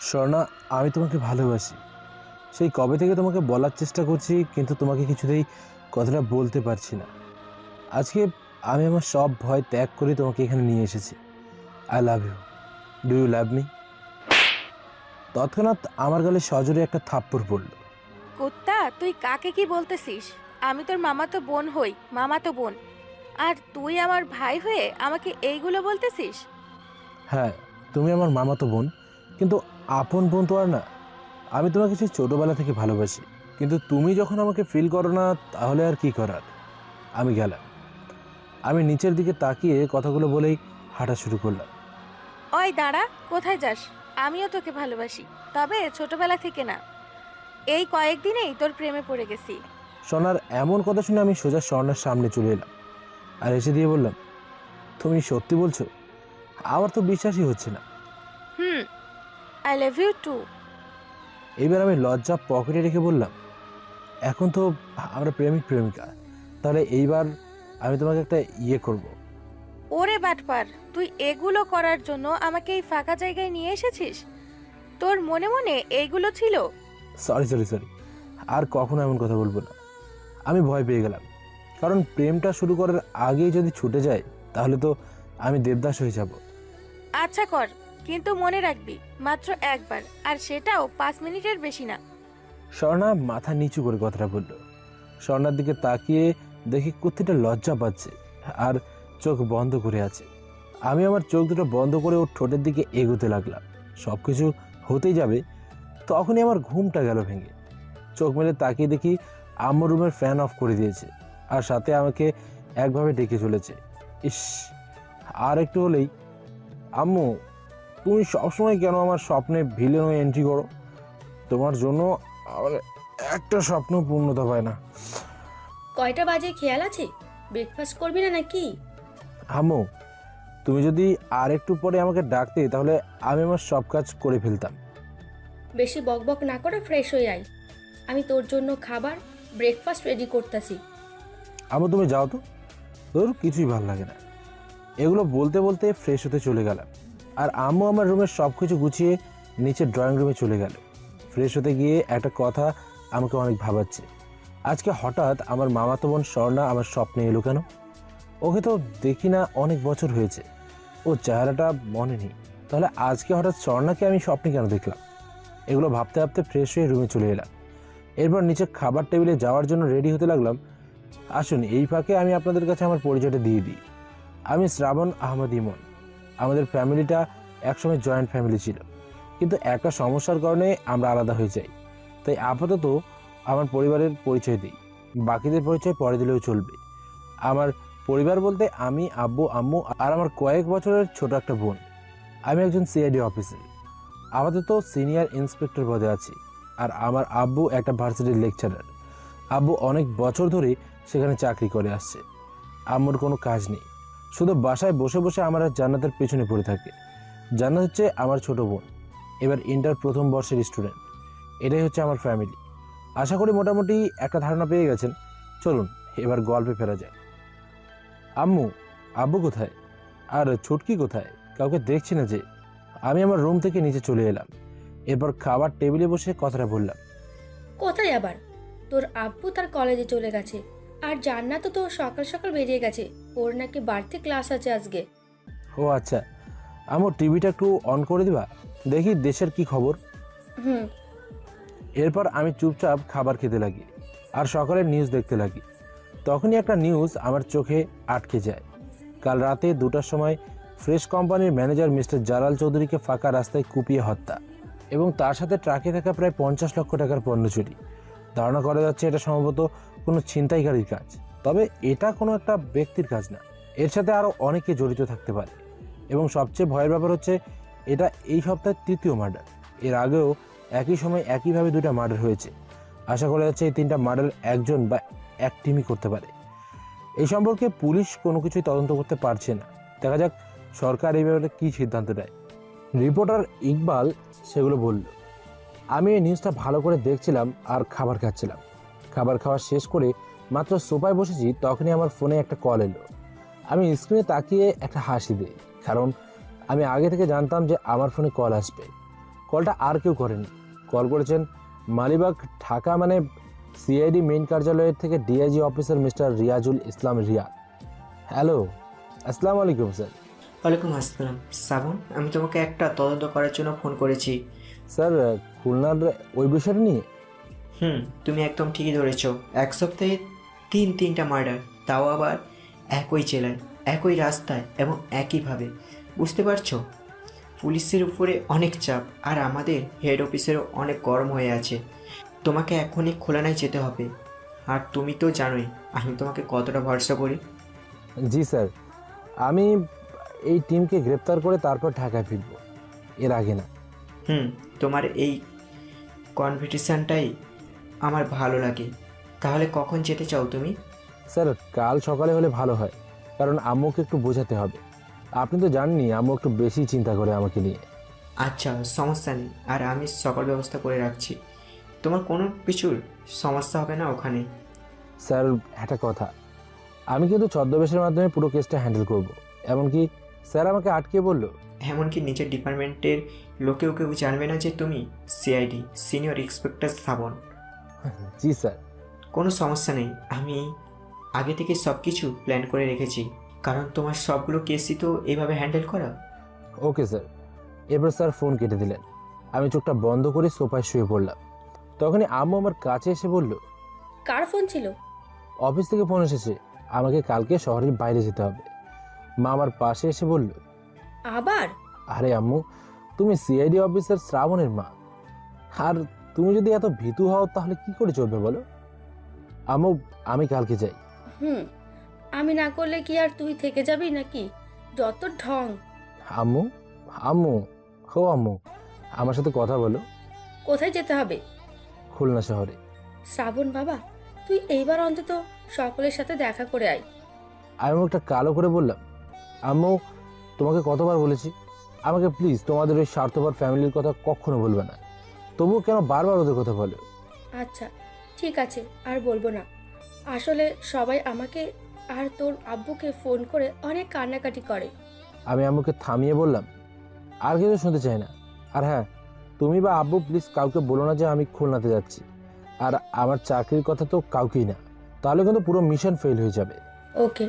স্বর্ণা, আমি তোমাকে ভালোবাসি। সেই কবে থেকে তোমাকে বলার চেষ্টা করছি, কিন্তু তোমাকে কিছুতেই কথাটা বলতে পারছি না। আজকে আমি আমার সব ভয় ত্যাগ করে তোমাকে এখানে নিয়ে এসেছি। I love you. Do you love me? তৎক্ষণাৎ আমার গালে সজোরে একটা থাপ্পড় পড়ল। কুত্তা, তুই কাকে কি বলতেছিস? আমি তোর মামাতো বোন হই, মামাতো বোন। আর তুই আমার ভাই হয়ে আমাকে এইগুলো বলতেছিস? হ্যাঁ, তুমি আমার মামাতো বোন, কিন্তু আপন বোন তো আর না। আমি তোমাকে সেই ছোটোবেলা থেকে ভালোবাসি, কিন্তু তুমি যখন আমাকে ফিল করো না, তাহলে আর কি করার। আমি গেলাম। আমি নিচের দিকে তাকিয়ে কথাগুলো বলেই হাঁটা শুরু করলাম। ওই দাঁড়া, কোথায় যাস? আমিও তোকে ভালোবাসি, তবে ছোটবেলা থেকে না, এই কয়েকদিনেই তোর প্রেমে পড়ে গেছি। সোনার এমন কথা শুনে আমি সোজা স্বর্ণার সামনে চলে এলাম আর এসে দিয়ে বললাম, তুমি সত্যি বলছো? আমার তো বিশ্বাসই হচ্ছে না। হুম, আই লাভ ইউ টু। এইবার আমি লজ্জা পকেটে রেখে বললাম, এখন তো আমরা প্রেমিক প্রেমিকা, তাহলে এইবার আমি তোমাকে একটা করব। ওরে বাটপার, তুই এগুলো করার জন্য আমাকে এই ফাঁকা জায়গায় নিয়ে এসেছিস? তোর মনে মনে এইগুলো ছিল? সরি সরি সরি, আর কখনো এমন কথা বলবো না। আমি ভয় পেয়ে গেলাম, কারণ প্রেমটা শুরু করার আগেই যদি ছুটে যায়, তাহলে তো আমি দেবদাস হয়ে যাব। আচ্ছা কর, কিন্তু মনে রাখবি মাত্র একবার, আর সেটাও 5 মিনিটের বেশি না। স্বর্ণা মাথা নিচু করে কথাটা বলল। স্বর্ণার দিকে তাকিয়ে দেখি কুত্তিটা লজ্জা পাচ্ছে আর চোখ বন্ধ করে আছে। আমি আমার চোখ দুটো বন্ধ করে ওর ঠোঁটের দিকে এগোতে লাগলাম। সব কিছু হতেই যাবে, তখনই আমার ঘুমটা গেল ভেঙে। চোখ মেলে তাকিয়ে দেখি আম্মু রুমের ফ্যান অফ করে দিয়েছে, আর সাথে আমাকে একভাবে ডেকে চলেছে। ইস, আর একটু হলেই। আম্মু, তুমি সবসময় কেন আমার স্বপ্নে ভিলেন হয়ে এন্ট্রি করো? তোমার জন্য আমার একটা স্বপ্ন পূর্ণতা পায় না। কয়টা বাজে খেয়াল আছে? ব্রেকফাস্ট করবি না নাকি? আম্মু, তুমি যদি আর একটু পরে আমাকে ডাকতে, তাহলে আমি আমার সব কাজ করে ফেলতাম। বেশি বকবক না করে ফ্রেশ হয়ে আয়। আমি তোর জন্য খাবার, ব্রেকফাস্ট রেডি করতেছি। আম্মু, তুমি যাও তো, তোর কিছুই ভালো লাগে না। এগুলো বলতে বলতে ফ্রেশ হতে চলে গেলাম, আর আম্মু আমার রুমের সব কিছু গুছিয়ে নিচে ড্রয়িং রুমে চলে গেল। ফ্রেশ হতে গিয়ে একটা কথা আমাকে অনেক ভাবাচ্ছে। আজকে হঠাৎ আমার মামাতো বোন স্বর্ণা আমার স্বপ্নে এলো কেন? ওকে তো দেখি না অনেক বছর হয়েছে, ও চেহারাটা মনে নেই। তাহলে আজকে হঠাৎ স্বর্ণাকে আমি স্বপ্নে কেন দেখলাম? এগুলো ভাবতে ভাবতে ফ্রেশ হয়ে রুমে চলে এলাম। এরপর নিচে খাবার টেবিলে যাওয়ার জন্য রেডি হতে লাগলাম। আসুন, এই ফাঁকে আমি আপনাদের কাছে আমার পরিচয়টা দিয়ে দিই। আমি শ্রাবণ আহমদ ইমন। আমাদের ফ্যামিলিটা একসময় জয়েন্ট ফ্যামিলি ছিল, কিন্তু একটা সমস্যার কারণে আমরা আলাদা হয়ে যাই। তাই আপাতত আমার পরিবারের পরিচয় দিই, বাকিদের পরিচয় পরে দিলেও চলবে। আমার পরিবার বলতে আমি, আব্বু, আম্মু আর আমার কয়েক বছরের ছোট একটা বোন। আমি একজন সিআইডি অফিসার, আপাতত সিনিয়র ইন্সপেক্টর পদে আছি। আর আমার আব্বু একটা ভার্সিটির লেকচারার। আব্বু অনেক বছর ধরে সেখানে চাকরি করে আসছে। আম্মুর কোনো কাজ নেই, শুধু বাসায় বসে বসে আমার আর জান্নাতের পেছনে পড়ে থাকে। জান্নাত হচ্ছে আমার ছোট বোন, এবার ইন্টার প্রথম বর্ষের স্টুডেন্ট। এটাই হচ্ছে আমার ফ্যামিলি। আশা করি মোটামুটি একটা ধারণা পেয়ে গেছেন। চলুন এবার গল্পে ফেরা যায়। আম্মু, আব্বু কোথায়? আর ছুটকি কোথায়? কাউকে দেখছি না যে। আমি আমার রুম থেকে নিচে চলে এলাম। এরপর খাবার টেবিলে বসে কথাটা বললাম। কোথায় আবার? তোর আব্বু তার কলেজে চলে গেছে, আর জান্নাতও তো সকাল সকাল বেরিয়ে গেছে। ওর নাকি বাড়তি ক্লাস আছে আজকে। ও আচ্ছা, আম্মু টিভিটা একটু অন করে দিবা, দেখি দেশের কি খবর। হুম। এরপর আমি চুপচাপ খাবার খেতে লাগি আর সকালের নিউজ দেখতে লাগি। তখনই একটা নিউজ আমার চোখে আটকে যায়। কাল রাতে 2টার সময় ফ্রেশ কোম্পানির ম্যানেজার মিস্টার জালাল চৌধুরীকে ফাঁকা রাস্তায় কুপিয়ে হত্যা, এবং তার সাথে ট্রাকে থাকা প্রায় 50 লক্ষ টাকার পণ্য চুরি। ধারণা করা যাচ্ছে এটা সম্ভবত কোনো ছিনতাইকারীর কাজ, তবে এটা কোনো একটা ব্যক্তির কাজ না। এর সাথে আরও অনেকে জড়িত থাকতে পারে, এবং সবচেয়ে ভয়ের ব্যাপার হচ্ছে এটা এই সপ্তাহের 3য় মার্ডার। এর আগেও একই সময় একইভাবে 2টা মার্ডার হয়েছে। আশা করা যাচ্ছে এই 3টা মার্ডার একজন বা এক টিমই করতে পারে। এই সম্পর্কে পুলিশ কোনো কিছুই তদন্ত করতে পারছে না। দেখা যাক সরকার এই ব্যাপারে কী সিদ্ধান্ত নেয়। রিপোর্টার ইকবাল সেগুলো বলল। আমি এই নিউজটা ভালো করে দেখছিলাম আর খাবার খাচ্ছিলাম। খাবার খাওয়া শেষ করে মাত্র সোফায় বসেছি, তখনই আমার ফোনে একটা কল এলো। আমি স্ক্রিনে তাকিয়ে একটা হাসি দিই, কারণ আমি আগে থেকে জানতাম যে আমার ফোনে কল আসবে। কলটা আর কেউ করেনি। কল করেছেন মালিবাগ, ঢাকা, মানে সিআইডি মেইন কার্যালয়ের থেকে ডিআইজি অফিসার মিস্টার রিয়াজুল ইসলাম রিয়া। হ্যালো, আসসালামু আলাইকুম স্যার। ওয়ালাইকুম আসসালাম শ্রাবণ, আমি তোমাকে একটা তদন্ত করার জন্য ফোন করেছি। স্যার, খুলনার ওই বিষয়টা নিয়ে? তুমি একদম ঠিকই ধরেছো। এক সপ্তাহে তিনটা মার্ডার, তাও আবার একই জেলায়, একই রাস্তায় এবং একইভাবে। বুঝতে পারছো, পুলিশের উপরে অনেক চাপ আর আমাদের হেড অফিসেরও অনেক গরম হয়ে আছে। তোমাকে এখনই খুলনায় যেতে হবে। আর তুমি তো জানোই আমি তোমাকে কতটা ভরসা করি। জি স্যার, আমি এই টিমকে গ্রেপ্তার করে তারপর ঢাকায় ফিরব, এর আগে না। তোমার এই কনফিডেন্সটাই আমার ভালো লাগে। তাহলে কখন যেতে চাও তুমি? স্যার, কাল সকালে হলে ভালো হয়, কারণ আম্মুকে একটু বোঝাতে হবে। আপনি তো জানেনই আম্মু একটু বেশি চিন্তা করে আমাকে নিয়ে। আচ্ছা, সমস্যা নেই, আর আমি সকল ব্যবস্থা করে রাখছি। তোমার কোনো কিছুর সমস্যা হবে না ওখানে। স্যার, একটা কথা, আমি কিন্তু ছদ্মবেশের মাধ্যমে পুরো কেসটা হ্যান্ডেল করব। এমনকি স্যার আমাকে আটকে বলল, এমনকি নিজের ডিপার্টমেন্টের লোকেও কেউ জানবে না যে তুমি সিআইডি সিনিয়র ইন্সপেক্টর শ্রাবণ। জি স্যার। কোনো সমস্যা নেই, আমি আগে থেকে সব কিছু প্ল্যান করে রেখেছি, কারণ তোমার সবগুলো কেসই তো এইভাবে হ্যান্ডেল করা। Okay sir. এবার স্যার ফোন কেটে দিলেন। আমি চোখটা বন্ধ করে সোফায় শুয়ে পড়লাম। তখনই আম্মু আমার কাছে এসে বলল, কার ফোন ছিল? অফিস থেকে ফোন এসেছে, আমাকে কালকে শহরের বাইরে যেতে হবে। মা আমার পাশে এসে বলল, আবার? আরে আম্মু, তুমি সিআইডি অফিসার শ্রাবণের মা, আর তুমি যদি এত ভীতু হও তাহলে কি করে চলবে বলো? আম্মু, আমি কালকে যাই। আমি না করলে কি আর তুই থেকে যাবি নাকি? যত ঢং। আম্মু, আম্মু, হো আম্মু, আমার সাথে কথা বলো। কোথায় যেতে হবে? খুলনা শহরে। শ্রাবণ বাবা, তুই এইবার অন্তত সকলের সাথে দেখা করে আয়। আমি মুখটা কালো করে বললাম, আম্মু, তোমাকে কতবার বলেছি আমাকে প্লিজ তোমাদের ওই স্বার্থপর ফ্যামিলির কথা কখনো বলবে না। তবুও কেন বারবার ওদের কথা বলো? আচ্ছা ঠিক আছে, আর বলবো না। আসলে সবাই আমাকে আর তোর আব্বুকে ফোন করে অনেক কান্নাকাটি করে। আমি আম্মুকে থামিয়ে বললাম, আর কিছু শুনতে চাই না। আর হ্যাঁ, তুমি বা আব্বু প্লিজ কাউকে বলো না যে আমি খুলনাতে যাচ্ছি, আর আমার চাকরির কথা তো কাউকেই না, তাহলে কিন্তু পুরো মিশন ফেল হয়ে যাবে। ওকে।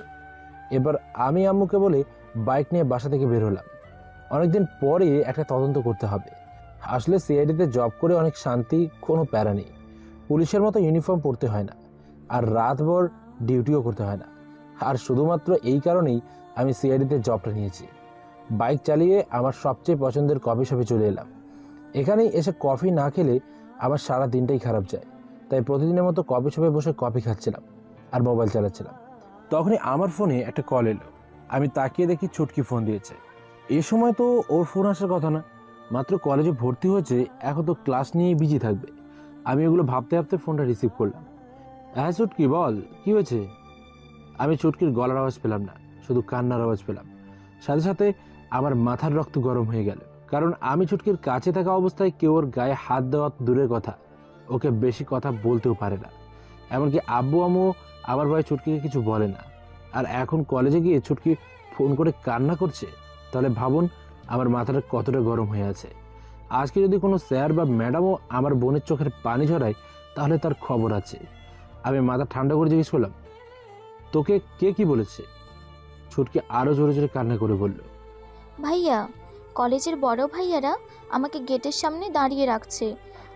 এবার আমি আম্মুকে বলে বাইক নিয়ে বাসা থেকে বের হলাম। অনেকদিন পরে একটা তদন্ত করতে হবে। আসলে সিআইডিতে জব করে অনেক শান্তি, কোনো প্যারা নেই। পুলিশের মতো ইউনিফর্ম পরতে হয় না, আর রাতভর ডিউটিও করতে হয় না। আর শুধুমাত্র এই কারণেই আমি সিআইডিতে জবটা নিয়েছি। বাইক চালিয়ে আমার সবচেয়ে পছন্দের কফি শপে চলে এলাম। এখানেই এসে কফি না খেলে আমার সারা দিনটাই খারাপ যায়, তাই প্রতিদিনের মতো কফি শপে বসে কফি খাচ্ছিলাম আর মোবাইল চালাচ্ছিলাম। তখনই আমার ফোনে একটা কল এলো। আমি তাকিয়ে দেখি ছুটকি ফোন দিয়েছে। এই সময় তো ওর ফোন আসার কথা না, মাত্র কলেজে ভর্তি হয়েছে, এখন তো ক্লাস নিয়ে বিজি থাকবে। আমি এগুলো ভাবতে ভাবতে ফোনটা রিসিভ করলাম। হ্যাঁ ছুটকি, বল, কি হয়েছে? আমি ছুটকির গলার আওয়াজ পেলাম না, শুধু কান্নার আওয়াজ পেলাম। সাথে সাথে আমার মাথার রক্ত গরম হয়ে গেল, কারণ আমি ছুটকির কাছে থাকা অবস্থায় কেউ ওর গায়ে হাত দেওয়া দূরের কথা, ওকে বেশি কথা বলতেও পারে না। এমনকি আব্বু আম্মু আমার ভাই ছুটকিকে কিছু বলে না। আর এখন কলেজে গিয়ে ছুটকি ফোন করে কান্না করছে, তাহলে ভাবুন আমার মাথাটা কতটা গরম হয়ে আছে। আজকে যদি কোনো স্যার বা ম্যাডামও আমার বোনের চোখের পানি ঝরায়, তাহলে তার খবর আছে। আমি মাথা ঠান্ডা করে জিজ্ঞেস করলাম, তোকে কে কি বলেছে? ছুটকি আরও জোরে জোরে কান্না করে বলল, ভাইয়া, কলেজের বড় ভাইয়ারা আমাকে গেটের সামনে দাঁড়িয়ে রাখছে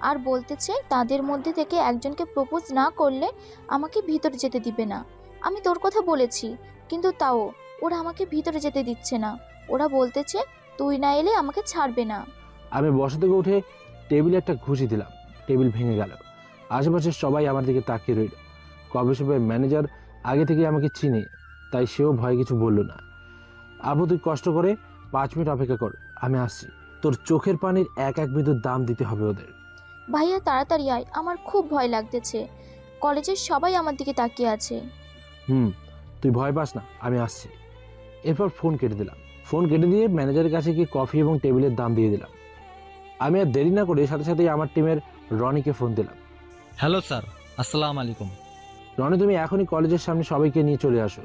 আর বলতেছে তাদের মধ্যে থেকে একজনকে প্রপোজ না করলে আমাকে ভিতরে যেতে দিবে না। আমি তোর কথা বলেছি, কিন্তু তাও ওরা আমাকে ভিতরে যেতে দিচ্ছে না। ওরা বলতেছে তুই না এলে আমাকে ছাড়বে না। আমি বসা থেকে উঠে টেবিলে একটা ঘুষি দিলাম, টেবিল ভেঙে গেল। আশেপাশে সবাই আমার দিকে তাকিয়ে রইল। কফি শপের ম্যানেজার আগে থেকে আমাকে চিনে, তাই সেও ভয় কিছু বলল না। আবু, তুই কষ্ট করে 5 মিনিট অপেক্ষা কর, আমি আসছি। তোর চোখের পানির এক এক বিন্দুর দাম দিতে হবে ওদের। ভাইয়া তাড়াতাড়ি আয়, আমার খুব ভয় লাগতেছে। কলেজের সবাই আমার দিকে তাকিয়ে আছে। তুই ভয় পাস না, আমি আসছি। এরপর ফোন কেটে দিলাম। ফোন কেটে দিয়ে ম্যানেজারের কাছে গিয়ে কফি এবং টেবিলের দাম দিয়ে দিলাম। আমি আর দেরি না করে সাথে সাথেই আমার টিমের রনিকে ফোন দিলাম। হ্যালো স্যার, আসসালামু আলাইকুম। রনি, তুমি এখনই কলেজের সামনে সবাইকে নিয়ে চলে আসো।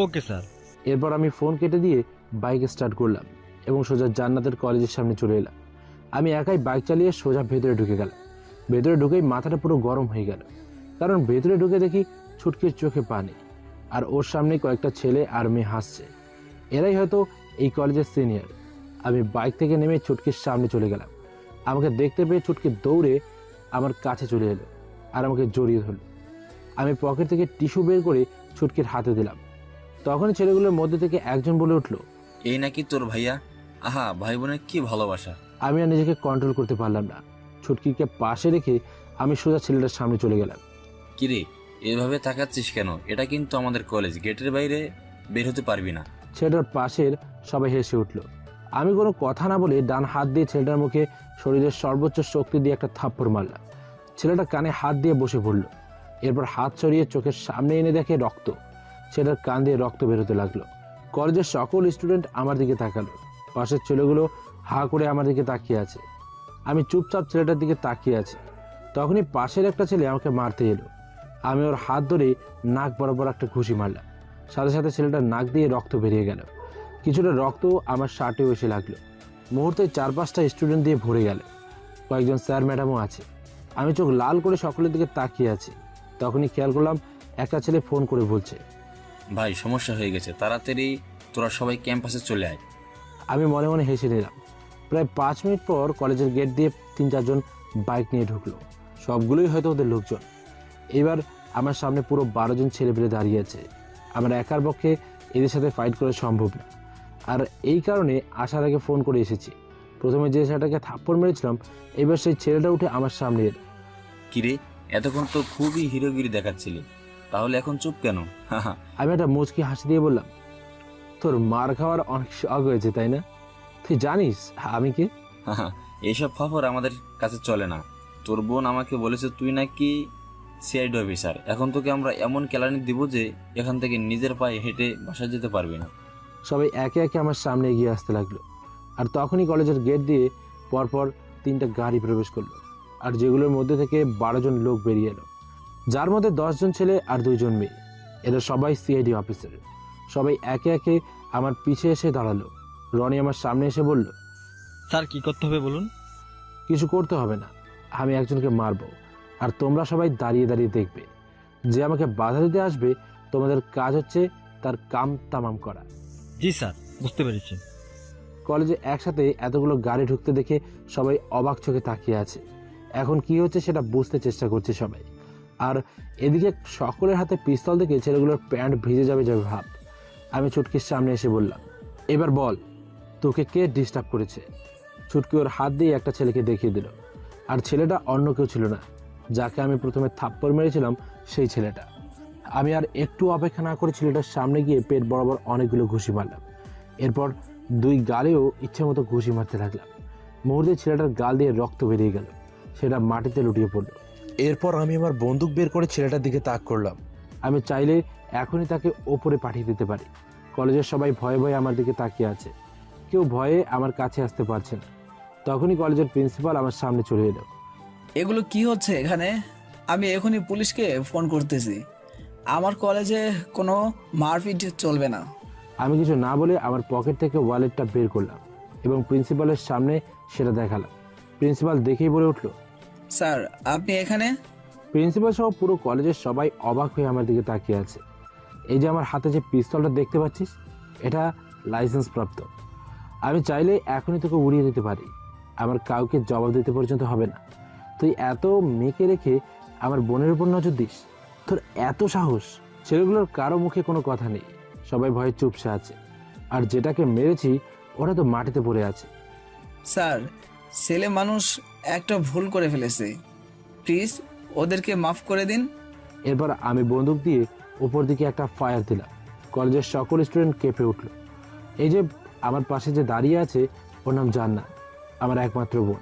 Okay sir. এরপর আমি ফোন কেটে দিয়ে বাইক স্টার্ট করলাম এবং সোজা জান্নাতের কলেজের সামনে চলে এলাম। আমি একাই বাইক চালিয়ে সোজা ভেতরে ঢুকে গেলাম। ভেতরে ঢুকেই মাথাটা পুরো গরম হয়ে গেল, কারণ ভেতরে ঢুকে দেখি ছুটকির চোখে পানি, আর ওর সামনে কয়েকটা ছেলে আর মেয়ে হাসছে। এরাই হয়তো এই কলেজের সিনিয়র। আমি বাইক থেকে নেমে ছুটকির সামনে চলে গেলাম। আমাকে দেখতে পেয়ে ছুটকি দৌড়ে আমার কাছে চলে এলো আর আমাকে জড়িয়ে ধরল। আমি পকেট থেকে টিস্যু বের করে ছুটকির হাতে দিলাম। তখনই ছেলেগুলোর মধ্যে থেকে একজন বলে উঠল, এই নাকি তোর ভাইয়া? আহা, ভাই বোনের কি ভালোবাসা। আমি আর নিজেকে কন্ট্রোল করতে পারলাম না। ছুটকিকে পাশে রেখে আমি সোজা ছেলেটার সামনে চলে গেলাম। কিরে, এভাবে তাকাচ্ছিস কেন? এটা কিন্তু আমাদের কলেজ, গেটের বাইরে বের হতে পারবি না। ছেলেটার পাশের সবাই হেসে উঠল। আমি কোনো কথা না বলে ডান হাত দিয়ে ছেলেটার মুখে শরীরের সর্বোচ্চ শক্তি দিয়ে একটা থাপ্পড় মারলাম। ছেলেটা কানে হাত দিয়ে বসে পড়ল। এরপর হাত ছড়িয়ে চোখের সামনে এনে দেখে রক্ত। ছেলেটার কান দিয়ে রক্ত বেরোতে লাগলো। কলেজের সকল স্টুডেন্ট আমার দিকে তাকালো। পাশের ছেলেগুলো হা করে আমার দিকে তাকিয়ে আছে। আমি চুপচাপ ছেলেটার দিকে তাকিয়ে আছি। তখনই পাশের একটা ছেলে আমাকে মারতে এলো। আমি ওর হাত ধরে নাক বরাবর একটা ঘুষি মারলাম। সাথে সাথে ছেলেটার নাক দিয়ে রক্ত বেরিয়ে গেল। কিছুটা রক্ত আমার শার্টেও এসে লাগলো। মুহূর্তে 4-5টা স্টুডেন্ট দিয়ে ভরে গেল। কয়েকজন স্যার ম্যাডামও আছে। আমি চোখ লাল করে সকলের দিকে তাকিয়ে আছি। তখনই খেয়াল করলাম একটা ছেলে ফোন করে বলছে, ভাই, সমস্যা হয়ে গেছে, তাড়াতাড়ি তোরা সবাই ক্যাম্পাসে চলে আয়। আমি মনে মনে হেসে নিলাম। প্রায় 5 মিনিট পর কলেজের গেট দিয়ে 3-4 জন বাইক নিয়ে ঢুকলো। সবগুলোই হয়তো ওদের লোকজন। এবার আমার সামনে পুরো 12 জন ছেলেপেলে দাঁড়িয়ে আছে। আমার একার পক্ষে এদের সাথে ফাইট করা সম্ভব না। আর এই কারণে আসার আগে ফোন করে এসেছি। প্রথমে যে ছেলেটাকে থাপ্পড় মেরেছিলাম, এবার সেই ছেলেটা উঠে আমার সামনে এলো। কিরে, এতক্ষণ তো খুবই হিরোগিরি দেখাচ্ছিলি, তাহলে এখন চুপ কেন? হাহা, আমি একটা মুচকি হাসি দিয়ে বললাম, তোর মার খাওয়ার অনেক শখ হয়েছে তাই না? তুই জানিস আমি কে? হাহা, এইসব খবর আমাদের কাছে চলে না। তোর বোন আমাকে বলেছে তুই নাকি সিআইডি অফিসার। এখন তোকে আমরা এমন কেলানি দিব যে এখান থেকে নিজের পায়ে হেঁটে বাসায় যেতে পারবি না। সবাই একে একে আমার সামনে এগিয়ে আসতে লাগলো। আর তখনই কলেজের গেট দিয়ে পরপর 3টা গাড়ি প্রবেশ করলো। আর যেগুলোর মধ্যে থেকে 12 জন লোক বেরিয়ে এলো, যার মধ্যে 10 জন ছেলে আর 2 জন মেয়ে। এরা সবাই সিআইডি অফিসার। সবাই একে একে আমার পিছে এসে দাঁড়ালো। রনি আমার সামনে এসে বলল, স্যার কি করতে হবে বলুন? কিছু করতে হবে না, আমি একজনকে মারবো, আর তোমরা সবাই দাঁড়িয়ে দাঁড়িয়ে দেখবে। যে আমাকে বাধা দিতে আসবে, তোমাদের কাজ হচ্ছে তার কাম তামাম করা। জি স্যার, বুঝতে পেরেছি। কলেজে একসাথে এতগুলো গাড়ি ঢুকতে দেখে সবাই অবাক চোখে তাকিয়ে আছে। এখন কি হচ্ছে সেটা বুঝতে চেষ্টা করছে সবাই। আর এদিকে সকলের হাতে পিস্তল দেখে ছেলেগুলোর প্যান্ট ভিজে যাবে যাবে ভাব। আমি ছুটকির সামনে এসে বললাম, এবার বল, তোকে কে ডিস্টার্ব করেছে? ছুটকি ওর হাত দিয়ে একটা ছেলেকে দেখিয়ে দিল। আর ছেলেটা অন্য কেউ ছিল না, যাকে আমি প্রথমে থাপ্পড় মেরেছিলাম সেই ছেলেটা। আমি আর একটু অপেক্ষা না করে ছেলেটার সামনে গিয়ে পেট বরাবর অনেকগুলো ঘুষি মারলাম। এরপর 2 গালেও ইচ্ছে মতো ঘুষি মারতে লাগলাম। মুহূর্তে ছেলেটার গাল দিয়ে রক্ত বেরিয়ে গেল। সেটা মাটিতে লুটিয়ে পড়ল। এরপর আমি আমার বন্দুক বের করে ছেলেটার দিকে তাক করলাম। আমি চাইলে এখনই তাকে ওপরে পাঠিয়ে দিতে পারি। কলেজের সবাই ভয়ে ভয়ে আমার দিকে তাকিয়ে আছে। কেউ ভয়ে আমার কাছে আসতে পারছে না। তখনই কলেজের প্রিন্সিপাল আমার সামনে চলে এলো। এগুলো কি হচ্ছে এখানে? আমি এখনই পুলিশকে ফোন করতেছি। আমার কলেজে কোনো মারপিট চলবে না। আমি কিছু না বলে আমার পকেট থেকে ওয়ালেটটা বের করলাম এবং প্রিন্সিপালের সামনে সেটা দেখালাম। প্রিন্সিপাল দেখেই বলে উঠল, স্যার আপনি এখানে? প্রিন্সিপাল সহ পুরো কলেজের সবাই অবাক হয়ে আমার দিকে তাকিয়ে আছে। এই যে আমার হাতে যে পিস্তলটা দেখতে পাচ্ছিস, এটা লাইসেন্স প্রাপ্ত। আমি চাইলে এখনই তোকে উড়িয়ে দিতে পারি। আমার কাউকে জবাব দিতে পর্যন্ত হবে না। তুই এত মেয়েকে রেখে আমার বোনের উপর নজর দিস? তোর এত সাহস? ছেলেগুলোর কারো মুখে কোনো কথা নেই, সবাই ভয়ে চুপসে আছে। আর যেটাকে মেরেছি ওরা তো মাটিতে পড়ে আছে। স্যার, ছেলে মানুষ একটা ভুল করে ফেলেছে, প্লিজ ওদেরকে মাফ করে দিন। এরপর আমি বন্দুক দিয়ে উপর দিকে একটা ফায়ার দিলাম। কলেজের সকল স্টুডেন্ট কেঁপে উঠল। এই যে আমার পাশে যে দাঁড়িয়ে আছে, ওর নাম জান্নাত, আমার একমাত্র বোন।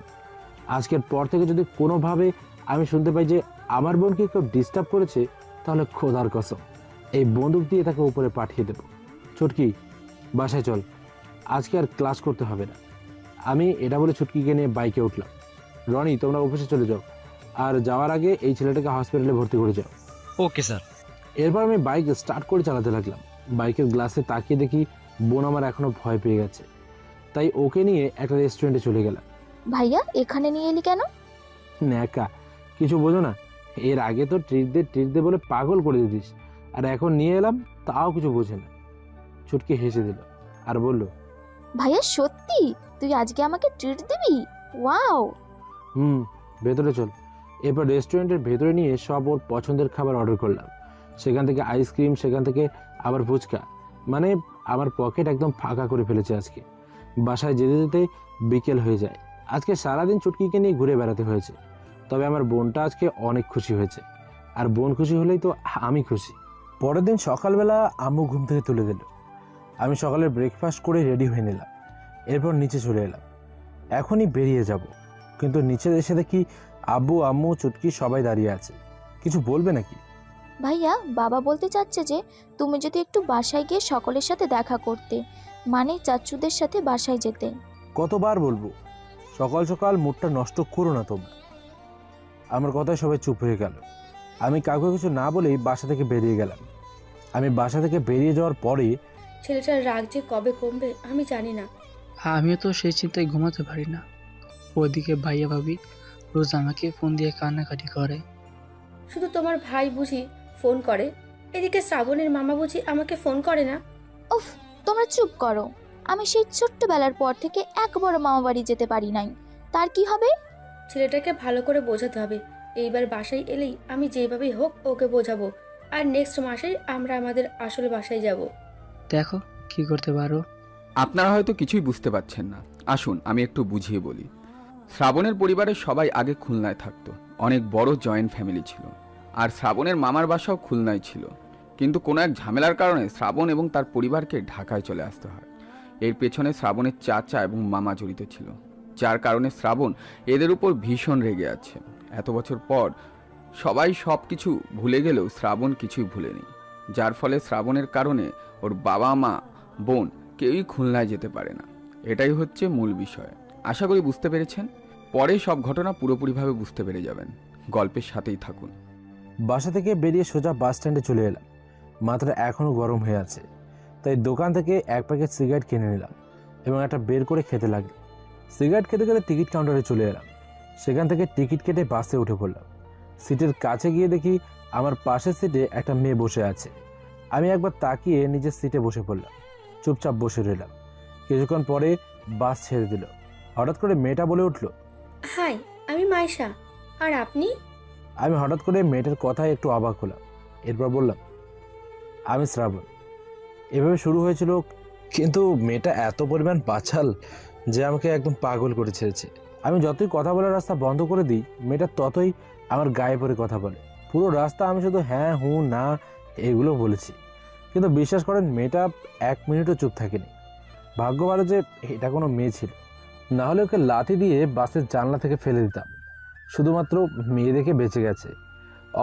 আজকের পর থেকে যদি কোনোভাবে আমি শুনতে পাই যে আমার বোনকে কেউ ডিস্টার্ব করেছে, তাহলে খোদার কসম এই বন্দুক দিয়ে তাকে উপরে পাঠিয়ে দেব। ছুটকি, বাসায় চল, আজকে আর ক্লাস করতে হবে না। আমি এটা বলে ছুটকিকে নিয়ে বাইকে উঠলাম। রনি, তোমরা অফিসে চলে যাও, আর যাওয়ার আগে এই ছেলেটাকে হসপিটালে ভর্তি করে যাও। Okay sir. এরপর আমি বাইক স্টার্ট করে চালাতে লাগলাম। বাইকের গ্লাসে তাকিয়ে দেখি বোন আমার এখনো ভয় পেয়ে গেছে। তাই ওকে নিয়ে একটা রেস্টুরেন্টে চলে গেলাম। ভাইয়া এখানে নিয়ে এলি কেন? ন্যাকা, কিছু বোঝো না? এর আগে তো ট্রিট দে বলে পাগল করে দিতিস, আর এখন নিয়ে এলাম তাও কিছু বোঝে না। ছুটকে হেসে দিল আর বলল, ভাইয়া সত্যি তুই আজকে আমাকে ট্রিট দিবি? ওয়াও! ভেতরে চল। এরপর রেস্টুরেন্টের ভেতরে নিয়ে সব ওর পছন্দের খাবার অর্ডার করলাম। সেখান থেকে আইসক্রিম, সেখান থেকে আবার ফুচকা। মানে আমার পকেট একদম ফাঁকা করে ফেলেছে আজকে। বাসায় যেতে যেতে বিকেল হয়ে যায়। আজকে সারাদিন চুটকিকে নিয়ে ঘুরে বেড়াতে হয়েছে। তবে আমার বোনটা আজকে অনেক খুশি হয়েছে, আর বোন খুশি হলেই তো আমি খুশি। পরের দিন সকালবেলা আম্মু ঘুম থেকে তুলে দিল। আমি সকালে ব্রেকফাস্ট করে রেডি হয়ে নিলাম। এরপর নিচে চলে এলাম। এখনই বেরিয়ে যাব, কিন্তু নিচে এসে দেখি আব্বু, আম্মু, চুটকি সবাই দাঁড়িয়ে আছে। কিছু বলবে নাকি? ভাইয়া বাবা বলতে চাচ্ছে যে তুমি যদি একটু বাসায় গিয়ে সকলের সাথে দেখা করতে, মানে চাচুদের সাথে বাসায় যেতে। কতবার বলবো, সকাল সকাল মুডটা নষ্ট করো না তোমরা। আমার কথায় সবাই চুপ হয়ে গেল। আমি কাউকে কিছু না বলেই বাসা থেকে বেরিয়ে গেলাম। আমি বাসা থেকে বেরিয়ে যাওয়ার পরে ছেলেটার রাগ যে কবে কমবে আমি জানি না। আমিও তো সেই চিন্তায় ঘুমাতে পারি না। ওদিকে ভাইয়া ভাবি রোজ আমাকে ফোন দিয়ে কান্নাকাটি করে। শুধু তোমার ভাই বুঝি ফোন করে, এদিকে শ্রাবণের মামা বুঝি আমাকে ফোন করে না। উফ, তোমরা চুপ করো। আমি সেই ছোট্টবেলার পর থেকে একবারও মামা বাড়ি যেতে পারি নাই, তার কি হবে? ছেলেটাকে ভালো করে বোঝাতে হবে। এইবার বাসায় এলেই আমি যেভাবেই হোক ওকে বোঝাবো, আর নেক্সট মাসেই আমরা আমাদের আসল বাসায় যাব। দেখো কি করতে পারো। আপনারা হয়তো কিছুই বুঝতে পারছেন না, আসুন আমি একটু বুঝিয়ে বলি। শ্রাবণের পরিবারের সবাই আগে খুলনায় থাকতো। অনেক বড় জয়েন্ট ফ্যামিলি ছিল, আর শ্রাবণের মামার বাসাও খুলনায় ছিল। কিন্তু কোনো এক ঝামেলার কারণে শ্রাবণ এবং তার পরিবারকে ঢাকায় চলে আসতে হয়। এর পেছনে শ্রাবণের চাচা এবং মামা জড়িত ছিল, যার কারণে শ্রাবণ এদের উপর ভীষণ রেগে আছে। এত বছর পর সবাই সব কিছু ভুলে গেলেও শ্রাবণ কিছুই ভুলেনি, যার ফলে শ্রাবণের কারণে ওর বাবা, মা, বোন কেউই খুলনায় যেতে পারে না। এটাই হচ্ছে মূল বিষয়। আশা করি বুঝতে পেরেছেন। পরে সব ঘটনা পুরোপুরিভাবে বুঝতে পেরে যাবেন। গল্পের সাথেই থাকুন। বাসা থেকে বেরিয়ে সোজা বাস স্ট্যান্ডে চলে এলাম। মাথাটা এখনও গরম হয়ে আছে, তাই দোকান থেকে এক প্যাকেট সিগারেট কিনে নিলাম এবং একটা বের করে খেতে লাগলাম। সিগারেট খেতে খেতে টিকিট কাউন্টারে চলে এলাম। সেখান থেকে টিকিট কেটে বাসে উঠে পড়লাম। সিটের কাছে গিয়ে দেখি আমার পাশের সিটে একটা মেয়ে বসে আছে। আমি একবার তাকিয়ে নিজের সিটে বসে পড়লাম। চুপচাপ বসে রইলাম। কিছুক্ষণ পরে বাস ছেড়ে দিল। হঠাৎ করে মেয়েটা বলে উঠল, হাই, আমি মাইশা। আর আপনি? আমি হঠাৎ করে মেয়েটার কথায় একটু অবাক হলাম। এরপর বললাম, আমি শ্রাবণ। এভাবে শুরু হয়েছিল, কিন্তু মেয়েটা এত পরিমাণ বাচাল যে আমাকে একদম পাগল করে ছেড়েছে। আমি যতই কথা বলার রাস্তা বন্ধ করে দিই, মেয়েটা ততই আমার গায়ে পড়ে কথা বলে। পুরো রাস্তা আমি শুধু হ্যাঁ, হুঁ, না এগুলো বলেছি, কিন্তু বিশ্বাস করেন মেয়েটা এক মিনিটও চুপ থাকেনি। ভাগ্য ভালো যে এটা কোনো মেয়ে ছিল, না হলে ওকে লাথি দিয়ে বাসের জানলা থেকে ফেলে দিতাম। শুধুমাত্র মেয়ে দেখে বেঁচে গেছে।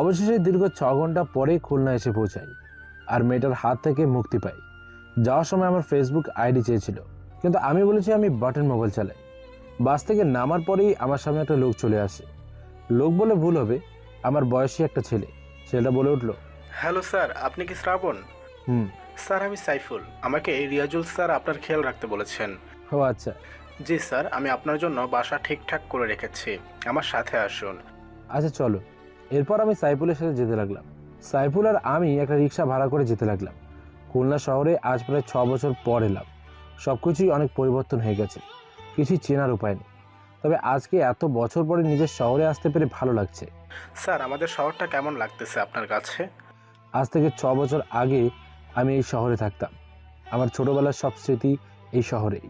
অবশেষে দীর্ঘ 6 ঘন্টা পরে খুলনা এসে পৌঁছাই আর মেয়েটার হাত থেকে মুক্তি পাই। যাওয়ার সময় আমার ফেসবুক আইডি চেয়েছিল, কিন্তু আমি বলেছি আমি বাটন মোবাইল চালাই। বাস থেকে নামার পরেই আমার সামনে একটা লোক চলে আসে। লোক বলে ভুল হবে, আমার বয়সী একটা ছেলে। ছেলেটা বলে উঠল, হ্যালো স্যার, আপনি কি শ্রাবণ? স্যার আমি সাইফুল। আমাকে রিয়াজুল স্যার আপনার খেয়াল রাখতে বলেছেন। ও আচ্ছা। জি স্যার, আমি আপনার জন্য বাসা ঠিকঠাক করে রেখেছি, আমার সাথে আসুন। আচ্ছা চলো। এরপর আমি সাইফুলের সাথে যেতে লাগলাম। সাইফুল আর আমি একটা রিক্সা ভাড়া করে যেতে লাগলাম। খুলনা শহরে আজ প্রায় 6 বছর পর এলাম। সব কিছুই অনেক পরিবর্তন হয়ে গেছে, কিছুই চেনার উপায় নেই। তবে আজকে এত বছর পরে নিজের শহরে আসতে পেরে ভালো লাগছে। স্যার আমাদের শহরটা কেমন লাগতেছে আপনার কাছে? আজ থেকে 6 বছর আগে আমি এই শহরে থাকতাম। আমার ছোটবেলার সব স্মৃতি এই শহরেই।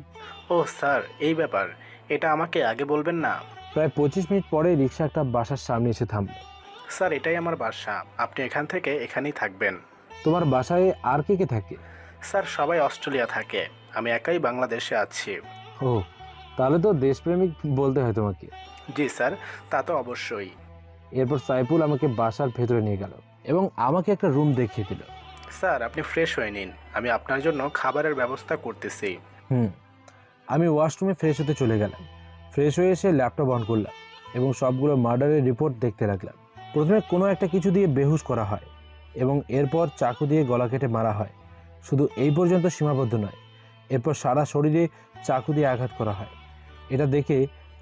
ও স্যার, এই ব্যাপার, এটা আমাকে আগে বলবেন না? প্রায় 25 মিনিট পরে রিক্সা একটা বাসার সামনে এসে থামল। স্যার এটাই আমার বাসা, আপনি এখান থেকে এখানেই থাকবেন। তোমার বাসায় আর কে কে থাকে? স্যার সবাই অস্ট্রেলিয়া থাকে, আমি একাই বাংলাদেশে আছি। ও, তাহলে তো দেশপ্রেমিক বলতে হয় তোমাকে। জি স্যার, তা তো অবশ্যই। এরপর সাইফুল আমাকে বাসার ভেতরে নিয়ে গেল এবং আমাকে একটা রুম দেখিয়ে দিল। স্যার আপনি ফ্রেশ হয়ে নিন, আমি আপনার জন্য খাবারের ব্যবস্থা করতেছি। আমি ওয়াশরুমে ফ্রেশ হতে চলে গেলাম। ফ্রেশ হয়ে এসে ল্যাপটপ অন করলাম এবং সবগুলো মার্ডারের রিপোর্ট দেখতে লাগলাম। প্রথমে কোনো একটা কিছু দিয়ে বেহুশ করা হয় এবং এরপর চাকু দিয়ে গলা কেটে মারা হয়। শুধু এই পর্যন্ত সীমাবদ্ধ নয়, এরপর সারা শরীরে চাকু দিয়ে আঘাত করা হয়। এটা দেখে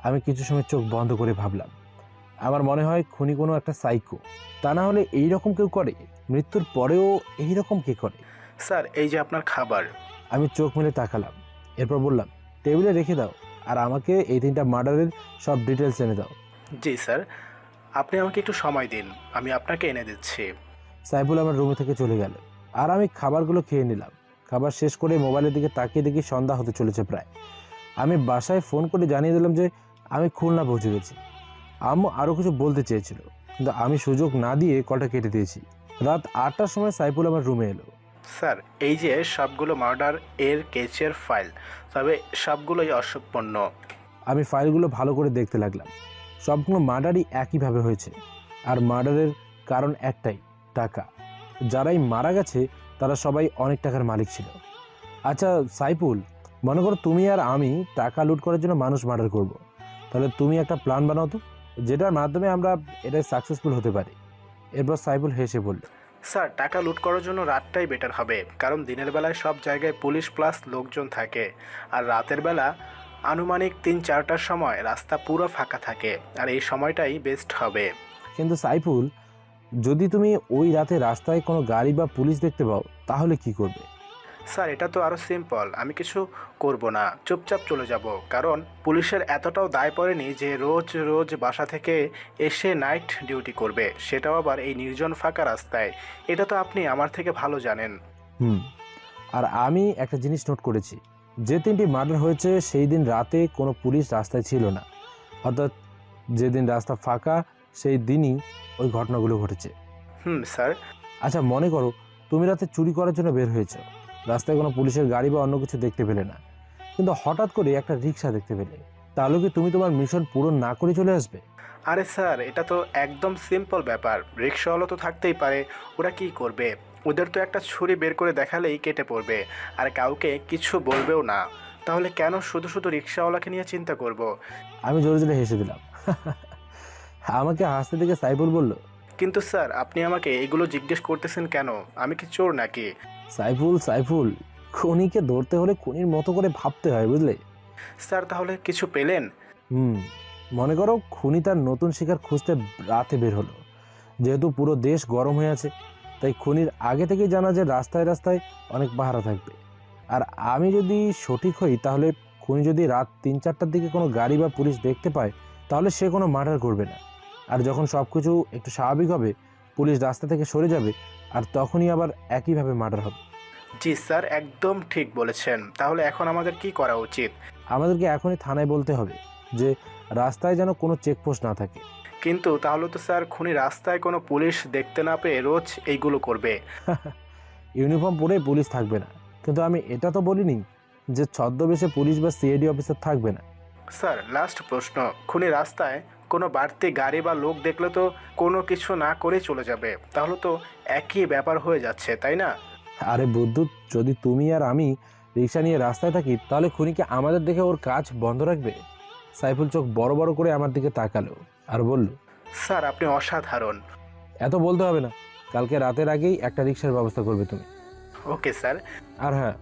আমি কিছু সময় চোখ বন্ধ করে ভাবলাম। আমার মনে হয় খুনি কোনো একটা সাইকো। তা না হলে এই রকম কেউ করে? মৃত্যুর পরেও এই রকম কে করে? স্যার, এই যে আপনার খাবার। আমি চোখ মেলে তাকালাম। এরপর বললাম, টেবিলে রেখে দাও আর আমাকে এই 3টা মার্ডারের সব ডিটেলস এনে দাও। জি স্যার, আপনি আমাকে একটু সময় দিন, আমি আপনাকে এনে দিচ্ছি। সাইফুল আমার রুমে থেকে চলে গেল আর আমি খাবারগুলো খেয়ে নিলাম। খাবার শেষ করে মোবাইলের দিকে তাকিয়ে দেখি সন্ধ্যা হতে চলেছে প্রায়। আমি বাসায় ফোন করে জানিয়ে দিলাম যে আমি খুলনা পৌঁছে গেছি। আম্মু আরও কিছু বলতে চেয়েছিল, কিন্তু আমি সুযোগ না দিয়ে কলটা কেটে দিয়েছি। রাত 8টার সময় সাইফুল আমার রুমে এলো। স্যার, এই যে সবগুলো মার্ডার এর কেসের ফাইল, তবে সবগুলোই অসম্পূর্ণ। আমি ফাইলগুলো ভালো করে দেখতে লাগলাম। সবগুলো মার্ডারই একইভাবে হয়েছে, আর মার্ডারের কারণ একটাই, টাকা। যারাই মারা গেছে তারা সবাই অনেক টাকার মালিক ছিল। আচ্ছা সাইফুল, মনে করো তুমি আর আমি টাকা লুট করার জন্য মানুষ মার্ডার করব। তাহলে তুমি একটা প্ল্যান বানাও তো, যেটার মাধ্যমে আমরা এটাই সাকসেসফুল হতে পারি। এরপর সাইফুল হেসে বলল, স্যার, টাকা লুট করার জন্য রাতটাই বেটার হবে, কারণ দিনের বেলায় সব জায়গায় পুলিশ প্লাস লোকজন থাকে, আর রাতের বেলা আনুমানিক 3-4টার সময় রাস্তা পুরো ফাঁকা থাকে, আর এই সময়টাই বেস্ট হবে। কিন্তু সাইফুল, যদি তুমি ওই রাতে রাস্তায় কোনো গাড়ি বা পুলিশ দেখতে পাও তাহলে কি করবে? স্যার, এটা তো আরও সিম্পল, আমি কিছু করব না, চুপচাপ চলে যাব, কারণ পুলিশের এতটাও দায় পড়েনি যে রোজ রোজ বাসা থেকে এসে নাইট ডিউটি করবে, সেটাও আবার এই নির্জন ফাঁকা রাস্তায়। এটা তো আপনি আমার থেকে ভালো জানেন। আর আমি একটা জিনিস নোট করেছি, যে 3টি মার্ডার হয়েছে সেই দিন রাতে কোনো পুলিশ রাস্তায় ছিল না, অর্থাৎ যেদিন রাস্তা ফাঁকা সেই দিনই ওই ঘটনাগুলো ঘটেছে। স্যার। আচ্ছা মনে করো তুমি রাতে চুরি করার জন্য বের হয়েছ, রাস্তায় কোনো পুলিশের গাড়ি বা অন্য কিছু দেখতে পেলে না, কিন্তু হঠাৎ করে একটা রিক্সা দেখতে পেলে, তাহলে কি তুমি তোমার মিশন পূরণ না করে চলে আসবে? আরে স্যার, এটা তো একদম সিম্পল ব্যাপার, রিক্সাওয়ালা তো থাকতেই পারে, ওরা কি করবে? ওদের তো একটা ছুরি বের করে দেখালেই কেটে পড়বে, আর কাউকে কিছু বলবেও না, তাহলে কেন শুধু শুধু রিক্সাওয়ালাকে নিয়ে চিন্তা করব? আমি জোরে জোরে হেসে দিলাম। আমাকে হাসতে দেখে সাইফুল বলল, কিন্তু স্যার, আপনি আমাকে এগুলো জিজ্ঞেস করতেছেন কেন? আমি কি চোর নাকি? সাইফুল, খুনিকে ধরতে হলে খুনির মতো করে ভাবতে হয়, বুঝলে? স্যার, তাহলে কিছু পেলেন? মনে করো খুনি তার নতুন শিকার খুঁজতে রাতে বের হলো। যেহেতু পুরো দেশ গরম হয়ে আছে, তাই খুনির আগে থেকেই জানা যে রাস্তায় রাস্তায় অনেক পাহারা থাকবে। আর আমি যদি সঠিক হই, তাহলে খুনি যদি রাত 3-4টার দিকে কোনো গাড়ি বা পুলিশ দেখতে পায়, তাহলে সে কোনো মার্ডার করবে না। আর যখন সব কিছু একটু স্বাভাবিক হবে, পুলিশ রাস্তা থেকে সরে যাবে, আর তখনই আবার একইভাবে মার্ডার হবে। জি স্যার, একদম ঠিক বলেছেন। তাহলে এখন আমাদের কি করা উচিত? আমাদেরকে এখনই থানায় বলতে হবে যে রাস্তায় যেন কোনো চেকপোস্ট না থাকে। কিন্তু তাহলে তো স্যার খুনি রাস্তায় কোনো পুলিশ দেখতে না পেয়ে রোজ এইগুলো করবে। ইউনিফর্ম পরে পুলিশ থাকবে না, কিন্তু আমি এটা তো বলিনি যে ছদ্মবেশে পুলিশ বা সিআইডি অফিসার থাকবে না। স্যার, লাস্ট প্রশ্ন, খুনি রাস্তায় কোনো বাড়তি গাড়ি বা লোক দেখলে তো কোনো কিছু না করে চলে যাবে, তাহলে তো একই ব্যাপার হয়ে যাচ্ছে, তাই না? আরে বুদ্ধু, যদি তুমি আর আমি রিক্সা নিয়ে রাস্তায় থাকি, তাহলে খুনিকে আমাদের দেখে ওর কাজ বন্ধ রাখবে? সাইফুল চোখ বড় বড় করে আমার দিকে তাকালো আর বলল, স্যার, আপনি অসাধারণ। এত বলতে হবে না, কালকে রাতের আগেই একটা রিক্সার ব্যবস্থা করবে তুমি। Okay sir. আর হ্যাঁ,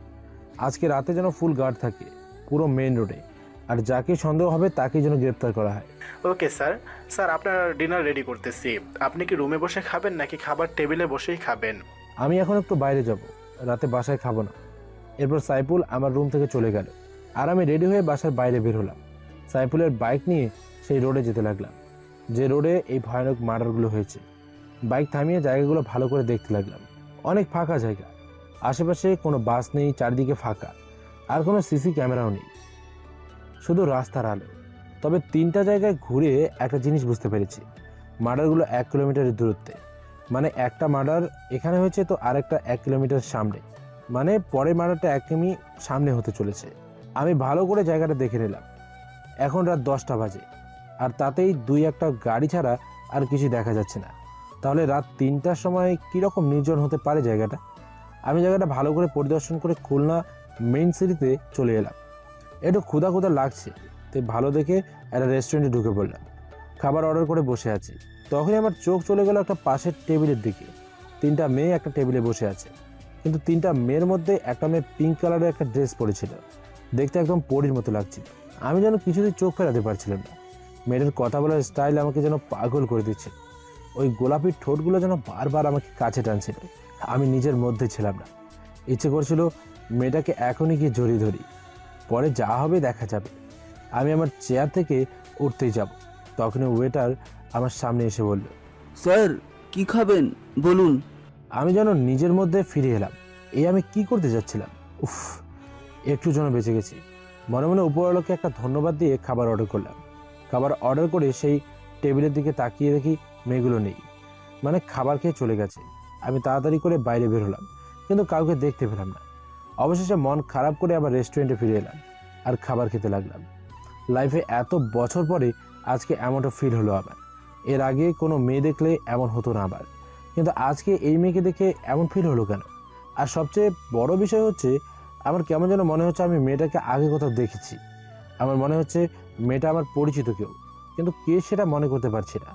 আজকে রাতে যেন ফুল গার্ড থাকে পুরো মেইন রোডে, আর যাকে সন্দেহ হবে তাকে যেন গ্রেপ্তার করা হয়। Okay sir. স্যার, আপনার ডিনার রেডি করতেছি, আপনি কি রুমে বসে খাবেন নাকি খাবার টেবিলে বসেই খাবেন? আমি এখন একটু বাইরে যাব, রাতে বাসায় খাবো না। এরপর সাইফুল আমার রুম থেকে চলে গেল, আর আমি রেডি হয়ে বাসার বাইরে বের হলাম। সাইফুলের বাইক নিয়ে সেই রোডে যেতে লাগলাম, যে রোডে এই ভয়ানক মার্ডারগুলো হয়েছে। বাইক থামিয়ে জায়গাগুলো ভালো করে দেখতে লাগলাম। অনেক ফাঁকা জায়গা, আশেপাশে কোনো বাস নেই, চারিদিকে ফাঁকা, আর কোনো সিসি ক্যামেরাও নেই, শুধু রাস্তার আলো। তবে 3টা জায়গায় ঘুরে একটা জিনিস বুঝতে পেরেছি, মার্ডারগুলো 1 কিলোমিটারের দূরত্বে। মানে একটা মার্ডার এখানে হয়েছে তো আরেকটা 1 কিলোমিটার সামনে, মানে পরের মার্ডারটা 1 কিমি সামনে হতে চলেছে। আমি ভালো করে জায়গাটা দেখে নিলাম। এখন রাত 10টা বাজে, আর তাতেই 2-1টা গাড়ি ছাড়া আর কিছু দেখা যাচ্ছে না। তাহলে রাত 3টার সময় কীরকম নির্জন হতে পারে জায়গাটা? আমি জায়গাটা ভালো করে পরিদর্শন করে খুলনা মেইন সিটিতে চলে এলাম। একটু ক্ষুধা লাগছে, তাই ভালো দেখে একটা রেস্টুরেন্টে ঢুকে পড়লাম। খাবার অর্ডার করে বসে আছি, তখনই আমার চোখ চলে গেল একটা পাশের টেবিলের দিকে। 3টা মেয়ে একটা টেবিলে বসে আছে, কিন্তু 3টা মেয়ের মধ্যে একটা মেয়ে পিঙ্ক কালারের একটা ড্রেস পরেছিল, দেখতে একদম পরীর মতো লাগছিল। আমি যেন কিছুতেই চোখ ফেরাতে পারছিলাম না। মেয়েটার কথা বলার স্টাইল আমাকে যেন পাগল করে দিচ্ছে। ওই গোলাপি ঠোঁটগুলো যেন বারবার আমাকে কাছে টানছিল। আমি নিজের মধ্যে ছিলাম না। ইচ্ছে করছিল মেয়েটাকে এখনই গিয়ে জড়িয়ে ধরি, পরে যা হবে দেখা যাবে। আমি আমার চেয়ার থেকে উঠতেই যাব, তখনই ওয়েটার আমার সামনে এসে বলল, স্যার কি খাবেন বলুন। আমি যেন নিজের মধ্যে ফিরে এলাম। এই আমি কি করতে যাচ্ছিলাম? উফ, একটু যেন বেঁচে গেছি। মনে মনে উপরওয়ালাকে একটা ধন্যবাদ দিয়ে খাবার অর্ডার করলাম। খাবার অর্ডার করে সেই টেবিলের দিকে তাকিয়ে দেখি মেয়েগুলো নেই, মানে খাবার খেয়ে চলে গেছে। আমি তাড়াতাড়ি করে বাইরে বের হলাম, কিন্তু কাউকে দেখতে পেলাম না। অবশেষে মন খারাপ করে আবার রেস্টুরেন্টে ফিরে এলাম আর খাবার খেতে লাগলাম। লাইফে এত বছর পরে আজকে এমনটা ফিল হলো আমার। এর আগে কোনো মেয়ে দেখলে এমন হতো না আবার, কিন্তু আজকে এই মেয়েকে দেখে এমন ফিল হলো কেন? আর সবচেয়ে বড় বিষয় হচ্ছে, আমার কেমন যেন মনে হচ্ছে আমি মেয়েটাকে আগে কোথাও দেখেছি। আমার মনে হচ্ছে মেয়েটা আমার পরিচিত কেউ, কিন্তু কে সেটা মনে করতে পারছি না।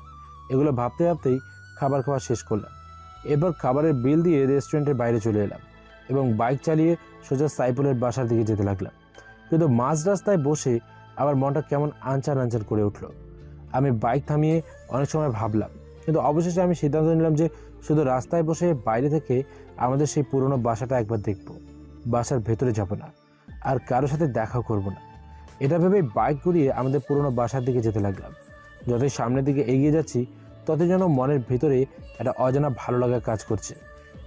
এগুলো ভাবতে ভাবতেই খাবার খাওয়া শেষ করলাম। এরপর খাবারের বিল দিয়ে রেস্টুরেন্টের বাইরে চলে এলাম এবং বাইক চালিয়ে সোজা সাইফুলের বাসার দিকে যেতে লাগলাম। কিন্তু মাঝ রাস্তায় বসে আমার মনটা কেমন আনচান আনচান করে উঠলো। আমি বাইক থামিয়ে অনেক সময় ভাবলাম, কিন্তু অবশেষে আমি সিদ্ধান্ত নিলাম যে শুধু রাস্তায় বসে বাইরে থেকে আমাদের সেই পুরনো বাসাটা একবার দেখব, বাসার ভেতরে যাব না, আর কারোর সাথে দেখা করব না। এটা ভেবে বাইক ঘুরিয়ে আমাদের পুরনো বাসার দিকে যেতে লাগলাম। যতই সামনের দিকে এগিয়ে যাচ্ছি, ততই যেন মনের ভিতরে একটা অজানা ভালো লাগা কাজ করছে।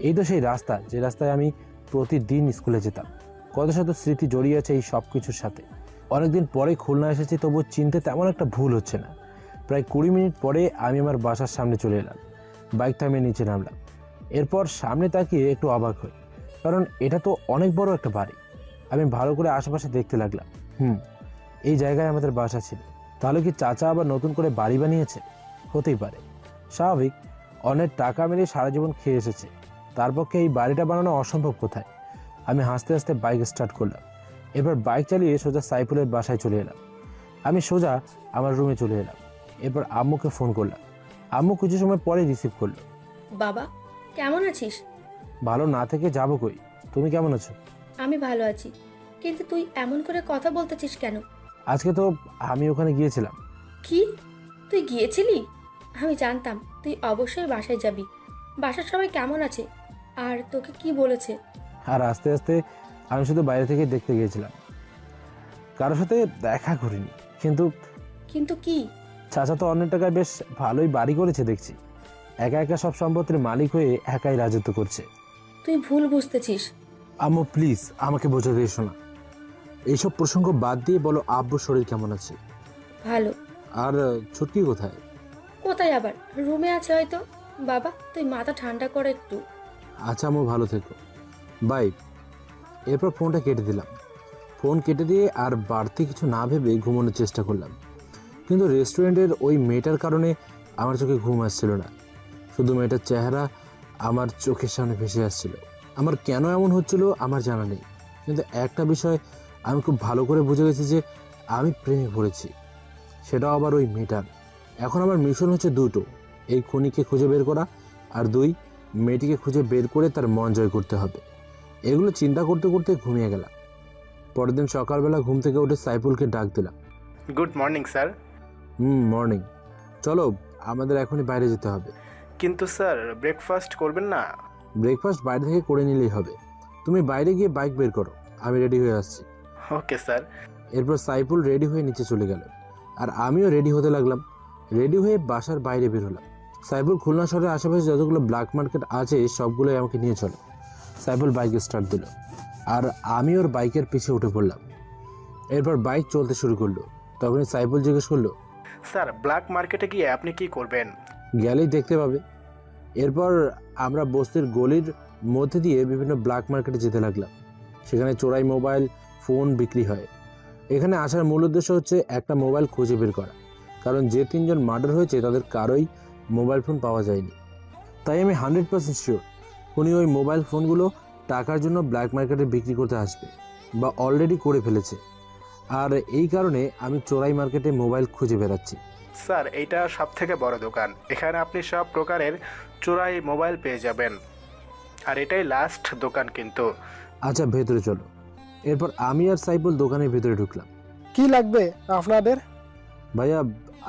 এই তো সেই রাস্তা, যে রাস্তায় আমি প্রতিদিন স্কুলে যেতাম। কত শত স্মৃতি জড়িয়ে আছে এই সব কিছুর সাথে। অনেকদিন পরে খুলনা এসেছি, তবু চিনতে তেমন একটা ভুল হচ্ছে না। প্রায় 20 মিনিট পরে আমি আমার বাসার সামনে চলে এলাম। বাইক থামিয়ে নিচে নামলাম। এরপর সামনে তাকিয়ে একটু অবাক হই, কারণ এটা তো অনেক বড় একটা বাড়ি। আমি ভালো করে আশেপাশে দেখতে লাগলাম। এই জায়গায় আমাদের বাসা ছিল। তাহলে কি চাচা আবার নতুন করে বাড়ি বানিয়েছে? হতেই পারে, স্বাভাবিক। অনেক টাকা মেরে সারা জীবন খেয়ে এসেছে, তার পক্ষে এই বাড়িটা বানানো অসম্ভব কোথায়? আমি হাসতে হাসতে বাইক স্টার্ট করলাম। এরপর বাইক চালিয়ে সোজা সাইফুলের বাসায় চলে এলাম। আমি সোজা আমার রুমে চলে এলাম। এরপর আম্মুকে ফোন করলাম। আম্মু কিছু সময় পরে রিসিভ করলো। বাবা কেমন আছিস? ভালো না থেকে যাবো কই, তুমি কেমন আছো? আমি ভালো আছি, কিন্তু তুই এমন করে কথা বলতেছিস কেন? আজকে তো আমি ওখানে গিয়েছিলাম। কি, তুই গিয়েছিলি? আমি জানতাম তুই অবশ্যই বাসায় যাবি। বাসার সবাই কেমন আছে আর তোকে কি বলেছে? আর আস্তে আস্তে আমি শুধু বাইরে থেকে দেখতে গিয়েছিলাম, কারোর সাথে দেখা করিনি। কিন্তু কিন্তু কি? চাচা তো অন্য টাকায় বেশ ভালোই বাড়ি করেছে দেখছি। একা একা সব সম্পত্তির মালিক হয়ে একাই রাজত্ব করছে। তুই ভুল বুঝতেছিস। আম্মু প্লিজ আমাকে বোঝাতে এসো না। এইসব প্রসঙ্গ বাদ দিয়ে বলো, আব্বুর শরীর কেমন আছে? ভালো। আর ছুটকি কোথায়? কোথায় আবার, রুমে আছে হয়তো। বাবা তুই মাথা ঠান্ডা কর একটু। আচ্ছা আম্মু, ভালো থেকো, বাই। এরপর ফোনটা কেটে দিলাম। ফোন কেটে দিয়ে আর বাড়তি কিছু না ভেবে ঘুমানোর চেষ্টা করলাম। কিন্তু রেস্টুরেন্টের ওই মেয়েটার কারণে আমার চোখে ঘুম আসছিল না। শুধু মেয়েটার চেহারা আমার চোখের সামনে ভেসে আসছিল। আমার কেন এমন হচ্ছিল আমার জানা নেই, কিন্তু একটা বিষয় আমি খুব ভালো করে বুঝে গেছি যে আমি প্রেমে পড়েছি, সেটাও আবার ওই মেয়েটার। এখন আমার মিশন হচ্ছে দুটো, এই খুনিকে খুঁজে বের করা, আর 2, মেয়েটিকে খুঁজে বের করে তার মন জয় করতে হবে। এগুলো চিন্তা করতে করতে ঘুমিয়ে গেলাম। পরের দিন সকালবেলা ঘুম থেকে উঠে সাইফুলকে ডাক দিলাম। Good morning sir. মর্নিং। চলো আমাদের এখনই বাইরে যেতে হবে। কিন্তু স্যার ব্রেকফাস্ট করবেন না? ব্রেকফাস্ট বাইরে থেকে করে নিলেই হবে। তুমি বাইরে গিয়ে বাইক বের করো, আমি রেডি হয়ে আসছি। Okay sir. এরপর সাইফুল রেডি হয়ে নিচে চলে গেল, আর আমিও রেডি হতে লাগলাম। রেডি হয়ে বাসার বাইরে বের হলাম। সাইফুল খুলনা শহরের আশেপাশে যতগুলো ব্ল্যাক মার্কেট আছে সবগুলোই আমাকে নিয়ে চলো। সাইফুল বাইক স্টার্ট দিল, আর আমি ওর বাইকের পিছে উঠে পড়লাম। এরপর বাইক চলতে শুরু করলো। তখনই সাইফুল জিজ্ঞেস করলো, স্যার ব্ল্যাক মার্কেটে গিয়ে আপনি কি করবেন? গেলেই দেখতে পাবে। এরপর আমরা বস্তির গলির মধ্যে দিয়ে বিভিন্ন ব্ল্যাক মার্কেটে যেতে লাগলাম। সেখানে চোরাই মোবাইল ফোন বিক্রি হয়। এখানে আসার মূল উদ্দেশ্য হচ্ছে একটা মোবাইল খুঁজে বের করা, কারণ যে 3 জন মার্ডার হয়েছে তাদের কারোই মোবাইল ফোন পাওয়া যায়নি। তাই আমি 100% শিওর উনি ওই মোবাইল ফোনগুলো টাকার জন্য ব্ল্যাক মার্কেটে বিক্রি করতে আসবে, বা অলরেডি করে ফেলেছে। আর এই কারণে আমি চোরাই মার্কেটে মোবাইল খুঁজে বেড়াচ্ছি। স্যার এইটা সব থেকে বড় দোকান, এখানে আপনি সব প্রকারের চোরাই মোবাইল পেয়ে যাবেন, আর এটাই লাস্ট দোকান কিন্তু। আচ্ছা ভেতরে চলো। এরপর আমি আর সাইফুল দোকানের ভেতরে ঢুকলাম। কি লাগবে আপনাদের? ভাইয়া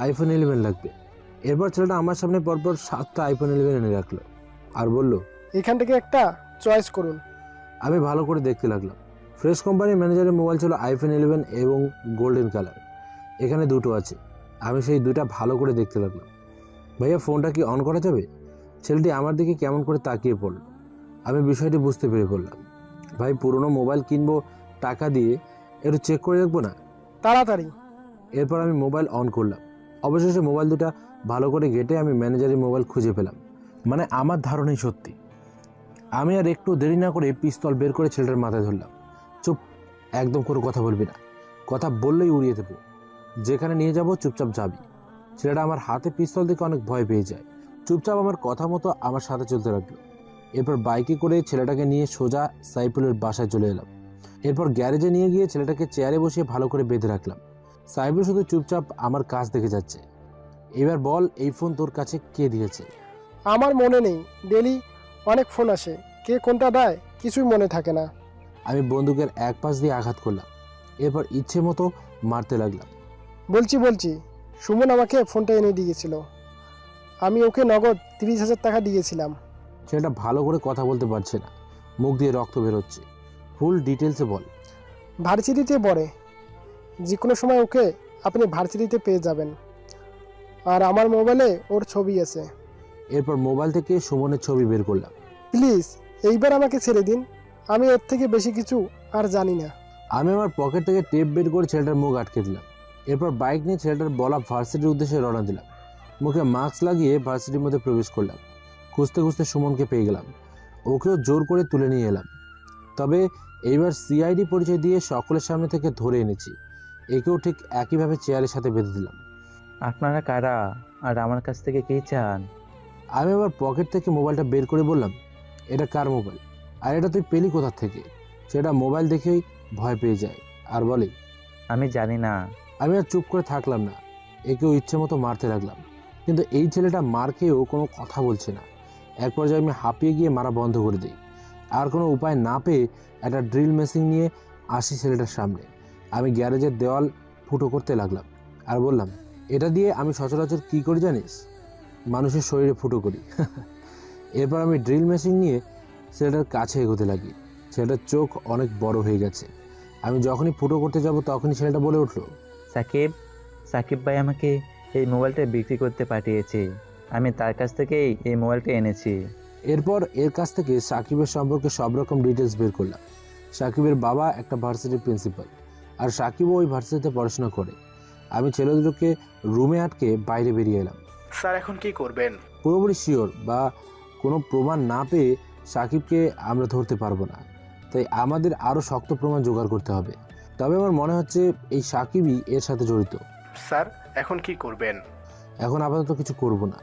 আইফোন 11 লাগবে। এরপর ছেলেটা আমার সামনে পরপর 7টা আইফোন 11 এনে রাখলো আর বলল, এখান থেকে একটা চয়েস করুন। আমি ভালো করে দেখতে লাগলাম। ফ্রেশ কোম্পানির ম্যানেজারের মোবাইল ছিল আইফোন 11 এবং গোল্ডেন কালার। এখানে দুটো আছে। আমি সেই দুটা ভালো করে দেখতে লাগলাম। ভাইয়া ফোনটা কি অন করা যাবে? ছেলেটি আমার দিকে কেমন করে তাকিয়ে পড়ল। আমি বিষয়টি বুঝতে পেরে বললাম, ভাই পুরনো মোবাইল কিনবো টাকা দিয়ে, একটু চেক করে দেখবো না? তাড়াতাড়ি। এরপর আমি মোবাইল অন করলাম। অবশেষে মোবাইল দুটা ভালো করে ঘেটে আমি ম্যানেজারের মোবাইল খুঁজে পেলাম। মানে আমার ধারণাই সত্যি। আমি আর একটু দেরি না করে পিস্তল বের করে ছেলেটার মাথায় ধরলাম। চুপ, একদম কোনো কথা বলবি না, কথা বললেই উড়িয়ে দেবো। যেখানে নিয়ে যাব চুপচাপ যাবি। ছেলেটা আমার হাতে পিস্তল দেখে অনেক ভয় পেয়ে যায়। চুপচাপ আমার কথা মতো আমার সাথে চলতে লাগলো। এরপর বাইকে করে ছেলেটাকে নিয়ে সোজা সাইফুলের বাসায় চলে এলাম। এরপর গ্যারেজে নিয়ে গিয়ে ছেলেটাকে চেয়ারে বসিয়ে ভালো করে বেঁধে রাখলাম। সাইফুল শুধু চুপচাপ আমার কাজ দেখে যাচ্ছে। এবার বল, এই ফোন তোর কাছে কে দিয়েছে? আমার মনে নেই, ডেলি অনেক ফোন আসে, কে কোনটা দেয় কিছুই মনে থাকে না। আমি বন্দুকের এক পাশ দিয়ে আঘাত করলাম। এরপর ইচ্ছে মতো মারতে লাগলাম। বলছি সুমন আমাকে ফোনটা এনে দিয়েছিল, আমি ওকে নগদ 30,000 টাকা দিয়েছিলাম। ছেলেটা ভালো করে কথা বলতে পারছে না, মুখ দিয়ে রক্ত বেরোচ্ছে। ফুল ডিটেলসে বল। ভার্সিটিতে পড়ে, যে কোনো সময় ওকে আপনি ভার্সিটিতে পেয়ে যাবেন, আর আমার মোবাইলে ওর ছবি আছে। এরপর মোবাইল থেকে সুমনের ছবি বের করলাম। প্লিজ এইবার আমাকে ছেড়ে দিন, আমি এর থেকে বেশি কিছু আর জানি না। আমি আমার পকেট থেকে টেপ বের করে ছেলেটার মুখ আটকে দিলাম। এরপর বাইক নিয়ে ছেলেটার বলা ভার্সিটির উদ্দেশ্যে রওনা দিলাম। মুখে মাস্ক লাগিয়ে ভার্সিটির মধ্যে প্রবেশ করলাম। খুঁজতে খুঁজতে সুমনকে পেয়ে গেলাম। ওকেও জোর করে তুলে নিয়ে এলাম। তবে এইবার সিআইডি পরিচয় দিয়ে সকলের সামনে থেকে ধরে এনেছি। একেও ঠিক একইভাবে চেয়ারের সাথে বেঁধে দিলাম। আপনারা কারা আর আমার কাছ থেকে কি চান? আমি আবার পকেট থেকে মোবাইলটা বের করে বললাম, এটা কার মোবাইল আর এটা তুই পেলি কোথা থেকে? সেটা মোবাইল দেখেই ভয় পেয়ে যায় আর বলে, আমি জানি না। আমি আর চুপ করে থাকলাম না, একেও ইচ্ছে মতো মারতে লাগলাম। কিন্তু এই ছেলেটা মার খেয়েও কোনো কথা বলছে না। এক পর্যায়ে আমি হাঁপিয়ে গিয়ে মারা বন্ধ করে দিই। আর কোনো উপায় না পেয়ে একটা ড্রিল মেশিন নিয়ে আসি ছেলেটার সামনে। আমি গ্যারেজের দেওয়াল ফুটো করতে লাগলাম আর বললাম, এটা দিয়ে আমি সচরাচর কী করি জানিস? মানুষের শরীরে ফুটো করি। এরপর আমি ড্রিল মেশিন নিয়ে ছেলেটার কাছে এগোতে লাগি। ছেলেটার চোখ অনেক বড় হয়ে গেছে। আমি যখনই ফুটো করতে যাব তখনই ছেলেটা বলে উঠলো, সাকিব ভাই আমাকে এই মোবাইলটা বিক্রি করতে পাঠিয়েছে, আমি তার কাছ থেকেই এই মোবাইলটা এনেছি। এরপর এর কাছ থেকে সাকিবের সম্পর্কে সব রকম ডিটেলস বের করলাম। সাকিবের বাবা একটা ভার্সিটির প্রিন্সিপাল, আর সাকিবও ওই ভার্সিটিতে পড়াশোনা করে। আমি ছেলে দুটোকে রুমে আটকে বাইরে বেরিয়ে এলাম। স্যার এখন কি করবেন? পুরোপুরি শিওর বা কোনো প্রমাণ না পেয়ে সাকিবকে আমরা ধরতে পারবো না, তাই আমাদের আরও শক্ত প্রমাণ জোগাড় করতে হবে। তবে আমার মনে হচ্ছে এই সাকিবই এর সাথে জড়িত। স্যার এখন কি করবেন? এখন আপাতত কিছু করব না।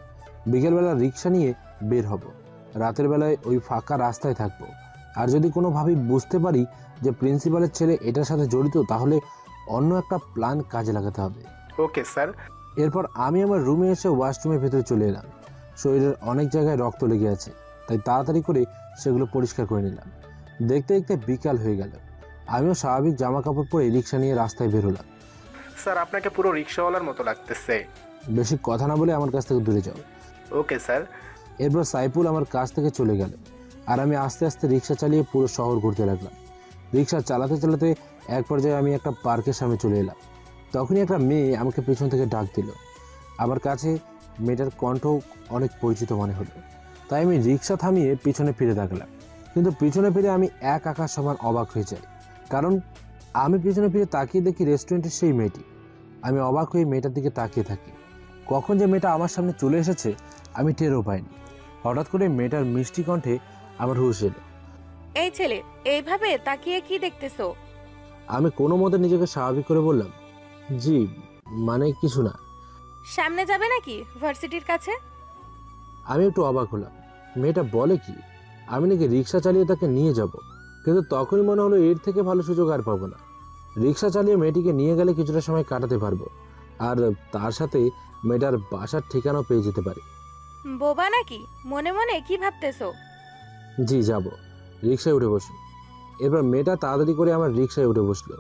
বিকেলবেলা রিক্সা নিয়ে বের হব। রাতের বেলায় ওই ফাঁকা রাস্তায় থাকবো। আর যদি কোনোভাবেই বুঝতে পারি যে প্রিন্সিপালের ছেলে এটার সাথে জড়িত, তাহলে অন্য একটা প্ল্যান কাজে লাগাতে হবে। Okay sir. এরপর আমি আমার রুমে এসে ওয়াশরুমের ভেতরে চলে এলাম। শরীরের অনেক জায়গায় রক্ত লেগে আছে, তাই তাড়াতাড়ি করে সেগুলো পরিষ্কার করে নিলাম। দেখতে দেখতে বিকাল হয়ে গেল। আমিও স্বাভাবিক জামা কাপড় পরে রিক্সা নিয়ে রাস্তায় বেরোলাম। স্যার আপনাকে পুরো রিক্সাওয়ালার মতো লাগতেছে। বেশি কথা না বলে আমার কাছ থেকে দূরে যাও। Okay sir. এরপর সাইফুল আমার কাছ থেকে চলে গেল, আর আমি আস্তে আস্তে রিক্সা চালিয়ে পুরো শহর ঘুরতে লাগলাম। রিক্সা চালাতে চালাতে এক পর্যায়ে আমি একটা পার্কের সামনে চলে এলাম। তখনই একটা মেয়ে আমাকে পেছন থেকে ডাক দিল। আমার কাছে মেয়েটার কণ্ঠ অনেক পরিচিত মনে হলো, তাই আমি রিক্সা থামিয়ে পিছনে ফিরে তাকালাম। কিন্তু পিছনে ফিরে আমি এক আকাশ সমান অবাক হয়ে যাই, কারণ আমি পিছনে ফিরে তাকিয়ে দেখি রেস্টুরেন্টের সেই মেয়েটি। আমি অবাক হয়ে মেয়েটার দিকে তাকিয়ে থাকি। কখন যে মেয়েটা আমার সামনে চলে এসেছে আমি টেরও পাইনি। হঠাৎ করে মেয়েটার মিষ্টি কণ্ঠে আমার হুঁশ এলো। এই ছেলে, এইভাবে তাকিয়ে কি দেখতেছো? আমি কোনো মতে নিজেকে স্বাভাবিক করে বললাম, জি মানে কিছু না। সামনে যাবে নাকি ভার্সিটির কাছে? আমি একটু অবাক হলাম, মেয়েটা বলে কি আমি নাকি রিক্সা চালিয়ে তাকে নিয়ে যাব। কিন্তু তখনই মনে হলো এর থেকে ভালো সুযোগ আর পাবো না। রিক্সা চালিয়ে মেয়েটিকে নিয়ে গেলে কিছুটা সময় কাটাতে পারবো, আর তার সাথে মেয়েটার বাসার ঠিকানাও পেয়ে যেতে পারি। বোবা নাকি? মনে মনে কি ভাবতেছো? জি যাব। রিক্সায় উঠে বসুন। এরপর মেয়েটা তাড়াতাড়ি করে আমার রিক্সায় উঠে বসলো।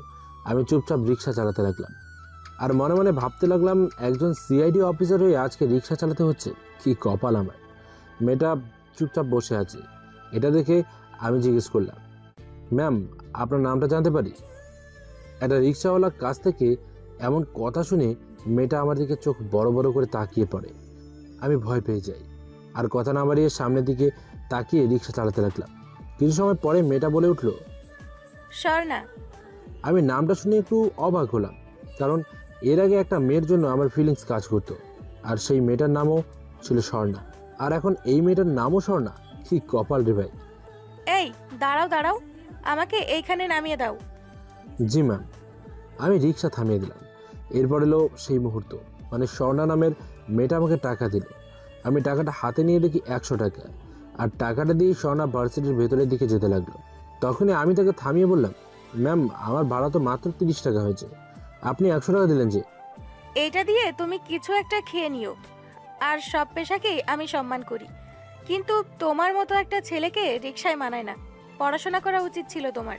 আমি চুপচাপ রিক্সা চালাতে লাগলাম আর মনে মনে ভাবতে লাগলাম একজন সিআইডি অফিসার হয়ে আজকে রিক্সা চালাতে হচ্ছে, কি কপাল আমার। মেয়েটা চুপচাপ বসে আছে, এটা দেখে আমি জিজ্ঞেস করলাম, ম্যাম আপনার নামটা জানতে পারি? একটা রিক্সাওয়ালার কাছ থেকে এমন কথা শুনে মেয়েটা আমার দিকে চোখ বড় বড় করে তাকিয়ে পড়ে। আমি ভয় পেয়ে যাই আর কথা না বাড়িয়ে সামনের দিকে তাকিয়ে রিক্সা চালাতে লাগলাম। কিছু সময় পরে মেয়েটা বলে উঠলো, স্বর্ণা। আমি নামটা শুনে একটু অবাক হলাম, কারণ এর আগে একটা মেয়ের জন্য আমার ফিলিংস কাজ করতো, আর সেই মেয়েটার নামও ছিল স্বর্ণা। আর এখন এই মেয়েটার নামও স্বর্ণা, কি কপাল রে ভাই। এই দাঁড়াও দাঁড়াও, আমাকে এইখানে নামিয়ে দাও। জি ম্যাম। আমি রিক্সা থামিয়ে দিলাম। এরপর এলো সেই মুহূর্ত, মানে স্বর্ণা নামের মেয়েটা আমাকে টাকা দিল। আমি টাকাটা হাতে নিয়ে দেখি 100 টাকা, আর টাকাটা দিয়ে স্বর্ণা ভার্সিটির ভেতরের দিকে যেতে লাগলো। তখনই আমি তাকে থামিয়ে বললাম, ম্যাম আমার ভাড়া তো মাত্র 30 টাকা হয়েছে, আপনি 100 টাকা দিলেন যে। এইটা দিয়ে তুমি কিছু একটা খেয়ে নিও। আর সব পেশাকেই আমি সম্মান করি, কিন্তু তোমার মতো একটা ছেলেকে রিকশায় মানায় না। পড়াশোনা করা উচিত ছিল তোমার।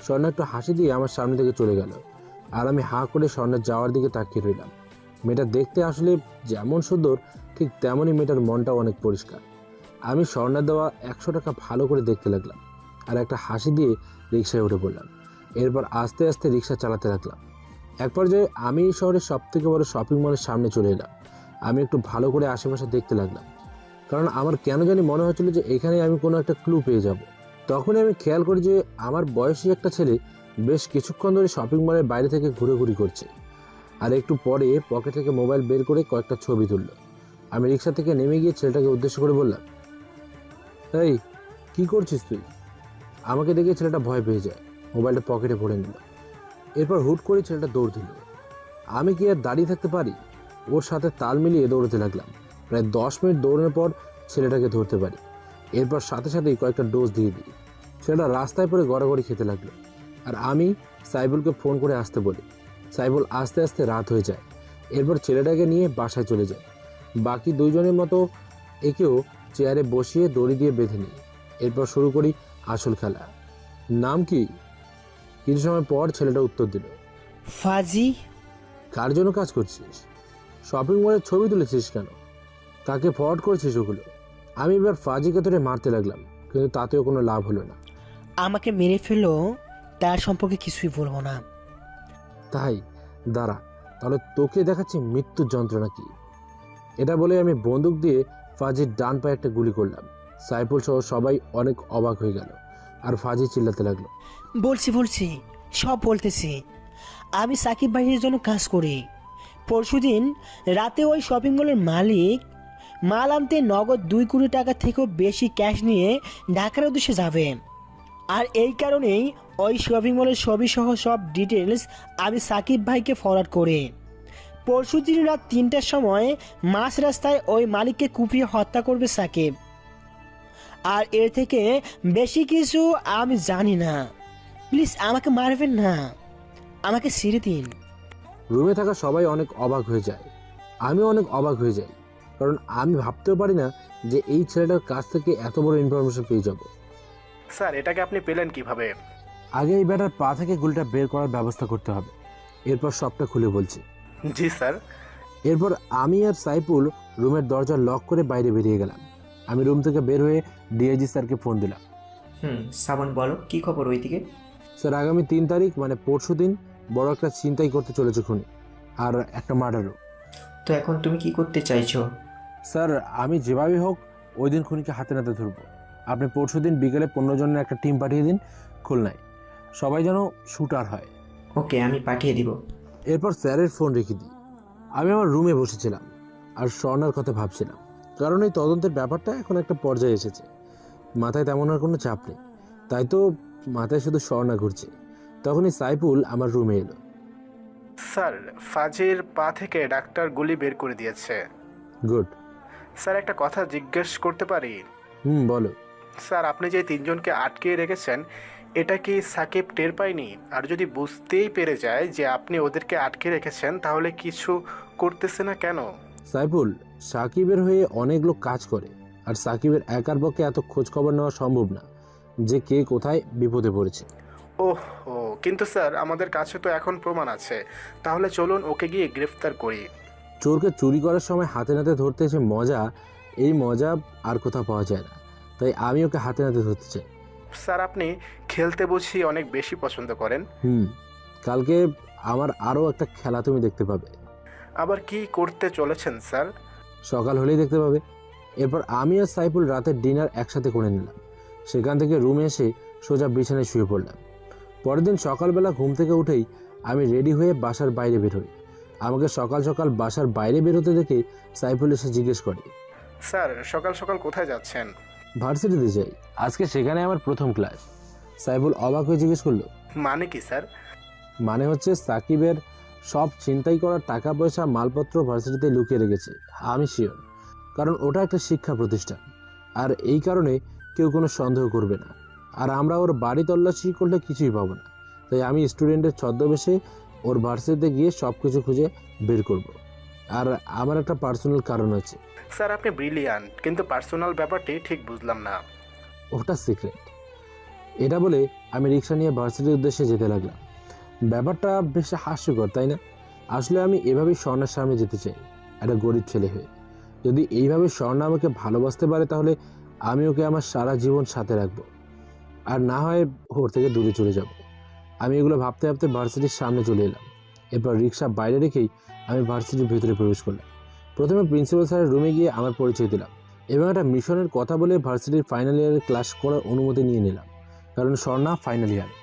স্বর্ণা একটু হাসি দিয়ে আমার সামনে থেকে চলে গেল, আর আমি হাঁ করে স্বর্ণার যাওয়ার দিকে তাকিয়ে রইলাম। মেয়েটা দেখতে আসলে যেমন সুন্দর, ঠিক তেমনই মেয়েটার মনটাও অনেক পরিষ্কার। আমি স্বর্ণার দেওয়া 100 টাকা ভালো করে দেখতে লাগলাম আর একটা হাসি দিয়ে রিক্সায় উঠে পড়লাম। এরপর আস্তে আস্তে রিক্সা চালাতে লাগলাম। এক পর্যায়ে আমি এই শহরের সবথেকে বড় শপিং মলের সামনে চলে এলাম। আমি একটু ভালো করে আশেপাশে দেখতে লাগলাম, কারণ আমার কেন জানি মনে হচ্ছিল যে এখানে আমি কোনো একটা ক্লু পেয়ে যাব। তখনই আমি খেয়াল করি যে আমার বয়সী একটা ছেলে বেশ কিছুক্ষণ ধরে শপিং মলের বাইরে থেকে ঘুরে করছে, আর একটু পরে পকেট থেকে মোবাইল বের করে কয়েকটা ছবি তুলল। আমি রিক্সা থেকে নেমে গিয়ে ছেলেটাকে উদ্দেশ্য করে বললাম, এই কি করছিস তুই? আমাকে দেখে ছেলেটা ভয় পেয়ে যায়, মোবাইলটা পকেটে ভরে নিল। এরপর হুট করে ছেলেটা দৌড় দিল। আমি কি আর দাঁড়িয়ে থাকতে পারি? ওর সাথে তাল মিলিয়ে দৌড়তে লাগলাম। প্রায় 10 মিনিট দৌড়ানোর পর ছেলেটাকে ধরতে পারি। এরপর সাথে সাথেই কয়েকটা ডোজ দিয়ে দিই। ছেলেটা রাস্তায় পড়ে গড়াগড়ি খেতে লাগলো, আর আমি সাইবুলকে ফোন করে আসতে বলি। সাইবুল আস্তে আস্তে রাত হয়ে যায়। এরপর ছেলেটাকে নিয়ে বাসায় চলে যায়। বাকি দুইজনের মতো একেও চেয়ারে বসিয়ে দড়ি দিয়ে বেঁধে নিই। এরপর শুরু করি আসল খেলা। নাম কি? কিছু সময় পর ছেলেটা উত্তর দিল, ফাজি। কার জন্য কাজ করছিস? শপিং মলের ছবি তুলেছিস কেন? কাকে ফরওয়ার্ড করেছিস ওগুলো? আমি এবার ফাজিকে ধরে মারতে লাগলাম, কিন্তু তাতেও কোনো লাভ হলো না। আমাকে মেরে ফেলো, তার সম্পর্কে কিছুই বলবো না। তাই দাঁড়া, তাহলে তোকে দেখাচ্ছি মৃত্যুর যন্ত্রণা কি। এটা বলে আমি বন্দুক দিয়ে ফাজির ডান পায়ে একটা গুলি করলাম। সাইফুল সহ সবাই অনেক অবাক হয়ে গেল, আর ফাজি চিল্লাতে লাগলো, বলছি সব বলতেছি। আমি সাকিব ভাইয়ের জন্য কাজ করি। পরশুদিন রাতে ওই শপিং মলের মালিক মাল আনতে নগদ 2 কোটি টাকা থেকেও বেশি ক্যাশ নিয়ে ঢাকার উদ্দেশ্যে যাবে। আর এই কারণেই ওই শপিং মলের ছবি সহ সব ডিটেলস আমি সাকিব ভাইকে ফরওয়ার্ড করি। পরশুদিন রাত 3টার সময় মাঝ রাস্তায় ওই মালিককে কুপিয়ে হত্যা করবে সাকিব। আর এর থেকে বেশি কিছু আমি জানি না। প্লিজ আমাকে মারবেন না, আমাকে ছেড়ে দিন। রুমে থাকা সবাই অনেক অবাক হয়ে যায়। আমিও অনেক অবাক হয়ে যাই, কারণ আমি ভাবতেও পারি না যে এই ছেলেটার কাছ থেকে এত বড় ইনফরমেশন পেয়ে যাব। স্যার এটাকে আপনি পেলেন কিভাবে? আগে এই ব্যাটার পা থেকে গুলিটা বের করার ব্যবস্থা করতে হবে, এরপর সবটা খুলে বলছি। জি স্যার। এরপর আমি আর সাইফুল রুমের দরজা লক করে বাইরে বেরিয়ে গেলাম। আমি রুম থেকে বের হয়ে ডিআইজি স্যারকে ফোন দিলাম। শ্রাবণ বলো, কি খবর ওইদিকে? স্যার আগামী 3 তারিখ মানে পরশু দিন বড় একটা ছিনতাই করতে চলেছে খুনি, আর একটা মার্ডারও। তো এখন তুমি কি করতে চাইছো? স্যার আমি যেভাবে হোক ওই দিন খুনিকে হাতে নাতে ধরবো। আপনি পরশু দিন বিকেলে 15 জনের একটা টিম পাঠিয়ে দিন খুলনায়, সবাই যেন শুটার হয়। ওকে, আমি পাঠিয়ে দিব। এরপর স্যারের ফোন রেখে দিই। আমি আমার রুমে বসেছিলাম আর স্বর্ণার কথা ভাবছিলাম, কারণ এই তদন্তের ব্যাপারটা এখন একটা পর্যায়ে এসেছে। মাথায় তেমন আর কোনো চাপ নেই, তাই তো মাথায় শুধু স্বর্ণা ঘুরছে। তখনই সাইফুল আমার রুমে এলো। স্যার ফাজির পা থেকে ডাক্তার গুলি বের করে দিয়েছে। গুড। স্যার একটা কথা জিজ্ঞেস করতে পারি? বলো। স্যার আপনি যে 3 জনকে আটকে রেখেছেন, এটা কি সাকিব টের পায়নি? আর যদি বুঝতেই পেরে যায় যে আপনি ওদেরকে আটকে রেখেছেন, তাহলে কিছু করতেছে না কেন? সাইফুল, সাকিবের হয়ে অনেক লোক কাজ করে, আর সাকিবের একার পক্ষে এত খোঁজ খবর নেওয়া সম্ভব না যে কে কোথায় বিপদে পড়েছে। ওহো, কিন্তু স্যার আমাদের কাছে তো এখন প্রমাণ আছে, তাহলে চলুন ওকে গিয়ে গ্রেফতার করি। চোরকে চুরি করার সময় হাতে নাতে ধরতে এসে মজা, এই মজা আর কোথাও পাওয়া যায় না, তাই আমি ওকে হাতে নাতে ধরতে চাই। স্যার আপনি খেলতে বুঝি অনেক বেশি পছন্দ করেন। কালকে আমার আরও একটা খেলা তুমি দেখতে পাবে। আবার কি করতে চলেছেন স্যার? সকাল হলেই দেখতে পাবে। এরপর আমি আর সাইফুল রাতের ডিনার একসাথে করে নিলাম। সেখান থেকে রুমে এসে সোজা বিছানায় শুয়ে পড়লাম। পরের দিন সকালবেলা ঘুম থেকে উঠেই আমি রেডি হয়ে বাসার বাইরে বের হই। আমাকে সকাল সকাল বাসার বাইরে বেরোতে দেখে সাইফুল এসে জিজ্ঞেস করে, স্যার সকাল সকাল কোথায় যাচ্ছেন? ভার্সিটিতে যাই, আজকে সেখানে আমার প্রথম ক্লাস। সাইফুল অবাক হয়ে জিজ্ঞেস করলো, মানে কি স্যার? মানে হচ্ছে সাকিবের সব ছিনতাই করার টাকা পয়সা মালপত্র ভার্সিটিতে লুকিয়ে রেখেছে। আমি শিওর, কারণ ওটা একটা শিক্ষা প্রতিষ্ঠান, আর এই কারণে কেউ কোনো সন্দেহ করবে না। আর আমরা ওর বাড়ি তল্লাশি করলে কিছুই পাবো না, তাই আমি স্টুডেন্টের ছদ্মবেশে ওর ভার্সিটিতে গিয়ে সব কিছু খুঁজে বের করব। আর আমার একটা পার্সোনাল কারণ আছে। স্যার আপনি ব্রিলিয়ান্ট, কিন্তু পার্সোনাল ব্যাপারটি ঠিক বুঝলাম না। ওটা সিক্রেট। এটা বলে আমি রিক্সা নিয়ে ভার্সিটির উদ্দেশ্যে যেতে লাগলাম। ব্যাপারটা বেশ হাস্যকর, তাই না? আসলে আমি এভাবেই স্বর্ণার সামনে যেতে চাই, একটা গরিব ছেলে হয়ে। যদি এইভাবে স্বর্ণা আমাকে ভালোবাসতে পারে তাহলে আমি ওকে আমার সারা জীবন সাথে রাখবো, আর না হয় ওর থেকে দূরে চলে যাব। আমি এগুলো ভাবতে ভাবতে ভার্সিটির সামনে চলে এলাম। এরপর রিক্সা বাইরে রেখেই আমি ভার্সিটির ভেতরে প্রবেশ করলাম। প্রথমে প্রিন্সিপাল স্যারের রুমে গিয়ে আমার পরিচয় দিলাম এবং একটা মিশনের কথা বলে ভার্সিটির ফাইনাল ইয়ারের ক্লাস করার অনুমতি নিয়ে নিলাম, কারণ স্বর্ণা ফাইনাল ইয়ারে।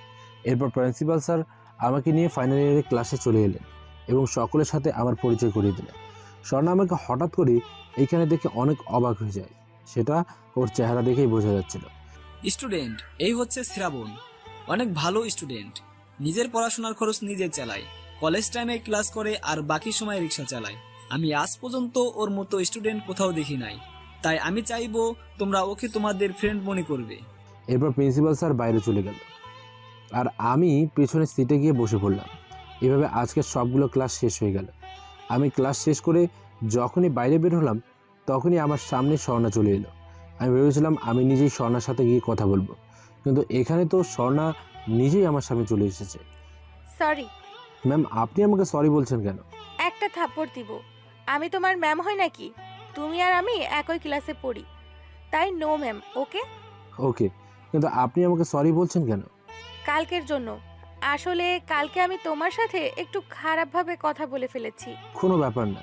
এরপর প্রিন্সিপাল স্যার আমাকে নিয়ে ফাইনাল ইয়ারের ক্লাসে চলে এলেন এবং সকলের সাথে আমার পরিচয় করিয়ে দিলেন। স্বর্ণা আমাকে হঠাৎ করে এইখানে দেখে অনেক অবাক হয়ে যায়, সেটা ওর চেহারা দেখেই বোঝা যাচ্ছিল। স্টুডেন্ট, এই হচ্ছে শ্রাবণ, অনেক ভালো স্টুডেন্ট, নিজের পড়াশোনার খরচ নিজে চালায়, কলেজ টাইমে ক্লাস করে আর বাকি সময় রিক্সা চালায়। আমি আজ পর্যন্ত ওর মতো স্টুডেন্ট কোথাও দেখি নাই, তাই আমি চাইবো তোমরা ওকে তোমাদের ফ্রেন্ড মনে করবে। এরপর প্রিন্সিপাল স্যার বাইরে চলে গেল আর আমি পেছনের সিটে গিয়ে বসে পড়লাম। এভাবে আজকের সবগুলো ক্লাস শেষ হয়ে গেল। আমি ক্লাস শেষ করে যখনই বাইরে বের হলাম তখনই আমার সামনে স্বর্ণা চলে এলো। আমি ভেবেছিলাম আমি নিজেই স্বর্ণার সাথে গিয়ে কথা বলবো, কিন্তু এখানে তো স্বর্ণা নিজেই আমার সামনে চলে এসেছে। সরি ম্যাম, আপনি আমাকে সরি বলছেন কেন? একটা থাপ্পড় দিব। আমি তোমার ম্যাম হই নাকি? তুমি আর আমি একই ক্লাসে পড়ি, তাই নো ম্যাম। ওকে ওকে, কিন্তু আপনি আমাকে সরি বলছেন কেন? কালকের জন্য। আসলে কালকে আমি তোমার সাথে একটু খারাপভাবে কথা বলে ফেলেছি। কোনো ব্যাপার না।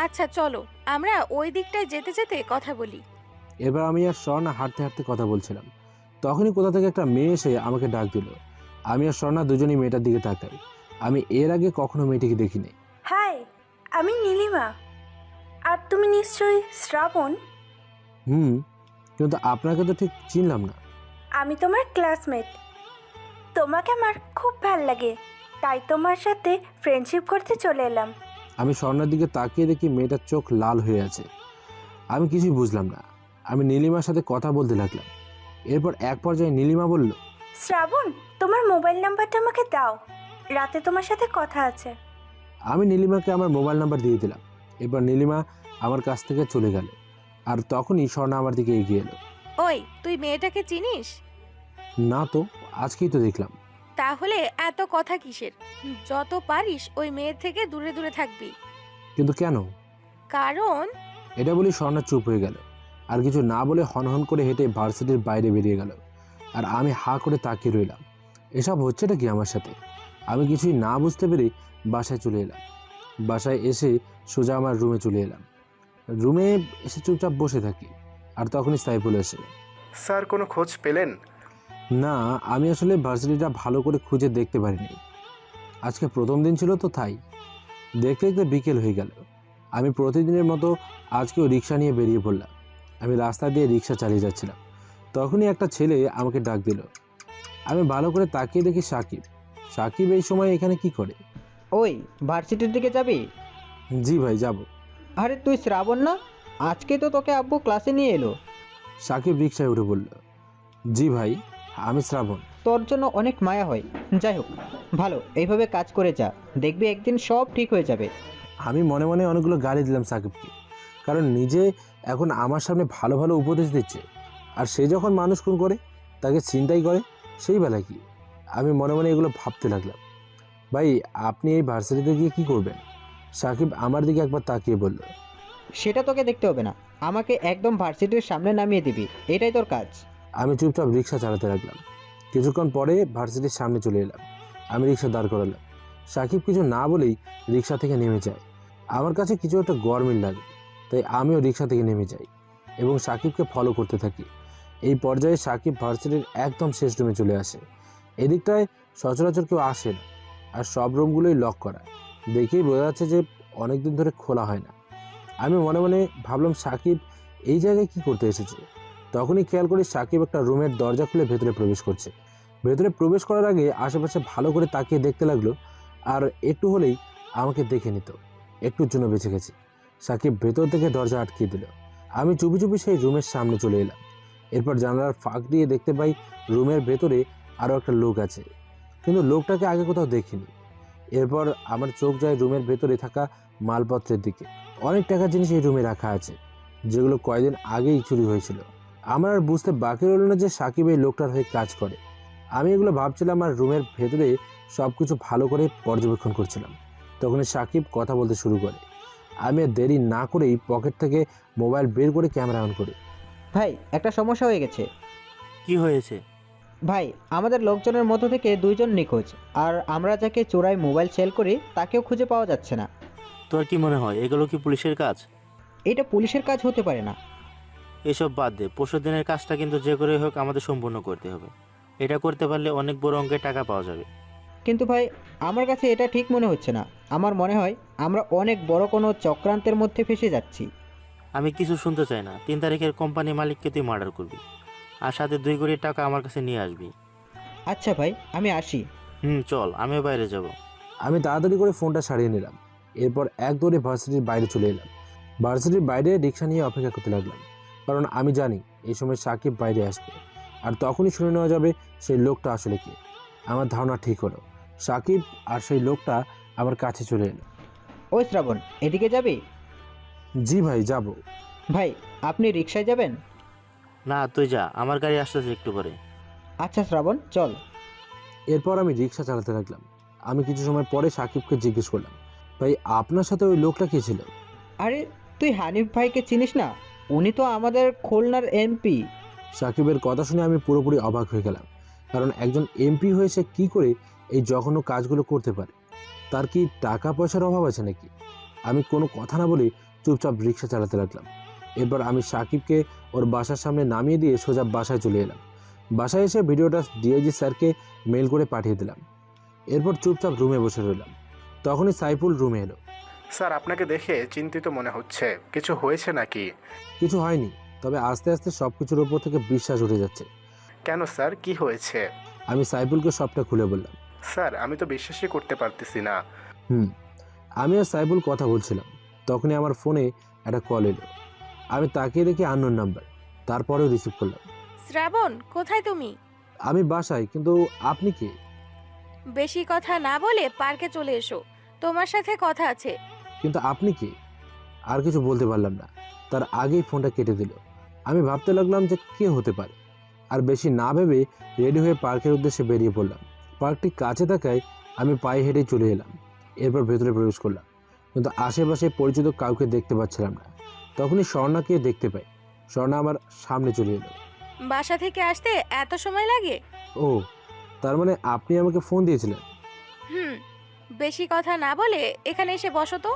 আচ্ছা চলো আমরা ওই দিকটায় যেতে যেতে কথা বলি। এবার আমি আর স্বর্ণা হাঁটতে হাঁটতে কথা বলছিলাম, তখনই কোথা থেকে একটা মেয়ে এসে আমাকে ডাক দিল। আমি আর স্বর্ণা দুজনেই মেয়েটার দিকে তাকাই। আমি এর আগে কখনো মেয়েটিকে দেখিনি। হাই, আমি নীলিমা। আর তুমি নিশ্চয়ই শ্রাবণ? কিন্তু আপনাকে তো ঠিক চিনলাম না। আমি তোমার ক্লাসমেট। তোমাকে আমার খুব ভাল লাগে, তাই তোমার সাথে ফ্রেন্ডশিপ করতে চলে এলাম। আমি স্বর্ণার দিকে তাকিয়ে দেখি মেয়েটার চোখ লাল হয়ে আছে। আমি কিছুই বুঝলাম না। আমি নীলিমার সাথে কথা বলতে লাগলাম। এরপর এক পর্যায়ে নীলিমা বলল, শ্রাবণ, তোমার মোবাইল নাম্বারটা আমাকে দাও, রাতে তোমার সাথে কথা আছে। আমি নীলিমাকে আমার মোবাইল নাম্বার দিয়ে দিলাম। এরপর নীলিমা আমার কাছ থেকে চলে গেল, আর তখনই স্বর্ণা আমার দিকে এগিয়ে এলো। ওই, তুই মেয়েটাকে চিনিস? না তো, আজকেই তো দেখলাম। তাহলে এত কথা কিসের? যত পারিস ওই মেয়ের থেকে দূরে দূরে থাকবি। কিন্তু কেন? কারণ এটা বলি স্বর্ণা চুপ হয়ে গেল, আর কিছু না বলে হনহন করে হেঁটে ভার্সিটির বাইরে বেরিয়ে গেল। আর আমি হা করে তাকিয়ে রইলাম, এসব হচ্ছেটা কি আমার সাথে? আমি কিছুই না বুঝতে পেরে বাসায় চলে এলাম। বাসায় এসে সোজা আমার রুমে চলে এলাম। রুমে এসে চুপচাপ বসে থাকি, আর তখনই সাইফুল এসে। স্যার কোনো খোঁজ পেলেন? না, আমি আসলে ভার্সিটিটা ভালো করে খুঁজে দেখতে পারিনি। আজকে প্রথম দিন ছিল তো, তাই দেখতে দেখতে বিকেল হয়ে গেল। আমি প্রতিদিনের মতো আজকেও রিক্সা নিয়ে বেরিয়ে পড়লাম। আমি রাস্তা দিয়ে রিক্সা চালিয়ে যাচ্ছিলাম, তখনই একটা ছেলে আমাকে ডাক দিল। আমি ভালো করে তাকিয়ে দেখি সাকিব। সাকিব এই সময় এখানে কি করে? ওই, ভার্সিটির দিকে যাবি? জি ভাই, যাব। আরে তুই শ্রাবণ না? আজকে তো তোকে আব্বু ক্লাসে নিয়ে এলো। সাকিব রিক্সায় উঠে বলল, জি ভাই, আমি শ্রাবণ। তোর জন্য অনেক মায়া হয়। যাই হোক, ভালো, এইভাবে কাজ করে যা, দেখবি একদিন সব ঠিক হয়ে যাবে। আমি মনে মনে অনেকগুলো গালি দিলাম সাকিবকে, কারণ নিজে এখন আমার সামনে ভালো ভালো উপদেশ দিচ্ছে, আর সে যখন মানুষ খুন করে, তাকে চিন্তাই করে, সেই বেলা কি? আমি মনে মনে এগুলো ভাবতে লাগলাম। ভাই, আপনি এই ভার্সিটিতে গিয়ে কি করবেন? সাকিব আমার দিকে একবার তাকিয়ে বলল। সেটা তোকে দেখতে হবে না, আমাকে একদম ভার্সিটির সামনে নামিয়ে দিবি, এটাই তোর কাজ। আমি চুপচাপ রিক্সা চালাতে লাগলাম। কিছুক্ষণ পরে ভার্সিটির সামনে চলে এলাম। আমি রিক্সা দাঁড় করালাম। সাকিব কিছু না বলেই রিক্সা থেকে নেমে যায়। আমার কাছে কিছু একটা গরমিল লাগে, তাই আমিও রিক্সা থেকে নেমে যাই এবং সাকিবকে ফলো করতে থাকি। এই পর্যায়ে সাকিব ভার্সিটির একদম শেষ রুমে চলে আসে। এদিকটায় সচরাচর কেউ আসে না, আর সব রুমগুলোই লক করা। দেখেই বোঝা যাচ্ছে যে অনেকদিন ধরে খোলা হয় না। আমি মনে মনে ভাবলাম সাকিব এই জায়গায় কি করতে এসেছে। তখনই খেয়াল করি সাকিব একটা রুমের দরজা খুলে ভেতরে প্রবেশ করছে। ভেতরে প্রবেশ করার আগে আশেপাশে ভালো করে তাকিয়ে দেখতে লাগলো, আর একটু হলেই আমাকে দেখে নিত। একটুর জন্য বেঁচে গেছি। সাকিব ভেতর থেকে দরজা আটকিয়ে দিল। আমি চুপি চুপি সেই রুমের সামনে চলে এলাম। এরপর জানালার ফাঁক দিয়ে দেখতে পাই রুমের ভেতরে আরও একটা লোক আছে, কিন্তু লোকটাকে আগে কোথাও দেখিনি। এরপর আমার চোখ যায় রুমের ভেতরে থাকা মালপত্রের দিকে। অনেক টাকার জিনিস এই রুমে রাখা আছে, যেগুলো কয়েকদিন আগেই চুরি হয়েছিল। আমার আর বুঝতে বাকি রইল না যে সাকিব এই লোকটার হয়ে কাজ করে। আমি এগুলো ভাবছিলাম আর রুমের ভেতরে সব কিছু ভালো করে পর্যবেক্ষণ করছিলাম। তখনই সাকিব কথা বলতে শুরু করে। আমি আর দেরি না করেই পকেট থেকে মোবাইল বের করে ক্যামেরা অন করি। ভাই, একটা সমস্যা হয়ে গেছে। কি হয়েছে? ভাই, আমাদের লোকজনের মধ্য থেকে 2 জন নিখোঁজ, আর আমরা যাকে চোরাই মোবাইল সেল করি তাকেও খুঁজে পাওয়া যাচ্ছে না। তোর কি মনে হয় এগুলো কি পুলিশের কাজ? এটা পুলিশের কাজ হতে পারে না। এসব বাদ দে, পরশু দিনের কাজটা কিন্তু যে করে হোক আমাদের সম্পূর্ণ করতে হবে। এটা করতে পারলে অনেক বড় অঙ্কের টাকা পাওয়া যাবে। কিন্তু ভাই, আমার কাছে এটা ঠিক মনে হচ্ছে না। আমার মনে হয় আমরা অনেক বড় কোনো চক্রান্তের মধ্যে ফেসে যাচ্ছি। আমি কিছু শুনতে চাই না। 3 তারিখের কোম্পানি মালিককে তুই মার্ডার করবি, আর সাথে 2 কোটি টাকা আমার কাছে নিয়ে আসবি। আচ্ছা ভাই, আমি আসি। চল, আমিও বাইরে যাব। আমি তাড়াতাড়ি করে ফোনটা সারিয়ে নিলাম। এরপর এক দৌড়ে ভার্সিটির বাইরে চলে এলাম। ভার্সিটির বাইরে রিক্সা নিয়ে অপেক্ষা করতে লাগলাম, কারণ আমি জানি এই সময় সাকিব বাইরে আসবে, আর তখনই শুনে নেওয়া যাবে সেই লোকটা আসলে কে। আমার ধারণা ঠিক হলো, সাকিব আর সেই লোকটা আমার কাছে চলে এলো। ওই শ্রাবণ, এদিকে যাবি? জি ভাই, যাব। ভাই, আপনি রিকশায় যাবেন? না, তুই যা, আমার গাড়ি আসতেছে একটু পরে। আচ্ছা শ্রাবণ, চল। এরপর আমি রিক্সা চালাতে লাগলাম। আমি কিছু সময় পরে সাকিবকে জিজ্ঞেস করলাম, ভাই আপনার সাথে ওই লোকটা কে ছিল? আরে, তুই হানিফ ভাইকে চিনিস না? উনি তো আমাদের খুলনার এমপি। সাকিবের কথা শুনে আমি পুরোপুরি অবাক হয়ে গেলাম, কারণ একজন এমপি হয়েছে কি করে এই জঘন্য কাজগুলো করতে পারে? তার কি টাকা পয়সার অভাব আছে নাকি? আমি কোনো কথা না বলে চুপচাপ রিক্সা চালাতে লাগলাম। এরপর আমি সাকিবকে ওর বাসার সামনে নামিয়ে দিয়ে সোজা বাসায় চলে এলাম। বাসায় এসে ভিডিওটা ডিআইজি স্যারকে মেল করে পাঠিয়ে দিলাম। এরপর চুপচাপ রুমে বসে রইলাম। তখনই সাইফুল রুমে এলো। স্যার, আপনাকে দেখে চিন্তিত মনে হচ্ছে, কিছু হয়েছে নাকি? কিছু হয়নি, তবে আস্তে আস্তে সব কিছুর ওপর থেকে বিশ্বাস উঠে যাচ্ছে। কেন স্যার, কি হয়েছে? আমি সাইফুলকে সবটা খুলে বললাম। স্যার, আমি তো বিশ্বাসই করতে পারতেছি না। আমি আর সাইফুল কথা বলছিলাম, তখনই আমার ফোনে একটা কল এলো। আমি তাকিয়ে দেখি আননোন নাম্বার, তারপরেও রিসিভ করলাম। শ্রাবণ, কোথায় তুমি? আমি বাসায়, কিন্তু আপনি কে? বেশি কথা না বলে পার্কে চলে এসো, তোমার সাথে কথা আছে। কিন্তু আপনি কে? আর কিছু বলতে পারলাম না, তার আগেই ফোনটা কেটে দিল। আমি ভাবতে লাগলাম যে কে হতে পারে, আর বেশি না ভেবে রেডি হয়ে পার্কের উদ্দেশ্যে বেরিয়ে পড়লাম। পার্কটি কাছে থাকায় আমি পায়ে হেঁটেই চলে এলাম। এরপর ভেতরে প্রবেশ করলাম, কিন্তু আশেপাশে পরিচিত কাউকে দেখতে পাচ্ছিলাম না। তখনই স্বর্ণাকে দেখতে পাই। স্বর্ণা আমার সামনে চলে এলো। বাসা থেকে আসতে এত সময় লাগে? ও, তার মানে আপনি আমাকে ফোন দিয়েছিলেন? বেশি কথা না বলে এখানে এসে বসো তো।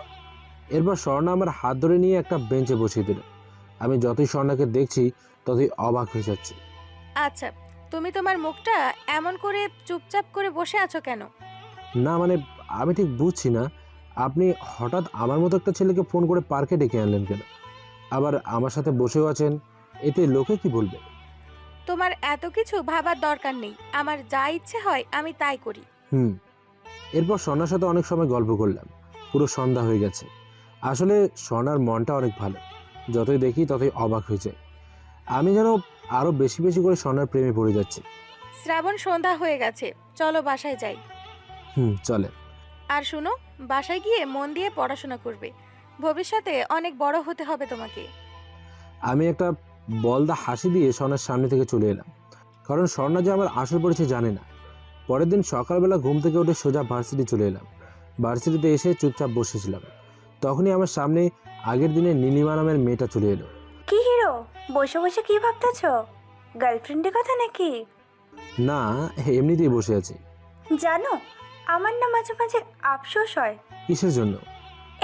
এরপর স্বর্ণা আমার হাত ধরে নিয়ে একটা বেঞ্চে বসিয়ে দিল। আমি যতই স্বর্ণাকে দেখছি ততই অবাক হয়ে যাচ্ছি। আচ্ছা, তুমি তোমার মুখটা এমন করে চুপচাপ করে বসে আছো কেন? না মানে, আমি ঠিক বুঝছি না, আপনি হঠাৎ আমার মতো একটা ছেলেকে ফোন করে পার্কে ডেকে আনলেন কেন? আবার আমার সাথে বসেও আছেন, এতে লোকে কি বলবে? তোমার এত কিছু ভাবার দরকার নেই, আমার যা ইচ্ছে হয় আমি তাই করি। এরপর স্বর্ণার সাথে অনেক সময় গল্প করলাম। পুরো সন্ধ্যা হয়ে গেছে। আসলে স্বর্ণার মনটা অনেক ভালো, যতই দেখি ততই অবাক হয়ে যায়। আমি যেন আরো বেশি বেশি করে স্বর্ণার প্রেমে পড়ে যাচ্ছি। শ্রাবণ, সন্ধ্যা হয়ে গেছে, চলো বাসায় যাই। চলে। আর শুনো, বাসায় গিয়ে মন দিয়ে পড়াশোনা করবে, ভবিষ্যতে অনেক বড় হতে হবে তোমাকে। আমি একটা বলদা হাসি দিয়ে স্বর্ণার সামনে থেকে চলে এলাম, কারণ স্বর্ণা যে আমার আসল পরিচয় জানে না। পরের দিন সকালবেলা ঘুম থেকে উঠে সোজা ভার্সিটি চলে এলাম। ভার্সিটিতে এসে চুপচাপ বসেছিলাম। তখনই আমার সামনে আগের দিনে নীলিমা নামের মেয়েটা চলে এলো। কি হিরো, বসে বসে কি ভাবতেছ? গার্লফ্রেন্ডের কথা নাকি? না, এমনিতেই বসে আছি। জানো, আমার না মাঝে মাঝে আফসোস হয়। কিসের জন্য?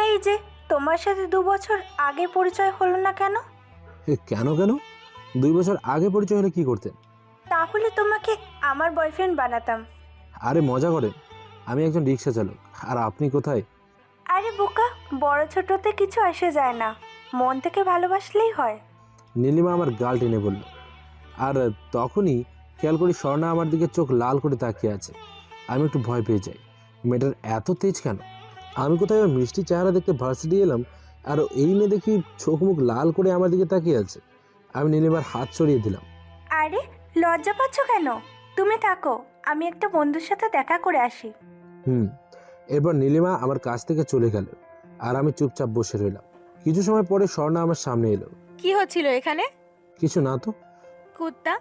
এই যে তোমার সাথে 2 বছর আগে পরিচয় হলো না কেন? কেন কেন? 2 বছর আগে পরিচয় হলে কি করতেন? তাহলে তোমাকে আমার বয়ফ্রেন্ড বানাতাম। আরে মজা করেন, আমি একজন রিক্সা চালক, আর আপনি কোথায়? আরে বোকা, বড় ছোটতে কিছু আসে যায় না, মন থেকে ভালোবাসলেই হয়। নীলিমা আমার গাল টেনে বলল। আর তখনই খেয়াল করি স্বর্ণা আমার দিকে চোখ লাল করে তাকিয়ে আছে। আমি একটু ভয় পেয়ে যাই, মেয়েটার এত তেজ কেন? আমি কোথায় ওর মিষ্টি চেহারা দেখতে ভার্সিটি এলাম, আর এই মেয়ে দেখি চোখ মুখ লাল করে আমার দিকে তাকিয়ে আছে। আমি নীলিমার হাত সরিয়ে দিলাম। আরে লজ্জা পাচ্ছ কেন? তুমি থাকো, আমি একটা বন্ধুর সাথে দেখা করে আসি। এরপর নীলিমা আমার কাছ থেকে চলে গেল, আর আমি চুপচাপ বসে রইলাম। কিছু সময় পরে স্বর্ণা আমার সামনে এলো। কি হচ্ছিল এখানে? কিছু না তো। কুত্তা,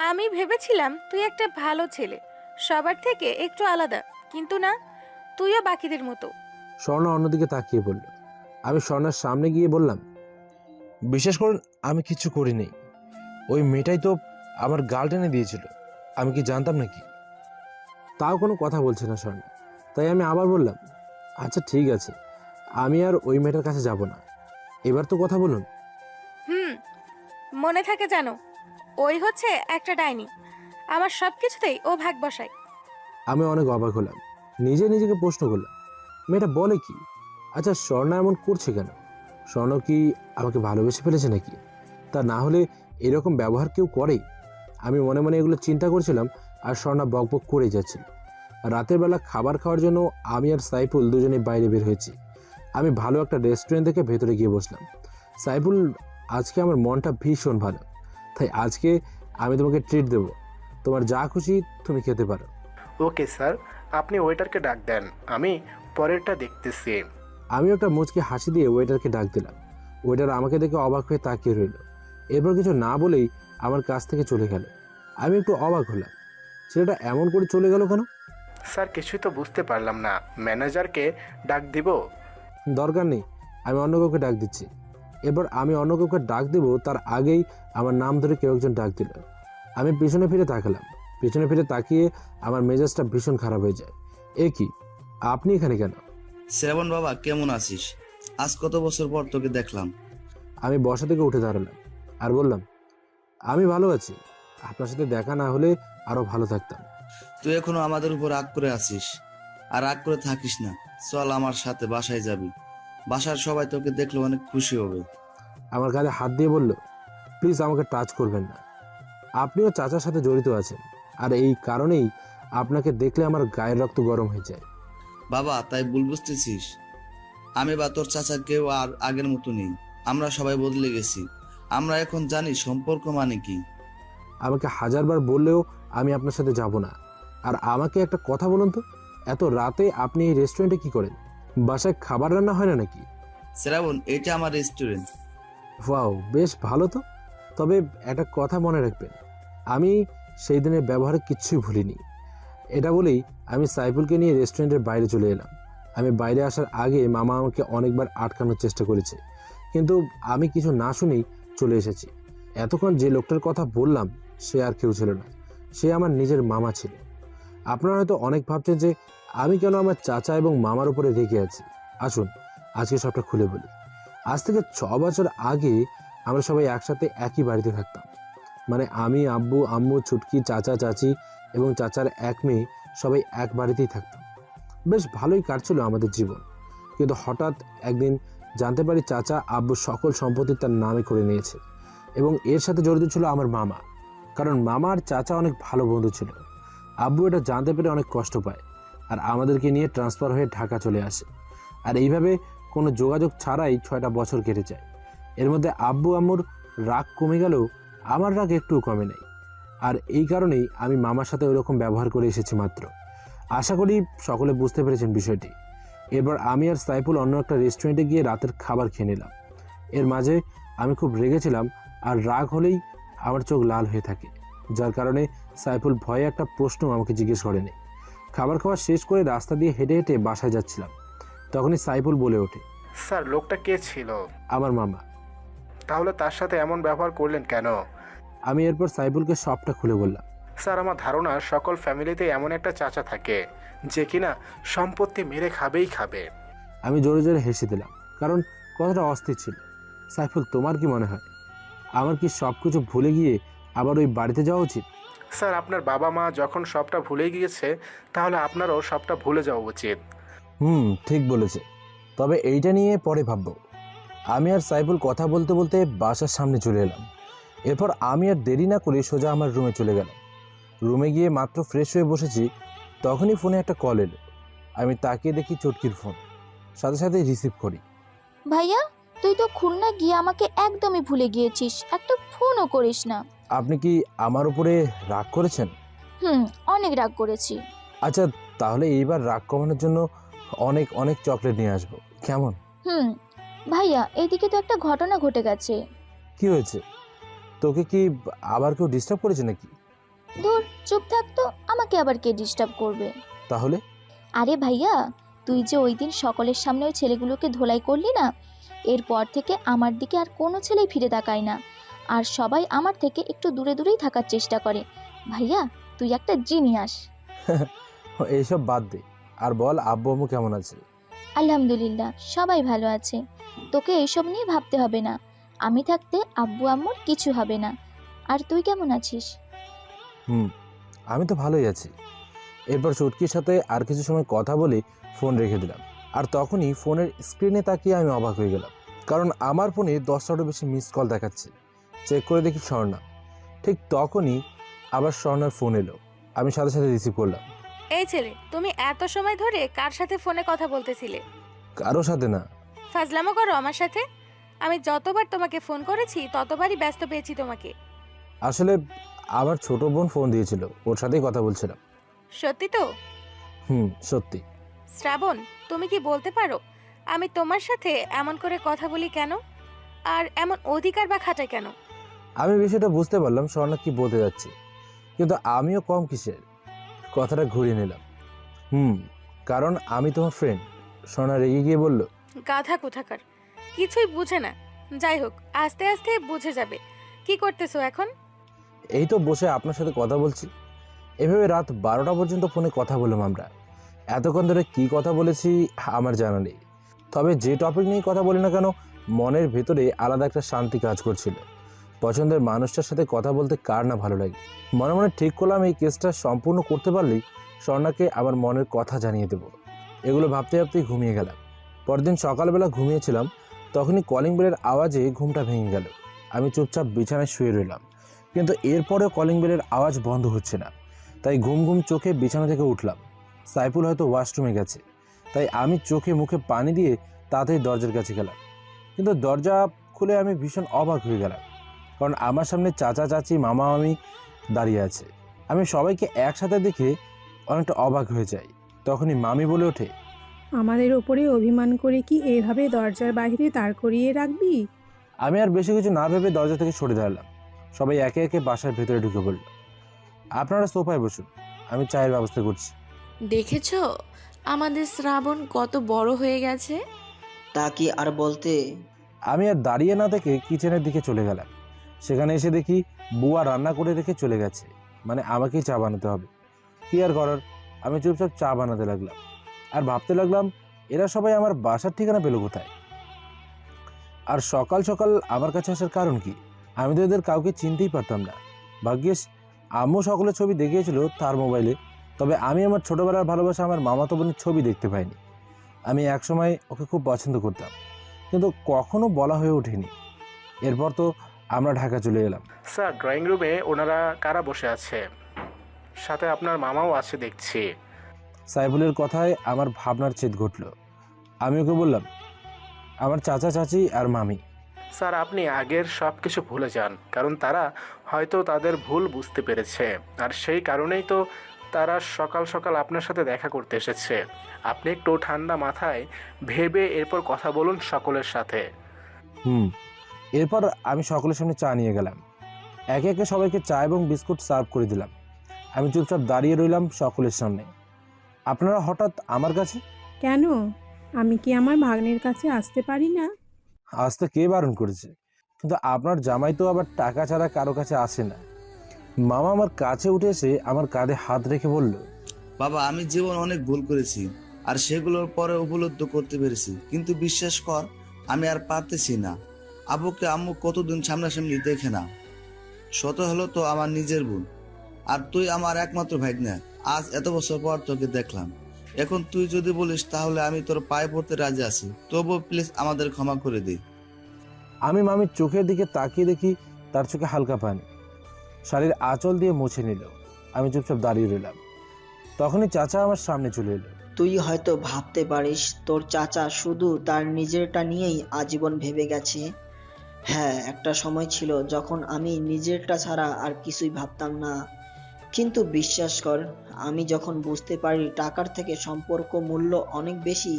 আমি ভেবেছিলাম তুই একটা ভালো ছেলে, সবার থেকে একটু আলাদা, কিন্তু না, তুইও বাকিদের মতো। স্বর্ণা অন্যদিকে তাকিয়ে বলল। আমি স্বর্ণার সামনে গিয়ে বললাম, বিশ্বাস করুন আমি কিছু করিনি। ওই মেয়েটাই তো আমার গাল টেনে দিয়েছিল, আমি কি জানতাম নাকি? তাও কোনো কথা বলছে না স্বর্ণা। তাই আমি আবার বললাম, আচ্ছা ঠিক আছে, আমি আর ওই মেয়েটার কাছে যাব না, এবার তো কথা বলুন। মনে থাকে জানো, ওই হচ্ছে একটা ডাইনি, আমার সব কিছুতেই ও ভাগ বসায়। আমি অনেক অবাক হলাম, নিজেকে প্রশ্ন করলাম, মেয়েটা বলে কি? আচ্ছা স্বর্ণা এমন করছে কেন? স্বর্ণ কি আমাকে ভালোবেসে ফেলেছে নাকি? তা না হলে এরকম ব্যবহার কেউ করে? আমি মনে মনে এগুলো চিন্তা করছিলাম, আর স্বর্ণা বকবক করে যাচ্ছিল। রাতের বেলা খাবার খাওয়ার জন্য আমি আর সাইফুল দুজনে বাইরে বের হয়েছি। আমি ভালো একটা রেস্টুরেন্ট থেকে ভেতরে গিয়ে বসলাম। সাইফুল, আজকে আমার মনটা ভীষণ ভালো, তাই আজকে আমি তোমাকে ট্রিট দেবো, তোমার যা খুশি তুমি খেতে পারো। ওকে স্যার, আপনি ওয়েটারকে ডাক দেন, আমি পরেরটা দেখতেছি। আমি একটা মুচকি হাসি দিয়ে ওয়েটারকে ডাক দিলাম। ওয়েটার আমাকে দেখে অবাক হয়ে তাকিয়ে রইল। এরপর কিছু না বলেই আমার কাছ থেকে চলে গেল। আমি একটু অবাক হলাম, ছেলেটা এমন করে চলে গেল কেন? স্যার কিছুই তো বুঝতে পারলাম না, ম্যানেজারকে ডাক দিব? দরকার নেই, আমি অন্য কাউকে ডাক দিচ্ছি। এরপর আমি অন্য কাউকে ডাক দেবো তার আগেই আমার নাম ধরে কেউ একজন ডাক দিল। আমি পিছনে ফিরে তাকালাম। পিছনে ফিরে তাকিয়ে আমার মেজাজটা ভীষণ খারাপ হয়ে যায়। এ কি, আপনি এখানে কেন? শ্রাবণ বাবা, কেমন আছিস? আজ কত বছর পর তোকে দেখলাম। আমি বসা থেকে উঠে দাঁড়ালাম আর বললাম, আমি ভালো আছি, আপনার সাথে দেখা না হলে আরো ভালো থাকতাম। তুই এখনো আমাদের উপর রাগ করে আছিস? আর রাগ করে থাকিস না, চল আমার সাথে বাসায় যাবি, বাসার সবাই তোকে দেখলে অনেক খুশি হবে। আমার গালে হাত দিয়ে বলল, প্লিজ আমাকে টাচ করবেন না, আপনিও চাচার সাথে জড়িত আছেন, আর এই কারণেই আপনাকে দেখলে আমার গায়ের রক্ত গরম হয়ে যায়। বাবা, তাই ভুল বুঝতেছিস, আমি বা তোর চাচা কেউ আর আগের মতো নেই, আমরা সবাই বদলে গেছি, আমরা এখন জানি সম্পর্ক মানে কি। আমাকে হাজারবার বললেও আমি আপনার সাথে যাব না। আর আমাকে একটা কথা বলুন তো, এত রাতে আপনি এই রেস্টুরেন্টে কি করেন? বাসায় খাবার রান্না হয় না নাকি? শ্রাবণ, এটা আমার রেস্টুরেন্ট। ওয়াও, বেশ ভালো তো। তবে একটা কথা মনে রাখবেন, আমি সেই দিনের ব্যবহারে কিচ্ছুই ভুলিনি। এটা বলেই আমি সাইফুলকে নিয়ে রেস্টুরেন্টের বাইরে চলে এলাম। আমি বাইরে আসার আগে মামা আমাকে অনেকবার আটকানোর চেষ্টা করেছে, কিন্তু আমি কিছু না শুনেই চলে এসেছি। এতক্ষণ যে লোকটার কথা বললাম সে আর কেউ ছিল না, সে আমার নিজের মামা ছিল। আপনারা হয়তো অনেক ভাবছেন যে আমি কেন আমার চাচা এবং মামার উপরে রেগে আছি। আসুন আজকে সবটা খুলে বলি। আজ থেকে 6 বছর আগে আমরা সবাই একসাথে একই বাড়িতে থাকতাম। মানে আমি, আব্বু, আম্মু, ছুটকি, চাচা, চাচি এবং চাচার এক মেয়ে সবাই এক বাড়িতেই থাকতাম। বেশ ভালোই কাটছিল আমাদের জীবন। কিন্তু হঠাৎ একদিন জানতে পারি চাচা আব্বুর সকল সম্পত্তি তার নামে করে নিয়েছে, এবং এর সাথে জড়িত ছিল আমার মামা। কারণ মামা আর চাচা অনেক ভালো বন্ধু ছিল। আব্বু এটা জানতে পেরে অনেক কষ্ট পায়, আর আমাদেরকে নিয়ে ট্রান্সফার হয়ে ঢাকা চলে আসে। আর এইভাবে কোনো যোগাযোগ ছাড়াই 6টা বছর কেটে যায়। এর মধ্যে আব্বু আম্মুর রাগ কমে গেলেও আমার রাগ একটুও কমে নেই। আর এই কারণেই আমি মামার সাথে ওইরকম ব্যবহার করে এসেছি মাত্র। আশা করি সকলে বুঝতে পেরেছেন বিষয়টি। এরপর আমি আর সাইফুল অন্য একটা রেস্টুরেন্টে গিয়ে রাতের খাবার খেয়ে নিলাম। এর মাঝে আমি খুব রেগেছিলাম, আর রাগ হলেই আমার চোখ লাল হয়ে থাকে। যার কারণে সাইফুল ভয়ে একটা প্রশ্ন আমাকে জিজ্ঞেস করেনি। খাবার খাওয়া শেষ করে রাস্তা দিয়ে হেঁটে হেঁটে বাসায় যাচ্ছিলাম, তখনই সাইফুল বলে ওঠে, স্যার লোকটা কে ছিল? আমার মামা। তাহলে তার সাথে এমন ব্যবহার করলেন কেন? আমি এরপর সাইফুলকে সবটা খুলে বললাম। স্যার আমার ধারণা সকল ফ্যামিলিতে এমন একটা চাচা থাকে যে কিনা সম্পত্তি মেরে খাবেই খাবে। আমি জোরে জোরে হেসে দিলাম, কারণ কথাটা অস্থির ছিল। সাইফুল, তোমার কি মনে হয় আমার কি সব কিছু ভুলে গিয়ে আবার ওই বাড়িতে যাওয়া উচিত? স্যার আপনার বাবা মা যখন সবটা ভুলে গিয়েছে তাহলে আপনারও সবটা ভুলে যাওয়া উচিত। ঠিক বলেছে, তবে এইটা নিয়ে পরে ভাববো। আমি আর সাইফুল কথা বলতে বলতে বাসার সামনে চলে এলাম। এরপর আমি আর দেরি না করে সোজা আমার রুমে চলে গেলাম। রুমে গিয়ে মাত্র ফ্রেশ হয়ে বসেছি, তখনই ফোনে একটা কল এলো। আমি তাকিয়ে দেখি চটকির ফোন, সাথে সাথে রিসিভ করি। ভাইয়া, তুই তো খুলনা গিয়ে আমাকে একদমই ভুলে গিয়েছিস, একটা ফোনও করিস না। আপনি কি আমার উপরে রাগ করেছেন? অনেক রাগ করেছি। আচ্ছা, তাহলে এইবার রাগ কমানোর জন্য অনেক অনেক চকলেট নিয়ে আসবো, কেমন? ভাইয়া, এইদিকে তো একটা ঘটনা ঘটে গেছে। কি হয়েছে? তোকে কি আবার কেউ ডিস্টার্ব করেছে নাকি? দূর, চুপ থাকতো, আমাকে আবার কে ডিস্টার্ব করবে? তাহলে? আরে ভাইয়া, তুই যে ওই দিন সকলের সামনে ওই ছেলেগুলোকে ধোলাই করলি না, এরপর থেকে আমার দিকে আর কোনো ছেলেই ফিরে তাকায় না, আর সবাই আমার থেকে একটু দূরে দূরেই থাকার চেষ্টা করে। ভাইয়া, তুই একটা জিনিয়াস। এইসব বাদ দে, আর বল আব্বু আম্মু কেমন আছে? আলহামদুলিল্লাহ, সবাই ভালো আছে। তোকে এইসব নিয়ে ভাবতে হবে না, আমি থাকতে আব্বু আম্মুর কিছু হবে না। আর তুই কেমন আছিস? আমি তো ভালোই আছি। এরপর চটকির সাথে আর কিছু সময় কথা বলে ফোন রেখে দিলাম। আর তখনই ফোনের স্ক্রিনে তাকিয়ে আমি অবাক হয়ে গেলাম, কারণ আমার ফোনে 10টারও বেশি মিস কল দেখাচ্ছে। চেক করে দেখি স্বর্ণা। ঠিক তখনই আবার স্বর্ণার ফোন এলো। আমি সাথে সাথে রিসিভ করলাম। এই ছেলে, তুমি এত সময় ধরে কার সাথে ফোনে কথা বলতেছিলে? কারো সাথে না। ফাজলামো করো আমার সাথে? আমি যতবার তোমাকে ফোন করেছি ততবারই ব্যস্ত পেয়েছি তোমাকে। আসলে আমার ছোট বোন ফোন দিয়েছিল, ওর সাথেই কথা বলছিলাম। সত্যি তো? সত্যি। শ্রাবণ, তুমি কি বলতে পারো আমি তোমার সাথে এমন করে কথা বলি কেন, আর এমন অধিকার বা খাটাই কেন? আমি বিষয়টা বুঝতে পারলাম স্বর্ণা কি বলতে যাচ্ছে, কিন্তু আমিও কম কিসের কথাটা ঘুরিয়ে নিলাম। কারণ আমি তোমার ফ্রেন্ড। স্বর্ণা রেগে গিয়ে বলল, গাধা কোথাকার, কিছুই বুঝে না। যাই হোক, আস্তে আস্তে বুঝে যাবে। কি করতেছো এখন? এই তো বসে আপনার সাথে কথা বলছি। এভাবে রাত 12টা পর্যন্ত ফোনে কথা বললাম আমরা। এতক্ষণ ধরে কি কথা বলেছি আমার জানা নেই, তবে যে টপিক নিয়ে কথা বলি না কেন, মনের ভেতরে আলাদা একটা শান্তি কাজ করছিল। পছন্দের মানুষটার সাথে কথা বলতে কার না ভালো লাগে। মনে মনে ঠিক করলাম এই কেসটা সম্পূর্ণ করতে পারলেই স্বর্ণাকে আমার মনের কথা জানিয়ে দেব। এগুলো ভাবতে ভাবতেই ঘুমিয়ে গেলাম। পরদিন সকালবেলা ঘুমিয়েছিলাম, তখনই কলিং বেলের আওয়াজে ঘুমটা ভেঙে গেল। আমি চুপচাপ বিছানায় শুয়ে রইলাম, কিন্তু এরপরেও কলিং বেলের আওয়াজ বন্ধ হচ্ছে না। তাই ঘুম ঘুম চোখে বিছানা থেকে উঠলাম। সাইফুল হয়তো ওয়াশরুমে গেছে, তাই আমি চোখে মুখে পানি দিয়ে তাড়াতাড়ি দরজার কাছে গেলাম। কিন্তু দরজা খুলে আমি ভীষণ অবাক হয়ে গেলাম, কারণ আমার সামনে চাচা চাচি মামা মামি দাঁড়িয়ে আছে। আমি সবাইকে একসাথে দেখে অনেকটা অবাক হয়ে যাই। তখনই মামি বলে ওঠে, আমাদের ওপরে অভিমান করে কি এভাবে দরজার বাইরে দাঁড় করিয়ে রাখবি? আমি আর বেশি কিছু না ভেবে দরজা থেকে সরে দাঁড়ালাম। সবাই একে একে বাসার ভেতরে ঢুকে পড়ল। আপনারা সোফায় বসুন, আমি চায়ের ব্যবস্থা করছি। দেখেছো আমাদের শ্রাবণ কত বড় হয়ে গেছে? তা কি আর বলতে। আমি আর দাঁড়িয়ে না থেকে কিচেনের দিকে চলে গেলাম। সেখানে এসে দেখি বুয়া রান্না করে রেখে চলে গেছে, মানে আমাকেই চা বানাতে হবে। কি আর করার, আমি চুপচাপ চা বানাতে লাগলাম আর ভাবতে লাগলাম এরা সবাই আমার বাসার ঠিকানা পেল কোথায়, আর সকাল সকাল আমার কাছে আসার কারণ কি। আমি তো এদের কাউকে চিনতেই পারতাম না। ভাগ্যিস আম্মু সকলের ছবি দেখিয়েছিল তার মোবাইলে, তবে আমি আমার ছোটবেলার ভালোবাসা আমার মামাতো বোনের ছবি দেখতে পাইনি। আমি একসময় ওকে খুব পছন্দ করতাম, কিন্তু কখনো বলা হয়ে ওঠেনি। এরপর তো আমরা ঢাকা চলে এলাম। স্যার ড্রয়িং রুমে ওনারা কারা বসে আছে? সাথে আপনার মামাও আছে দেখছি। সাইফুলের কথায় আমার ভাবনার ছেদ ঘটল। আমি ওকে বললাম, আমার চাচা চাচি আর মামি। স্যার আপনি আগের সব কিছু ভুলে যান, কারণ তারা হয়তো তাদের ভুল বুঝতে পেরেছে, আর সেই কারণেই তো তারা সকাল সকাল আপনার সাথে দেখা করতে এসেছে। আপনি একটু ঠান্ডা মাথায় ভেবে এরপর কথা বলুন সকলের সাথে। এরপর আমি সকলের সামনে চা নিয়ে গেলাম। একে একে সবাইকে চা এবং বিস্কুট সার্ভ করে দিলাম। আমি চুপচাপ দাঁড়িয়ে রইলাম সকলের সামনে। আপনারা হঠাৎ আমার কাছে কেন? আমি কি আমার ভাগ্নের কাছে আসতে পারি না? আসতে কে বারণ করেছে? কিন্তু আপনার জামাই তো আবার টাকা ছাড়া কারো কাছে আসে না। মামা আমার কাছে উঠে এসে আমার কাঁধে হাত রেখে বলল, বাবা, আমি জীবন অনেক ভুল করেছি আর সেগুলোর পরে উপলব্ধ করতে পেরেছি, কিন্তু বিশ্বাস কর আমি আর পারতেছি না। আব্বুকে আম্মু কতদিন সামনাসামনি দেখে না, শত হলো তো আমার নিজের বোন, আর তুই আমার একমাত্র ভাগ্নে। আজ এত বছর পর তোকে দেখলাম, এখন তুই যদি বলিস তাহলে আমি তোর পায়ে পড়তে রাজি আছি, তবুও প্লিজ আমাদের ক্ষমা করে দে। আমি মামির চোখের দিকে তাকিয়ে দেখি তার চোখে হালকা পানি, শাড়ির আঁচল দিয়ে মুছে নিল। আমি চুপচাপ দাঁড়িয়ে রইলাম। তখনই চাচা আমার সামনে চলে এলো। তুই হয়তো ভাবতে পারিস তোর চাচা শুধু তার নিজেরটা নিয়েই আজীবন ভেবে গেছে। হ্যাঁ, একটা সময় ছিল যখন আমি নিজেরটা ছাড়া আর কিছুই ভাবতাম না। কিন্তু বিশ্বাস কর, আমি যখন বুঝতে পারি টাকার থেকে সম্পর্ক মূল্য অনেক বেশি,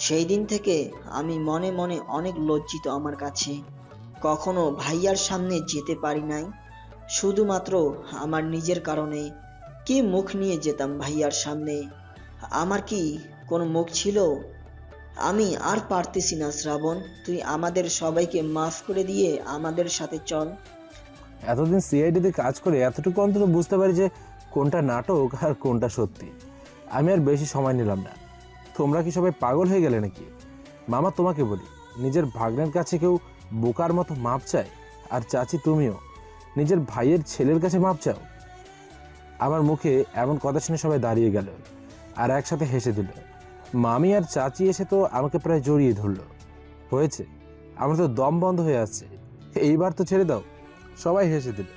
সেই দিন থেকে আমি মনে মনে অনেক লজ্জিত। আমার কাছে কখনো ভাইয়ার সামনে যেতে পারি নাই, শুধুমাত্র আমার নিজের কারণে। কি মুখ নিয়ে যেতাম ভাইয়ার সামনে? আমার কি কোনো মুখ ছিল? আমি আর পারতেছি না শ্রাবণ, তুই আমাদের সবাইকে মাফ করে দিয়ে আমাদের সাথে চল। এতদিন সিআইডিতে কাজ করে এতটুকু অন্তত বুঝতে পারি যে কোনটা নাটক আর কোনটা সত্যি। আমি আর বেশি সময় নিলাম না। তোমরা কি সবাই পাগল হয়ে গেলে নাকি? মামা, তোমাকে বলি, নিজের ভাগ্নের কাছে কেউ বোকার মতো মাপ চায়? আর চাচি, তুমিও নিজের ভাইয়ের ছেলের কাছে মাপ চাও? আমার মুখে এমন কথা শুনে সবাই দাঁড়িয়ে গেল আর একসাথে হেসে দিল। মামি আর চাচি এসে তো আমাকে প্রায় জড়িয়ে ধরল। হয়েছে, আমার তো দম বন্ধ হয়ে আসছে, এইবার তো ছেড়ে দাও। সবাই হেসে দিল।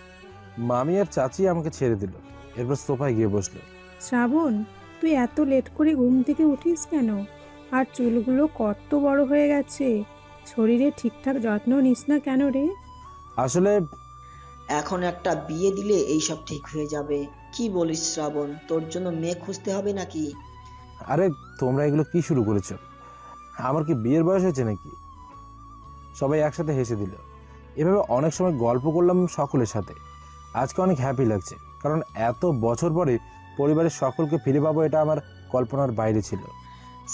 মামি আর চাচি আমাকে ছেড়ে দিল। এরপর সোফায় গিয়ে বসলো। শ্রাবণ, তুই এত লেট করে ঘুম থেকে উঠিস কেন? আর চুলগুলো কত বড় হয়ে গেছে, শরীরে ঠিকঠাক যত্ন নিস না কেন রে? আসলে এখন একটা বিয়ে দিলে এইসব ঠিক হয়ে যাবে। কি বলিস শ্রাবণ, তোর জন্য মেয়ে খুঁজতে হবে নাকি? আরে তোমরা এগুলো কি শুরু করেছো? আমার কি বিয়ের বয়স হয়েছে নাকি? সবাই একসাথে হেসে দিল। এভাবে অনেক সময় গল্প করলাম সকলের সাথে। আজকে অনেক হ্যাপি লাগছে, কারণ এত বছর পরে পরিবারের সকলকে ফিরে পাবো, এটা আমার কল্পনার বাইরে ছিল।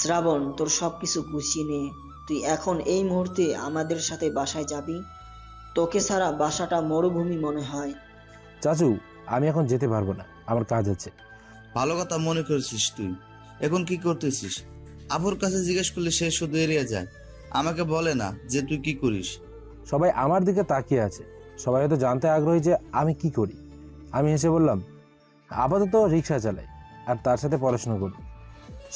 শ্রাবণ, তোর সবকিছু গুছিয়ে নে। তুই এখন এই মুহূর্তে আমাদের সাথে বাসায় যাবি। তোকে ছাড়া বাসাটা মরুভূমি মনে হয়। চাচু, আমি এখন যেতে পারবো না, আমার কাজ আছে। ভালো কথা মনে করেছিস তুই। এখন কি করতেছিস? আবুর কাছে জিজ্ঞেস করলে সে শুধু এড়িয়ে যায়, আমাকে বলে না যে তুই কি করিস। সবাই আমার দিকে তাকিয়ে আছে। সবাই হয়তো জানতে আগ্রহী যে আমি কি করি। আমি হেসে বললাম, আপাতত রিক্সা চালাই আর তার সাথে পড়াশোনা করি।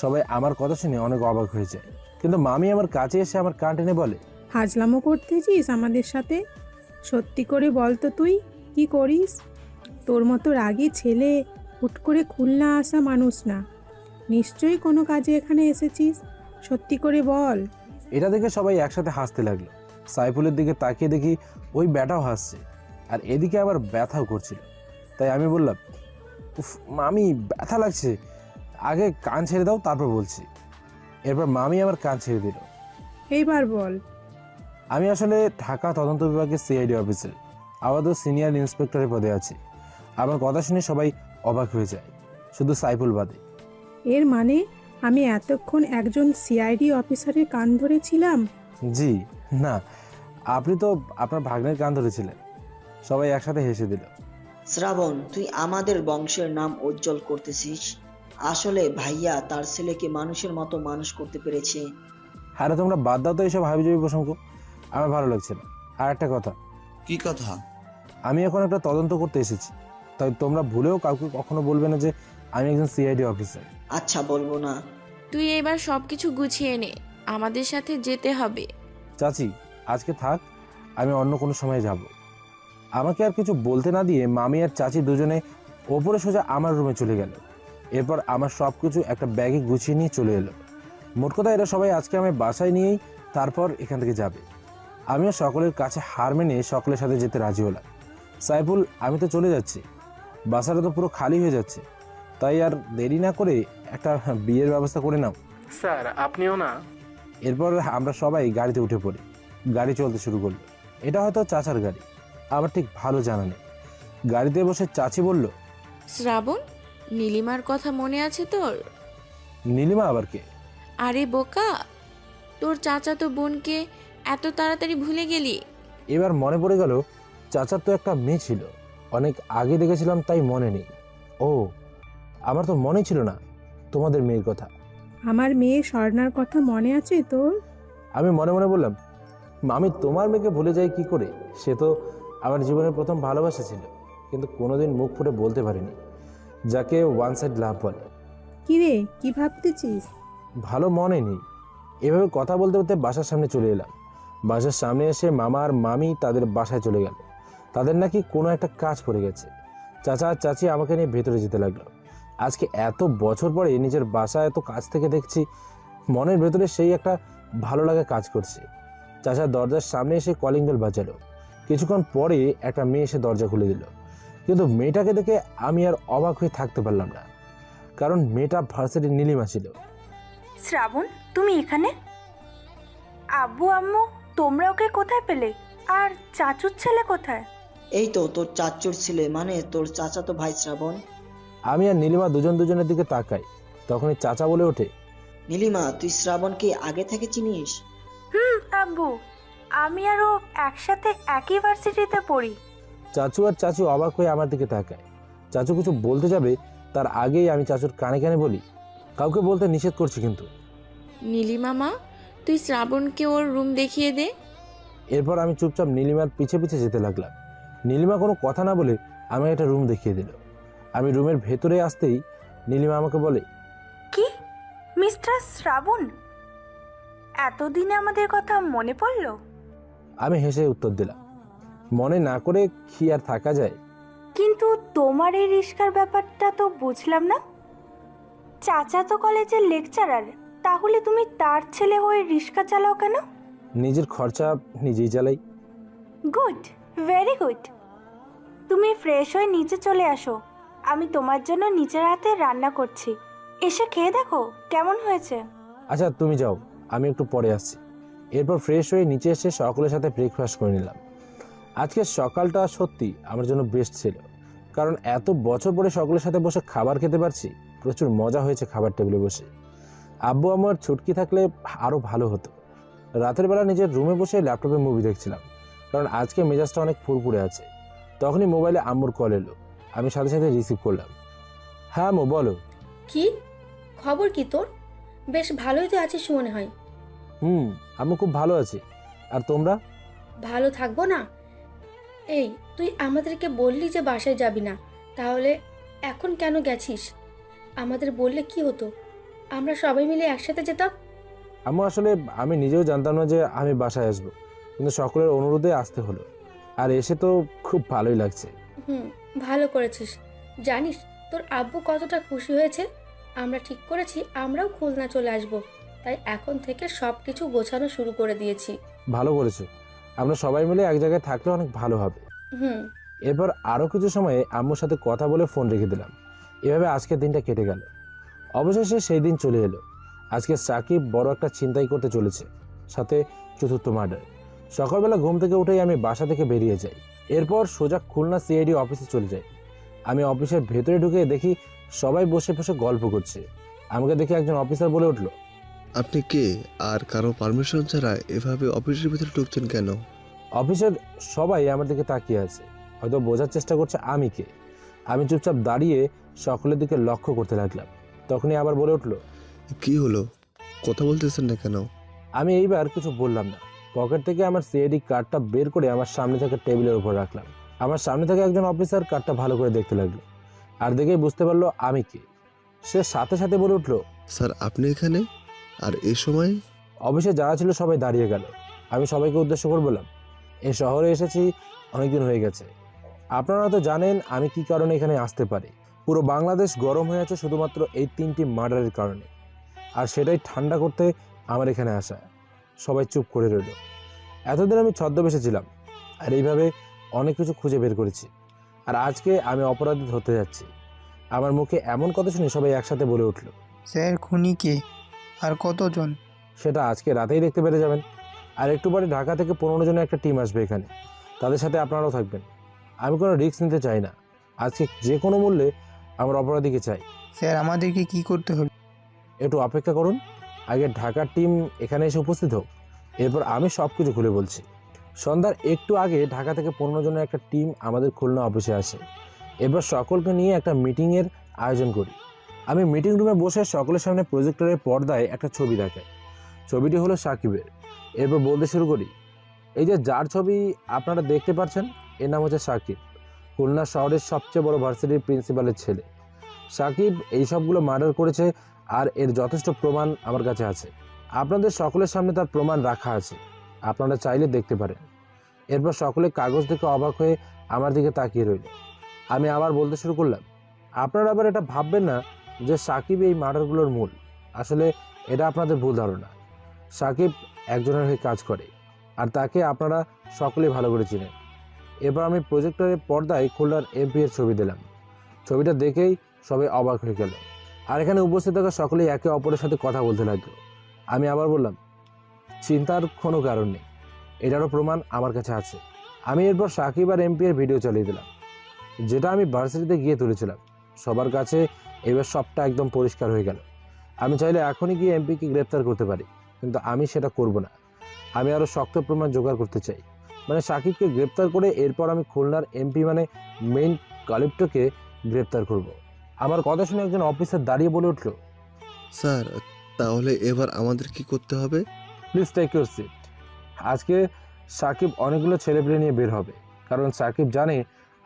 সবাই আমার কথা শুনে অনেক অবাক হয়ে যায়, কিন্তু মামি আমার কাছে এসে আমার কান টেনে বলে, হাজলামো করতেছিস আমাদের সাথে? সত্যি করে বল তো, তুই কি করিস? তোর মতো রাগী ছেলে হুট করে খুলনা আসা মানুষ না, নিশ্চয়ই কোনো কাজে এখানে এসেছিস। সত্যি করে বল। এটা দেখে সবাই একসাথে হাসতে লাগলো। সাইফুলের দিকে তাকিয়ে দেখি ওই ব্যাটাও হাসছে, আর এদিকে আবার ব্যথাও করছিল। তাই আমি বললাম, উফ মামি, ব্যথা লাগছে, আগে কান ছেড়ে দাও, তারপর বলছি। এরপর মামি আমার কান ছেড়ে দিল। এইবার বল। আমি আসলে ঢাকা তদন্ত বিভাগের সিআইডি অফিসার, আপাতত সিনিয়র ইন্সপেক্টরের পদে আছি। আমার কথা শুনে সবাই অবাক হয়ে যায়, শুধু সাইফুল বাদে। এর মানে আমি এতক্ষণ একজন সিআইডি অফিসারের কান ধরেছিলাম? জি না, আপনি তো আপনার ভাগ্নের কান ধরেছিলেন। সবাই একসাথে হেসে দিল। শ্রাবণ, তুই আমাদের বংশের নাম উজ্জ্বল করতেছিস। আসলে ভাইয়া তার ছেলেকে মানুষের মতো মানুষ করতে পেরেছে। আরে তোমরা বাদ দাও তো এইসব হাবিজাবি প্রসঙ্গ, আমার ভালো লাগছে না। আর একটা কথা। কি কথা? আমি এখন একটা তদন্ত করতে এসেছি, তাই তোমরা ভুলেও কাউকে কখনো বলবে না যে আমি একজন সিআইডি অফিসার। আচ্ছা, বলবো না। তুই এবার সবকিছু গুছিয়ে নে, আমাদের সাথে যেতে হবে। চাচি, আজকে থাক, আমি অন্য কোনো সময় যাব। আমাকে আর কিছু বলতে না দিয়ে মামি আর চাচি দুজনে ওপরে সোজা আমার রুমে চলে গেল। এরপর আমার সব কিছু একটা ব্যাগে গুছিয়ে নিয়ে চলে এলো। মোট কথা, এরা সবাই আজকে আমি বাসায় নিয়েই তারপর এখান থেকে যাবে। আমিও সকলের কাছে হার মেনে সকলের সাথে যেতে রাজি হলাম। সাইফুল, আমি তো চলে যাচ্ছি, বাসাটা তো পুরো খালি হয়ে যাচ্ছে, তাই আর দেরি না করে একটা বিয়ের ব্যবস্থা করে নাও। স্যার, আপনিও না? এরপর আমরা সবাই গাড়িতে উঠে পড়ি। গাড়ি চলতে শুরু করলো। এটা হয়তো চাচার গাড়ি, আমার ঠিক ভালো জানা নেই। গাড়িতে বসে চাচি বলল, শ্রাবণ, নীলিমার কথা মনে আছে তোর? নীলিমা আবার কে? আরে বোকা, তোর চাচাতো বোনকে এত তাড়াতাড়ি ভুলে গেলি? এবার মনে পড়ে গেল চাচার তো একটা মেয়ে ছিল, অনেক আগে দেখেছিলাম তাই মনে নেই। ও, আমার তো মনে ছিল না তোমাদের মেয়ের কথা। আমার মেয়ে স্বর্ণার কথা মনে আছে তোর? আমি মনে মনে বললাম, আমি তোমার মেয়েকে ভুলে যাই কি করে? সে তো আমার জীবনের প্রথম ভালোবাসা ছিল, কিন্তু কোনোদিন মুখ ফুটে বলতে পারিনি, যাকে ওয়ান সাইড লাভ বলে। কি রে, কি ভাবতেছিস? ভালো মনে নেই। এভাবে কথা বলতে বলতে বাসার সামনে চলে এলাম। বাসার সামনে এসে মামা আর মামি তাদের বাসায় চলে গেল। তাদের নাকি কোনো একটা কাজ পড়ে গেছে। চাচা আর চাচি আমাকে নিয়ে ভেতরে যেতে লাগলো। আজকে এত বছর পরে নিজের বাসা এত কাছ থেকে দেখছি, মনের ভেতরে সেই একটা ভালো লাগা কাজ করছে। চাচা দরজার সামনে এসে কলিং বেল বাজালো। কিছুক্ষণ পরে একটা মেয়ে এসে দরজা খুলে দিল, কিন্তু মেয়েটাকে দেখে আমি আর অবাক হয়ে থাকতে পারলাম না, কারণ মেয়েটা ভার্সিটির নীলিমা ছিল। শ্রাবণ, তুমি এখানে? আব্বু আম্মু তোমরা ওকে কোথায় পেলে? আর চাচুর ছেলে কোথায়? এই তো তোর চাচুর ছেলে, মানে তোর চাচাতো ভাই শ্রাবণ। আমি আর নীলিমা দুজন দুজনের দিকে তাকাই, তখনই চাচা বলে ওঠে, নীলিমা, তুই শ্রাবণকে আগে থেকে চিনিস? আব্বু, আমি আর ও একসাথে একই ভার্সিটিতে পড়ি। চাচু আর চাচু অবাক হয়ে আমার দিকে তাকায়। চাচু কিছু বলতে যাবে তার আগেই আমি চাচুর কানে কানে বলি, কাউকে বলতে নিষেধ করছি কিন্তু। নীলিমা মা, তুই শ্রাবণকে ওর রুম দেখিয়ে দে। এরপর আমি চুপচাপ নীলিমার পিছে পিছে যেতে লাগলাম। নীলিমা কোনো কথা না বলে আমাকে একটা রুম দেখিয়ে দিল। আমি রুমের ভেতরে আসতেই নীলিমা আমাকে বলে, কি মিস্টার শ্রাবণ, এতদিনে আমাদের কথা মনে পড়লো? আমি হেসে উত্তর দিলাম, মনে না করে কি আর থাকা যায়। কিন্তু তোমার এই রিস্কার ব্যাপারটা তো বুঝলাম না। চাচা তো কলেজের লেকচারার, তাহলে তুমি তার ছেলে হয়ে রিস্কা চালাও কেন? নিজের খরচা নিজেই চালাই। Good, very good. তুমি ফ্রেশ হয়ে নিচে চলে আসো, আমি তোমার জন্য নিচের হাতে রান্না করছি, এসে খেয়ে দেখো কেমন হয়েছে। আচ্ছা তুমি যাও, আমি একটু পরে আসছি। এরপর ফ্রেশ হয়ে নিচে এসে সকলের সাথে ব্রেকফাস্ট করে নিলাম। আজকের সকালটা সত্যি আমার জন্য বেস্ট ছিল, কারণ এত বছর পরে সকলের সাথে বসে খাবার খেতে পারছি। প্রচুর মজা হয়েছে খাবার টেবিলে বসে। আব্বু আমার ছুটকি থাকলে আরও ভালো হতো। রাতের বেলা নিজের রুমে বসে ল্যাপটপে মুভি দেখছিলাম, কারণ আজকে মেজাজটা অনেক ফুরফুরে আছে। তখনই মোবাইলে আম্মুর কল এলো। আমি সাথে সাথে রিসিভ করলাম। হ্যাঁ আম্মু বলো। কি খবর কি তোর? বেশ ভালোই তো আছিস মনে হয়। আম্মু খুব ভালো আছি। আর তোমরা? ভালো থাকবো না? এই, তুই আমাদেরকে বললি যে বাসায় যাবি না, তাহলে এখন কেন গেছিস? আমাদের বললে কি হতো, আমরা সবাই মিলে একসাথে যেতাম। আম্মু আসলে আমি নিজেও জানতাম না যে আমি বাসায় আসবো, কিন্তু সকলের অনুরোধে আসতে হলো। আর এসে তো খুব ভালোই লাগছে। ভালো করেছিস। জানিস তোর আব্বু কতটা খুশি হয়েছে? আমরা ঠিক করেছি আমরাও খুলনা চলে আসব, তাই এখন থেকে সব কিছু গোছানো শুরু করে দিয়েছি। ভালো করেছো, আমরা সবাই মিলে এক জায়গায় থাকলে অনেক ভালো হবে। এরপর আরও কিছু সময়ে আম্মুর সাথে কথা বলে ফোন রেখে দিলাম। এভাবে আজকের দিনটা কেটে গেল। অবশেষে সেই দিন চলে এলো। আজকে সাকিব বড় একটা ছিনতাই করতে চলেছে, সাথে চতুর্থ মার্ডার। সকালবেলা ঘুম থেকে উঠেই আমি বাসা থেকে বেরিয়ে যাই। এরপর সোজা খুলনা সিআইডি অফিসে চলে যাই। আমি অফিসের ভেতরে ঢুকে দেখি সবাই বসে বসে গল্প করছে। আমাকে দেখে একজন অফিসার বলে উঠলো, আপনি কে আর কারো পারমিশন ছাড়া এভাবে অফিসের ভিতরে ঢুকছেন কেন? অফিসের সবাই আমার দিকে তাকিয়ে আছে, হয়তো বোঝার চেষ্টা করছে আমি কে। আমি চুপচাপ দাঁড়িয়ে সকলের দিকে লক্ষ্য করতে লাগলাম। তখনই আবার বলে উঠলো, কি হলো, কথা বলতেছেন না কেন? আমি এইবার কিছু বললাম না। পকেট থেকে আমার সিআইডি কার্ডটা বের করে আমার সামনে থাকা টেবিলের উপর রাখলাম। আমার সামনে থাকা একজন অফিসার কার্ডটা ভালো করে দেখতে লাগলো, আর দেখেই বুঝতে পারলো আমি কে। সে সাথে সাথে বলে উঠলো, স্যার আপনি এখানে? আর এই সময়? অফিসে যারা ছিল সবাই দাঁড়িয়ে গেল। আমি সবাইকে উদ্দেশ্য করে বললাম, এই শহরে এসেছি অনেকদিন হয়ে গেছে। আপনারা তো জানেন আমি কি কারণে এখানে আসতে পারি। পুরো বাংলাদেশ গরম হয়ে আছে শুধুমাত্র এই 3টি মার্ডারের কারণে, আর সেটাই ঠান্ডা করতে আমার এখানে আসা। সবাই চুপ করে রইল। এতদিন আমি ছদ্মবেশে ছিলাম, আর এইভাবে অনেক কিছু খুঁজে বের করেছি। আর আজকে আমি অপরাধী ধরতে যাচ্ছি। আমার মুখে এমন কথা শুনে সবাই একসাথে বলে উঠলো, স্যার খুনি কে আর কতজন? সেটা আজকে রাতেই দেখতে পেরে যাবেন। আর একটু পরে ঢাকা থেকে 15 জনের একটা টিম আসবে এখানে। তাদের সাথে আপনারাও থাকবেন। আমি কোনো রিস্ক নিতে চাই না। আজকে যে কোনো মূল্যে আমার অপরাধীকে চাই। স্যার আমাদেরকে কি করতে হবে? একটু অপেক্ষা করুন, আগে ঢাকার টিম এখানে এসে উপস্থিত হোক, এরপর আমি সব কিছু খুলে বলছি। সন্ধ্যার একটু আগে ঢাকা থেকে 15 জনের একটা টিম আমাদের খুলনা অফিসে আসে। এরপর সকলকে নিয়ে একটা মিটিংয়ের আয়োজন করি। আমি মিটিং রুমে বসে সকলের সামনে প্রজেক্টরের পর্দায় একটা ছবি দেখাই। ছবিটি হলো সাকিবের। এরপর বলতে শুরু করি, এই যে যার ছবি আপনারা দেখতে পাচ্ছেন, এর নাম হচ্ছে সাকিব, খুলনা শহরের সবচেয়ে বড় ভার্সিটির প্রিন্সিপালের ছেলে। সাকিব এই সবগুলো মার্ডার করেছে, আর এর যথেষ্ট প্রমাণ আমার কাছে আছে। আপনাদের সকলের সামনে তার প্রমাণ রাখা আছে, আপনারা চাইলে দেখতে পারেন। এরপর সকলে কাগজ দেখে অবাক হয়ে আমার দিকে তাকিয়ে রইল। আমি আবার বলতে শুরু করলাম, আপনারা আবার এটা ভাববেন না যে সাকিব এই মার্ডারগুলোর মূল। আসলে এটা আপনাদের ভুল ধারণা। সাকিব একজনের হয়ে কাজ করে, আর তাকে আপনারা সকলেই ভালো করে চিনেন। এরপর আমি প্রজেক্টরের পর্দায় খুলনার এমপি এর ছবি দিলাম। ছবিটা দেখেই সবাই অবাক হয়ে গেল, আর এখানে উপস্থিত থাকা সকলেই একে অপরের সাথে কথা বলতে লাগলো। আমি আবার বললাম, চিন্তার কোনো কারণ নেই, এটারও প্রমাণ আমার কাছে আছে। আমি এরপর সাকিব আর এমপি এর ভিডিও চালিয়ে দিলাম, যেটা আমি ভার্সিটিতে গিয়ে তুলেছিলাম। সবার কাছে এবার সবটা একদম পরিষ্কার হয়ে গেল। আমি চাইলে এখনই গিয়ে এমপিকে গ্রেপ্তার করতে পারি, কিন্তু আমি সেটা করব না। আমি আরও শক্ত প্রমাণ জোগাড় করতে চাই। মানে সাকিবকে গ্রেপ্তার করে এরপর আমি খুলনার এমপি মানে মেইন কালিপ্টকে গ্রেপ্তার করব। আমার কথা শুনে একজন অফিসার দাঁড়িয়ে বলে উঠল, স্যার তাহলে এবার আমাদের কি করতে হবে? Please take your seat. আজকে সাকিব অনেকগুলো ছেলেপেলে নিয়ে বের হবে, কারণ সাকিব জানে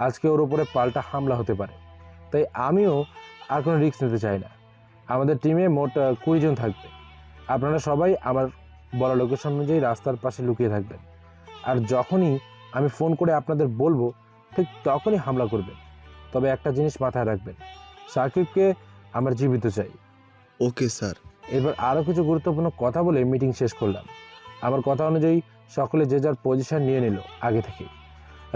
আজকে ওর উপরে পাল্টা হামলা হতে পারে। তাই আমিও আর কোনো রিস্ক নিতে চাই না। আমাদের টিমে মোট 20 জন থাকবে। আপনারা সবাই আমার বলা লোকেশন অনুযায়ী রাস্তার পাশে লুকিয়ে থাকবেন, আর যখনই আমি ফোন করে আপনাদের বলবো ঠিক তখনই হামলা করবেন। তবে একটা জিনিস মাথায় রাখবেন, সাকিবকে আমার জীবিত চাই। Okay sir. এবার আরও কিছু গুরুত্বপূর্ণ কথা বলে মিটিং শেষ করলাম। আমার কথা অনুযায়ী সকলে যে যার পজিশন নিয়ে নিল আগে থেকে।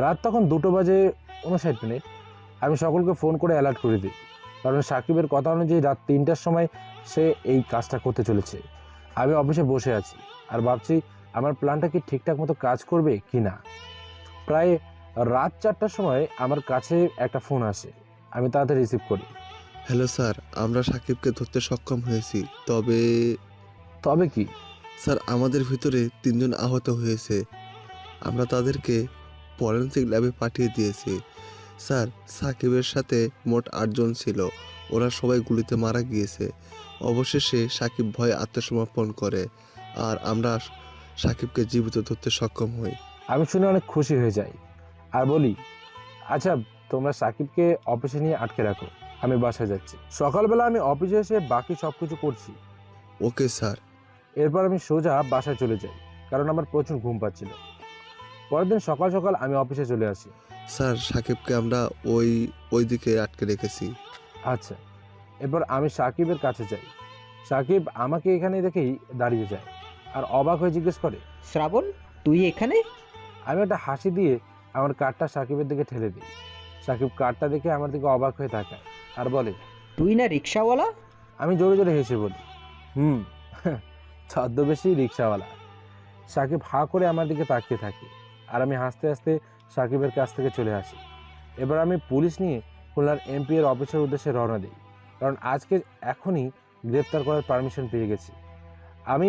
রাত তখন 2:59। আমি সকলকে ফোন করে অ্যালার্ট করে দিই, কারণ সাকিবের কথা অনুযায়ী রাত 3টার সময় সে এই কাজটা করতে চলেছে। আমি অফিসে বসে আছি আর ভাবছি আমার প্ল্যানটা কি ঠিকঠাক মতো কাজ করবে কি না। প্রায় রাত 4টার সময় আমার কাছে একটা ফোন আসে। আমি তাড়াতাড়ি রিসিভ করি। হ্যালো স্যার, আমরা সাকিবকে ধরতে সক্ষম হয়েছি। তবে কি স্যার, আমাদের ভিতরে 3 জন আহত হয়েছে। আমরা তাদেরকে ফরেনসিক ল্যাবে পাঠিয়ে দিয়েছি। স্যার, সাকিবের সাথে মোট 8 জন ছিল, ওরা সবাই গুলিতে মারা গিয়েছে। অবশেষে সাকিব ভয়ে আত্মসমর্পণ করে, আর আমরা সাকিবকে জীবিত ধরতে সক্ষম হই। আমি শুনে অনেক খুশি হয়ে যাই আর বলি, আচ্ছা তোমরা সাকিবকে অফিসে নিয়ে আটকে রাখো, আমি বাসায় যাচ্ছি। সকালবেলা আমি অফিসে এসে বাকি সব কিছু করছি। Okay sir. এরপর আমি সোজা বাসায় চলে যাই, কারণ আমার প্রচুর ঘুম পাচ্ছিল। পরের দিন সকাল সকাল আমি অফিসে চলে আসি। স্যার, সাকিবকে আমরা ওই দিকে আটকে রেখেছি। আচ্ছা। এরপর আমি সাকিবের কাছে যাই। সাকিব আমাকে এখানে দেখেই দাঁড়িয়ে যায় আর অবাক হয়ে জিজ্ঞেস করে, শ্রাবণ তুই এখানে? আমি একটা হাসি দিয়ে আমার কার্ডটা সাকিবের দিকে ঠেলে দিই। সাকিব কার্ডটা দেখে আমার দিকে অবাক হয়ে তাকায় আর বলে, তুই না রিক্সাওয়ালা? আমি জোরে জোরে হেসে বলি, ছদ্মবেশী রিক্সাওয়ালা। সাকিব হাঁ করে আমার দিকে তাকিয়ে থাকে, আর আমি হাসতে হাসতে সাকিবের কাছ থেকে চলে আসি। এবার আমি পুলিশ নিয়ে খুলনার এমপি এর অফিসের উদ্দেশ্যে রওনা দিই, কারণ আজকে এখনই গ্রেপ্তার করার পারমিশন পেয়ে গেছি। আমি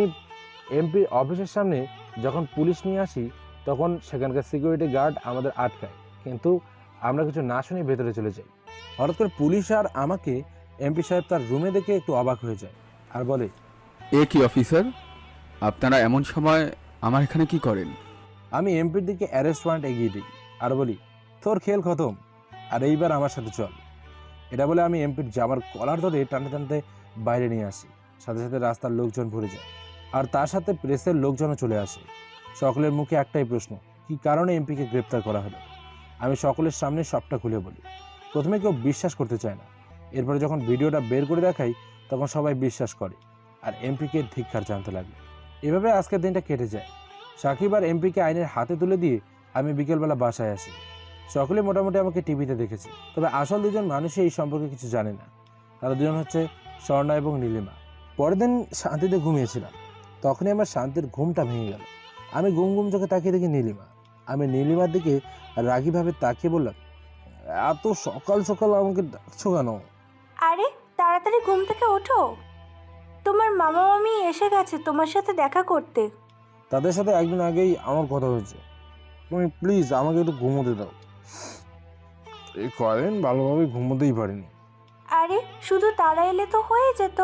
এমপি অফিসের সামনে যখন পুলিশ নিয়ে আসি, তখন সেখানকার সিকিউরিটি গার্ড আমাদের আটকায়, কিন্তু আমরা কিছু না শুনে ভেতরে চলে যাই। হঠাৎ করে পুলিশ আর আমাকে এমপি সাহেব তার রুমে দেখে একটু অবাক হয়ে যায় আর বলে, এ কি অফিসার, আপনারা এমন সময় আমার এখানে কি করেন? আমি এমপির দিকে অ্যারেস্ট ওয়ারেন্ট এগিয়ে দিই আর বলি, তোর খেল খতম, আর এইবার আমার সাথে চল। এটা বলে আমি এমপির জামার কলার ধরে টানতে টানতে বাইরে নিয়ে আসি। সাথে সাথে রাস্তার লোকজন ভরে যায়, আর তার সাথে প্রেসের লোকজনও চলে আসে। সকলের মুখে একটাই প্রশ্ন, কি কারণে এমপিকে গ্রেপ্তার করা হলো। আমি সকলের সামনে সবটা খুলে বলি। প্রথমে কেউ বিশ্বাস করতে চায় না, এরপরে যখন ভিডিওটা বের করে দেখাই তখন সবাই বিশ্বাস করে, আর এমপিকে ধিক্কার জানতে লাগলো। এভাবে আজকের দিনটা কেটে যায়। সাকিব আর এমপিকে আইনের হাতে তুলে দিয়ে আমি বিকেলবেলা বাসায় আসি। সকলে মোটামুটি আমাকে টিভিতে দেখেছে, তবে আসল দুজন মানুষই এই সম্পর্কে কিছু জানে না। তারা দুজন হচ্ছে স্বর্ণা এবং নীলিমা। পরের দিন শান্তিতে ঘুমিয়েছিলাম, তখনই আমার শান্তির ঘুমটা ভেঙে গেল। আমি ঘুম চোখে তাকিয়ে দেখি নীলিমা। আমি নীলিমার দিকে রাগীভাবে তাকিয়ে বললাম, এত সকাল সকাল আমাকে ডাকছো কেন? আরে তাড়াতাড়ি ঘুম থেকে ওঠো, তোমার মামা মামি এসে গেছে তোমার সাথে দেখা করতে। তাদের সাথে একদিন আগেই আমার কথা হয়েছে, তুমি প্লিজ আমাকে একটু ঘুমোতে দাও। এই কদিন ভালোভাবে ঘুমোতেই পারিনি। আরে শুধু তারা এলে তো হয়ে যেত,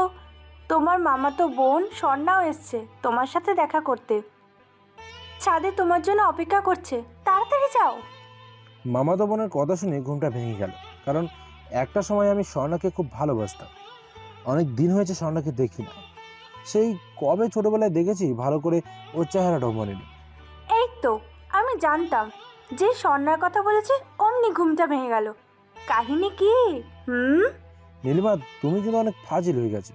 তোমার মামাতো বোন স্বর্ণাও এসছে তোমার সাথে দেখা করতে, ছাদে তোমার জন্য অপেক্ষা করছে, তাড়াতাড়ি যাও। মামাতো বোনের কথা শুনে ঘুমটা ভেঙে গেল, কারণ একটা সময় আমি স্বর্ণাকে খুব ভালোবাসতাম। অনেক দিন হয়েছে স্বর্ণাকে দেখি না, সেই কবে ছোটবেলায় দেখেছি ভালো করে ওর চেহারাটাও মনে নেই। এই তো আমি জানতাম যে স্বর্ণার কথা বলেছে অমনি ঘুমটা ভেঙে গেল, কাহিনী কি? নীলিমা, তুমি কিন্তু অনেক ফাজিল হয়ে গেছে,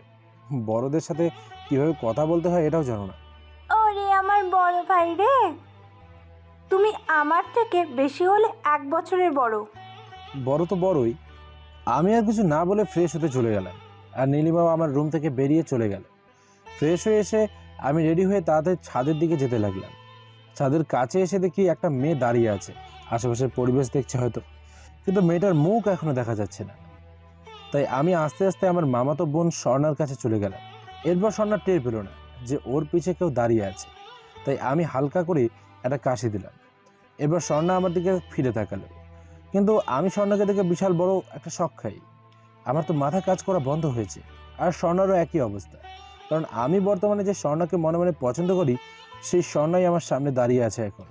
বড়দের সাথে কিভাবে কথা বলতে হয় এটাও জানো না। ওরে আমার বড় ভাই রে, তুমি আমার থেকে বেশি হলে 1 বছরের বড়। বড় তো বড়ই। আমি আর কিছু না বলে ফ্রেশ হতে চলে গেলাম, আর নীলিমাও আমার রুম থেকে বেরিয়ে চলে গেল। ফ্রেশ হয়ে এসে আমি রেডি হয়ে তাড়াতাড়ি ছাদের দিকে যেতে লাগলাম। ছাদের কাছে এসে দেখি একটা মেয়ে দাঁড়িয়ে আছে, আশেপাশের পরিবেশ দেখছে হয়তো, কিন্তু মেয়েটার মুখ এখনো দেখা যাচ্ছে না। তাই আমি আস্তে আস্তে আমার মামাতো বোন স্বর্ণার কাছে চলে গেলাম। এরপর স্বর্ণা টের পেল না যে ওর পিছে কেউ দাঁড়িয়ে আছে, তাই আমি হালকা করে একটা কাশি দিলাম। এবার স্বর্ণা আমার দিকে ফিরে তাকালো, কিন্তু আমি স্বর্ণাকে দেখে বিশাল বড় একটা শক খাই। আমার তো মাথা কাজ করা বন্ধ হয়েছে, আর স্বর্ণারও একই অবস্থা, কারণ আমি বর্তমানে যে স্বর্ণাকে মনে মনে পছন্দ করি সেই স্বর্ণাই আমার সামনে দাঁড়িয়ে আছে এখন।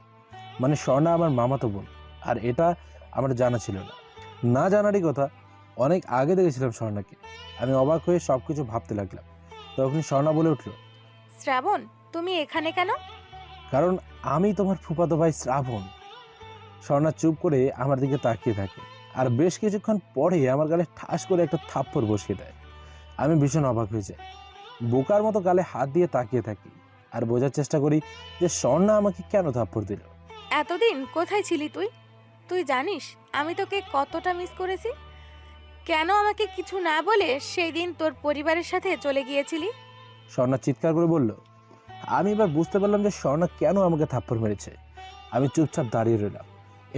মানে স্বর্ণা আমার মামাতো বোন, আর এটা আমার জানা ছিল না। না জানারই কথা, অনেক আগে দেখেছিলাম স্বর্ণাকে। আমি অবাক হয়ে সব কিছু ভাবতে লাগলাম। তখন স্বর্ণা বলে উঠল, শ্রাবণ তুমি এখানে কেন? কারণ আমি তোমার ফুফাতো ভাই শ্রাবণ। স্বর্ণা চুপ করে আমার দিকে তাকিয়ে থাকে, আর বেশ কিছুক্ষণ পরে আমার গালে ঠাস করে একটা থাপ্পড় বসিয়ে দেয়। আমি ভীষণ অবাক হয়ে যাই, বোকার মতো গালে হাত দিয়ে তাকিয়ে থাকি আর বোঝার চেষ্টা করি যে স্বর্ণা আমাকে কেন থাপ্পড় দিল। এতদিন কোথায় ছিলি তুই? তুই জানিস আমি তোকে কতটা মিস করেছি? কেন আমাকে কিছু না বলে সেই দিন তোর পরিবারের সাথে চলে গিয়েছিলি? স্বর্ণা চিৎকার করে বলল। আমি এবার বুঝতে পারলাম যে স্বর্ণা কেন আমাকে থাপ্পড় মেরেছে। আমি চুপচাপ দাঁড়িয়ে রইলাম।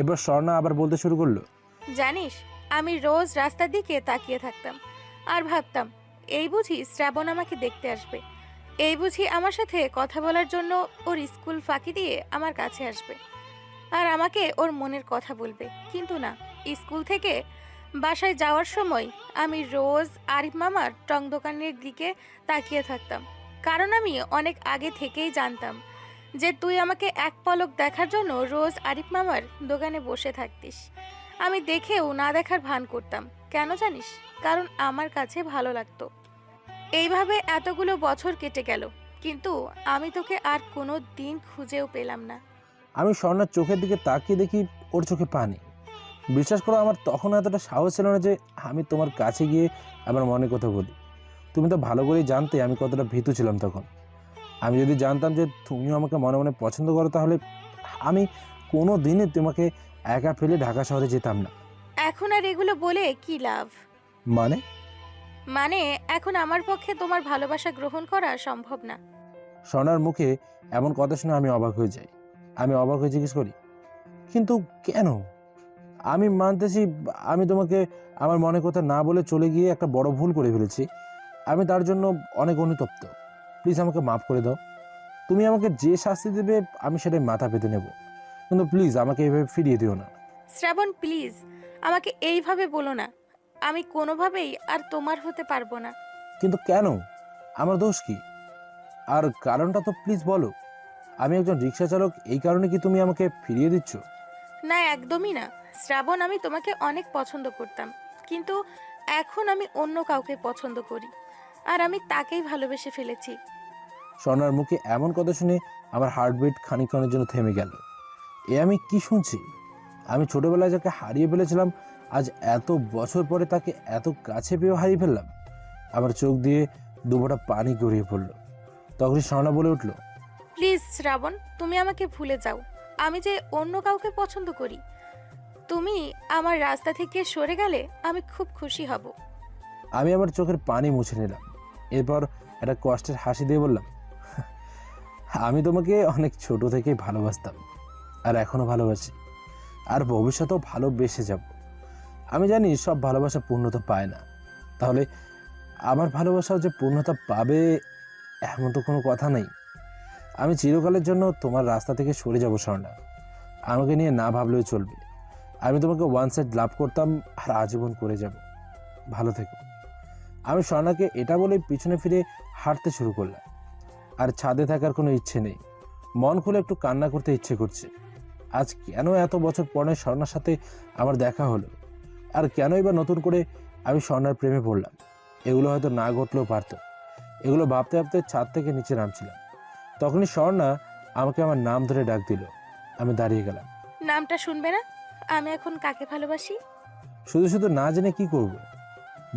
এবার স্বর্ণা আবার বলতে শুরু করলো, জানিস আমি রোজ রাস্তার দিকে তাকিয়ে থাকতাম আর ভাবতাম এই বুঝি শ্রাবণ আমাকে দেখতে আসবে, এই বুঝি আমার সাথে কথা বলার জন্য ওর স্কুল ফাঁকি দিয়ে আমার কাছে আসবে আর আমাকে ওর মনের কথা বলবে। কিন্তু না, স্কুল থেকে বাসায় যাওয়ার সময় আমি রোজ আরিফ মামার টং দোকানের দিকে তাকিয়ে থাকতাম, কারণ আমি অনেক আগে থেকেই জানতাম যে তুই আমাকে এক পলক দেখার জন্য রোজ আরিফ মামার দোকানে বসে থাকতিস। আমি দেখেও না দেখার ভান করতাম, কেন জানিস? কারণ আমার কাছে ভালো লাগতো। এইভাবে এতগুলো বছর কেটে গেল, কিন্তু আমি তোকে আর কোনো দিন খুঁজেও পেলাম না। আমি স্বর্ণার চোখের দিকে তাকিয়ে দেখি ওর চোখে পানি। বিশ্বাস করো, আমার তখন এতটা সাহস ছিল না যে আমি তোমার কাছে গিয়ে আমার মনের কথা বলি। তুমি তো ভালো করেই জানতে আমি কতটা ভীতু ছিলাম তখন। আমি যদি জানতাম যে তুমিও আমাকে মনে মনে পছন্দ করো, তাহলে আমি কোনো দিনই তোমাকে একা ফেলে ঢাকা শহরে যেতাম না। এখন আর এগুলো বলে কি লাভ? মানে এখন আমার পক্ষে তোমার ভালোবাসা গ্রহণ করা সম্ভব না। স্বর্ণার মুখে এমন কথা শুনে আমি অবাক হয়ে যাই। আমি অবাক হয়ে জিজ্ঞেস করি, কিন্তু কেন? আমি মানতেছি আমি তোমাকে আমার মনের কথা না বলে চলে গিয়ে একটা বড় ভুল করে ফেলেছি। আমি তার জন্য অনেক অনুতপ্ত। প্লিজ আমাকে মাফ করে দাও। তুমি আমাকে যে শাস্তি দেবে আমি সেটাই মাথা পেতে নেব, কিন্তু প্লিজ আমাকে এইভাবে ফিরিয়ে দিও না। শ্রাবণ প্লিজ আমাকে এইভাবে বলো না, আমি কোনোভাবেই আর তোমার হতে পারবো না। কিন্তু কেন? আমার দোষ কি? আর কারণটা তো প্লিজ বলো। আমি একজন রিক্সা চালক, এই কারণে কি তুমি আমাকে ফিরিয়ে দিচ্ছ? না, একদমই না শ্রাবণ, আমি তোমাকে অনেক পছন্দ করতাম, কিন্তু এখন আমি অন্য কাউকে পছন্দ করি, আর আমি তাকেই ভালোবেসে ফেলেছি। স্বর্ণার মুখে এমন কথা শুনে আমার হার্টবিট খানিকক্ষণের জন্য থেমে গেল। এ আমি কি শুনছি? আমি ছোটবেলায় যাকে হারিয়ে ফেলেছিলাম, আজ এত বছর পরে তাকে এত কাছে পেয়েও হারিয়ে ফেললাম। আমার চোখ দিয়ে দুবোটা পানি গড়িয়ে পড়ল। তখনই স্বর্ণা বলে উঠল, প্লিজ শ্রাবণ, তুমি আমাকে ভুলে যাও। আমি যে অন্য কাউকে পছন্দ করি, তুমি আমার রাস্তা থেকে সরে গেলে আমি খুব খুশি হব। আমি আমার চোখের পানি মুছে নিলাম। এরপর একটা কষ্টের হাসি দিয়ে বললাম, আমি তোমাকে অনেক ছোট থেকেই ভালোবাসতাম, আর এখনও ভালোবাসি, আর ভবিষ্যতেও ভালোবেসে যাব। আমি জানি সব ভালোবাসা পূর্ণতা পায় না, তাহলে আমার ভালোবাসাও যে পূর্ণতা পাবে এমন তো কোনো কথা নেই। আমি চিরকালের জন্য তোমার রাস্তা থেকে সরে যাব স্বর্ণা, আমাকে নিয়ে না ভাবলেও চলবে। আমি তোমাকে ওয়ান সাইড লাভ করতাম আর আজীবন করে যাব। ভালো থেকো। আমি স্বর্ণাকে এটা বলে পিছনে ফিরে হাঁটতে শুরু করলাম। আর ছাদে থাকার কোনো ইচ্ছে নেই, মন খুলে একটু কান্না করতে ইচ্ছে করছে। আজ কেন এত বছর পরে স্বর্ণার সাথে আমার দেখা হলো, আর কেনই বা নতুন করে আমি স্বর্ণার প্রেমে পড়লাম? এগুলো হয়তো না ঘটলেও পারতো। এগুলো ভাবতে ভাবতে ছাদ থেকে নিচে নামছিলাম, তখনই স্বর্ণা আমাকে আমার নাম ধরে ডাক দিল। আমি দাঁড়িয়ে গেলাম। নামটা শুনবে না? আমি এখন কাকে ভালোবাসি? শুধু শুধু না জেনে কি করব?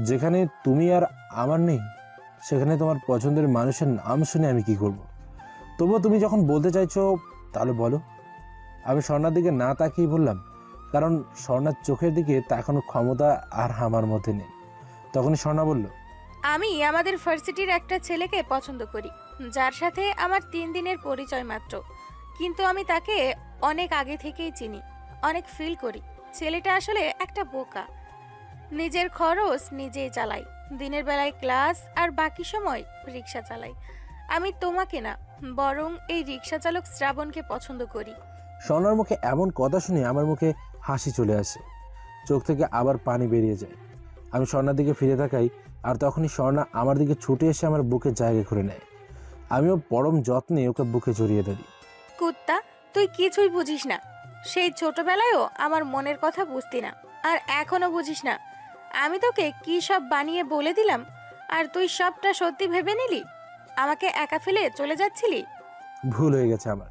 যেখানে তুমি আর আমার নেই, সেখানে তোমার পছন্দের মানুষের নাম শুনে আমি কি করব? তবুও তুমি যখন বলতে চাইছো তাহলে বলো। আমি স্বর্ণার দিকে না তাকিয়ে বললাম, কারণ স্বর্ণার চোখের দিকে তাকানোর ক্ষমতা আর আমার মধ্যে নেই। তখনই স্বর্ণা বলল, আমি আমাদের ভার্সিটির একটা ছেলেকে পছন্দ করি, যার সাথে আমার 3 দিনের পরিচয় মাত্র, কিন্তু আমি তাকে অনেক আগে থেকেই চিনি, অনেক ফিল করি। ছেলেটা আসলে একটা বোকা, নিজের খরচ নিজেই চালাই, দিনের বেলায় ক্লাস আর বাকি সময় রিক্সা চালাই। আমি তোমাকে না, বরং এই রিক্সা চালক শ্রাবণকে পছন্দ করি। স্বর্ণার মুখে এমন কথা শুনে আমার মুখে হাসি চলে আসে, চোখ থেকে আবার পানি বেরিয়ে যায়। আমি স্বর্ণার দিকে ফিরে তাকাই, আর তখনই স্বর্ণা আমার দিকে ছুটে এসে আমার বুকে জায়গা করে নেয়। আমিও পরম যত্নে ওকে বুকে জড়িয়ে ধরি। কুত্তা, তুই কিছুই বুঝিস না। সেই ছোটবেলায়ও আমার মনের কথা বুঝতি না, আর এখনো বুঝিস না। আমি তোকে কি সব বানিয়ে বলে দিলাম, আর তুই সবটা সত্যি ভেবে নিলি? আমাকে একা ফেলে চলে যাচ্ছিলি? ভুল হয়ে গেছে আমার,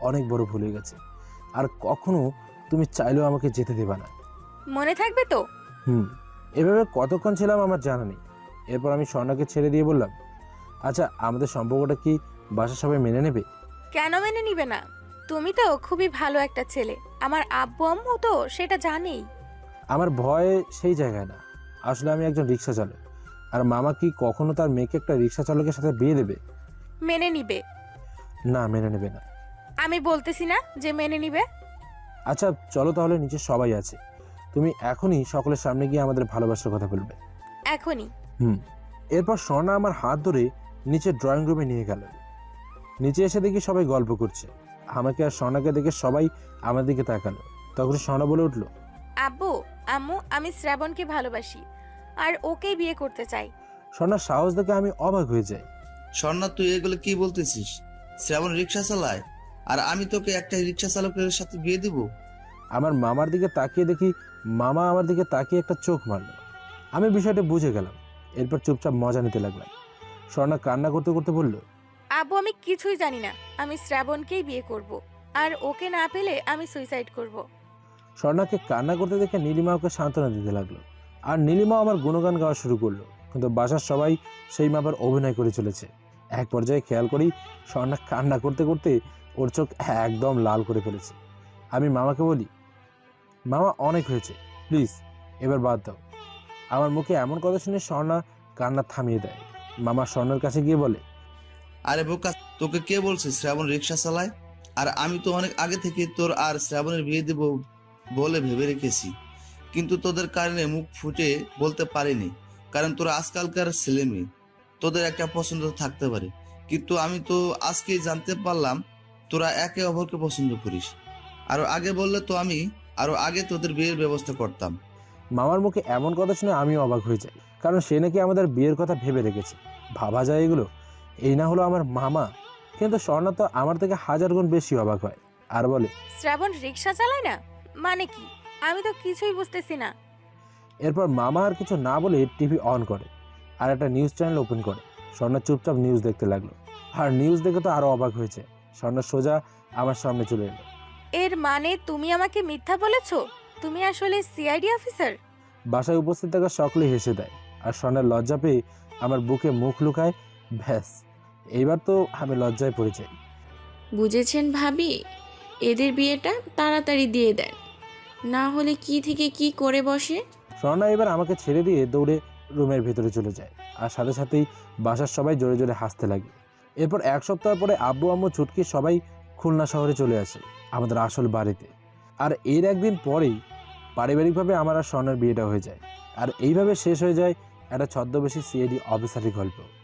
অনেক বড় ভুল হয়ে গেছে, আর কখনো তুমি চাইলেও আমাকে যেতে দেবা না। মনে থাকবে তো? এভাবে কতক্ষণ ছিলাম আমার জানা নেই। এরপর আমি স্বর্ণাকে ছেড়ে দিয়ে বললাম, আচ্ছা আমাদের সম্পর্কটা কি বাসার সবাই মেনে নেবে? কেন মেনে নিবে না? তুমি তো খুবই ভালো একটা ছেলে, আমার আব্বু আম্মু তো সেটা জানেই। আমার ভয় সেই জায়গায় না, আসলে আমি একজন রিক্সা চালক, আর মামা কি কখনো তার মেয়েকে একটা রিক্সা চালকের সাথে বিয়ে দেবে? মেনে নিবে না, মেনে নেবে না। আমি বলতেছি না যে মেনে নিবে? আচ্ছা চলো তাহলে, নিচে সবাই আছে, তুমি এখনই সকলের সামনে গিয়ে আমাদের ভালোবাসার কথা বলবে। এখনই? এরপর স্বর্ণা আমার হাত ধরে নিচে ড্রয়িং রুমে নিয়ে গেল। নিচে এসে দেখি সবাই গল্প করছে, আমাকে আর স্বর্ণাকে দেখে সবাই আমার দিকে তাকালো। তখন স্বর্ণা বলে উঠলো, আব্বু আম্মু, আমি শ্রাবণকে ভালোবাসি আর ওকেই বিয়ে করতে চাই। স্বর্ণার সাহস দেখে আমি অবাক হয়ে যাই। স্বর্ণা, তুই এগুলো কি বলতেছিস? শ্রাবণ রিক্সা চালায়, আর আমি তোকে একটা রিক্সা চালকের সাথে বিয়ে দিব? আমার মামার দিকে তাকিয়ে দেখি মামা আমার দিকে তাকিয়ে একটা চোখ মারলো। আমি বিষয়টা বুঝে গেলাম। এরপর চুপচাপ মজা নিতে লাগলাম। স্বর্ণা কান্না করতে করতে বলল, আব্বু আমি কিছুই জানি না, আমি শ্রাবণকেই বিয়ে করব, আর ওকে না পেলে আমি সুইসাইড করব। স্বর্ণাকে কান্না করতে দেখে নীলিমা ওকে সান্ত্বনা দিতে লাগলো, আর নীলিমা আমার গুণগান গাওয়া শুরু করলো। কিন্তু বাসার সবাই সেই মাপার অভিনয় করে চলেছে। এক পর্যায়ে খেয়াল করি স্বর্ণা কান্না করতে করতে ওর চোখ একদম লাল করে ফেলেছে। আমি মামাকে বলি, মামা অনেক হয়েছে, প্লিজ এবার বাদ দাও। আমার মুখে এমন কথা শুনে স্বর্ণা কান্না থামিয়ে দেয়। মামা স্বর্ণার কাছে গিয়ে বলে, আরে বোকা, তোকে কে বলছে শ্রাবণ রিক্সা চালায়? আর আমি তো অনেক আগে থেকে তোর আর শ্রাবণের বিয়ে দেব বলে ভেবে রেখেছি, কিন্তু তোদের কারণে মুখ ফুটে বলতে পারিনি, কারণ তোরা আজকালকার ছেলে মেয়ে, তোদের একটা পছন্দ থাকতে পারে, কিন্তু আমি তো আজকেই জানতে পারলাম তোরা একে অপরকে পছন্দ করিস। আরো আগে বললে তো আমি আরো আগে তোদের বিয়ের ব্যবস্থা করতাম। মামার মুখে এমন কথা শুনে আমিও অবাক হয়ে যাই, কারণ সে নাকি আমাদের বিয়ের কথা ভেবে রেখেছে। ভাবা যায় এগুলো? এই না হলো আমার মামা, কিন্তু স্বর্ণা তো আমার থেকে 1000 গুণ বেশি অবাক হয়, আর বলে, শ্রাবণ রিক্সা চালায় না মানে কি? আমি তো কিছুই বুঝতেছি না। এরপর মামা আর কিছু না বলে টিভি অন করে আর একটা নিউজ চ্যানেল ওপেন করে। স্বর্ণা চুপচাপ নিউজ দেখতে লাগলো, আর নিউজ দেখে তো আরো অবাক হয়েছে। স্বর্ণা সোজা আমার সামনে চলে এলো। এর মানে তুমি আমাকে মিথ্যা বলেছো? তুমি আসলে সিআইডি অফিসার? বাসায় উপস্থিত থাকা সকলে হেসে দেয়, আর স্বর্ণার লজ্জা পেয়ে আমার বুকে মুখ লুকায়। ব্যাস, এইবার তো আমি লজ্জায় পড়ে যাই। বুঝেছেন ভাবি, এদের বিয়েটা তাড়াতাড়ি দিয়ে দেন, না হলে কি থেকে কি করে বসে। স্বর্ণা এবার আমাকে ছেড়ে দিয়ে দৌড়ে রুমের ভেতরে চলে যায়, আর সাথে সাথেই বাসার সবাই জোরে জোরে হাসতে লাগে। এরপর 1 সপ্তাহ পরে আব্বু আম্মু ছুটকি সবাই খুলনা শহরে চলে আসে। আমাদের আসল বাড়িতে। আর এর একদিন পরেই পারিবারিকভাবে আমার আর স্বর্ণের বিয়েটা হয়ে যায়। আর এইভাবে শেষ হয়ে যায় একটা ছদ্মবেশী সিআইডি অফিসারের গল্প।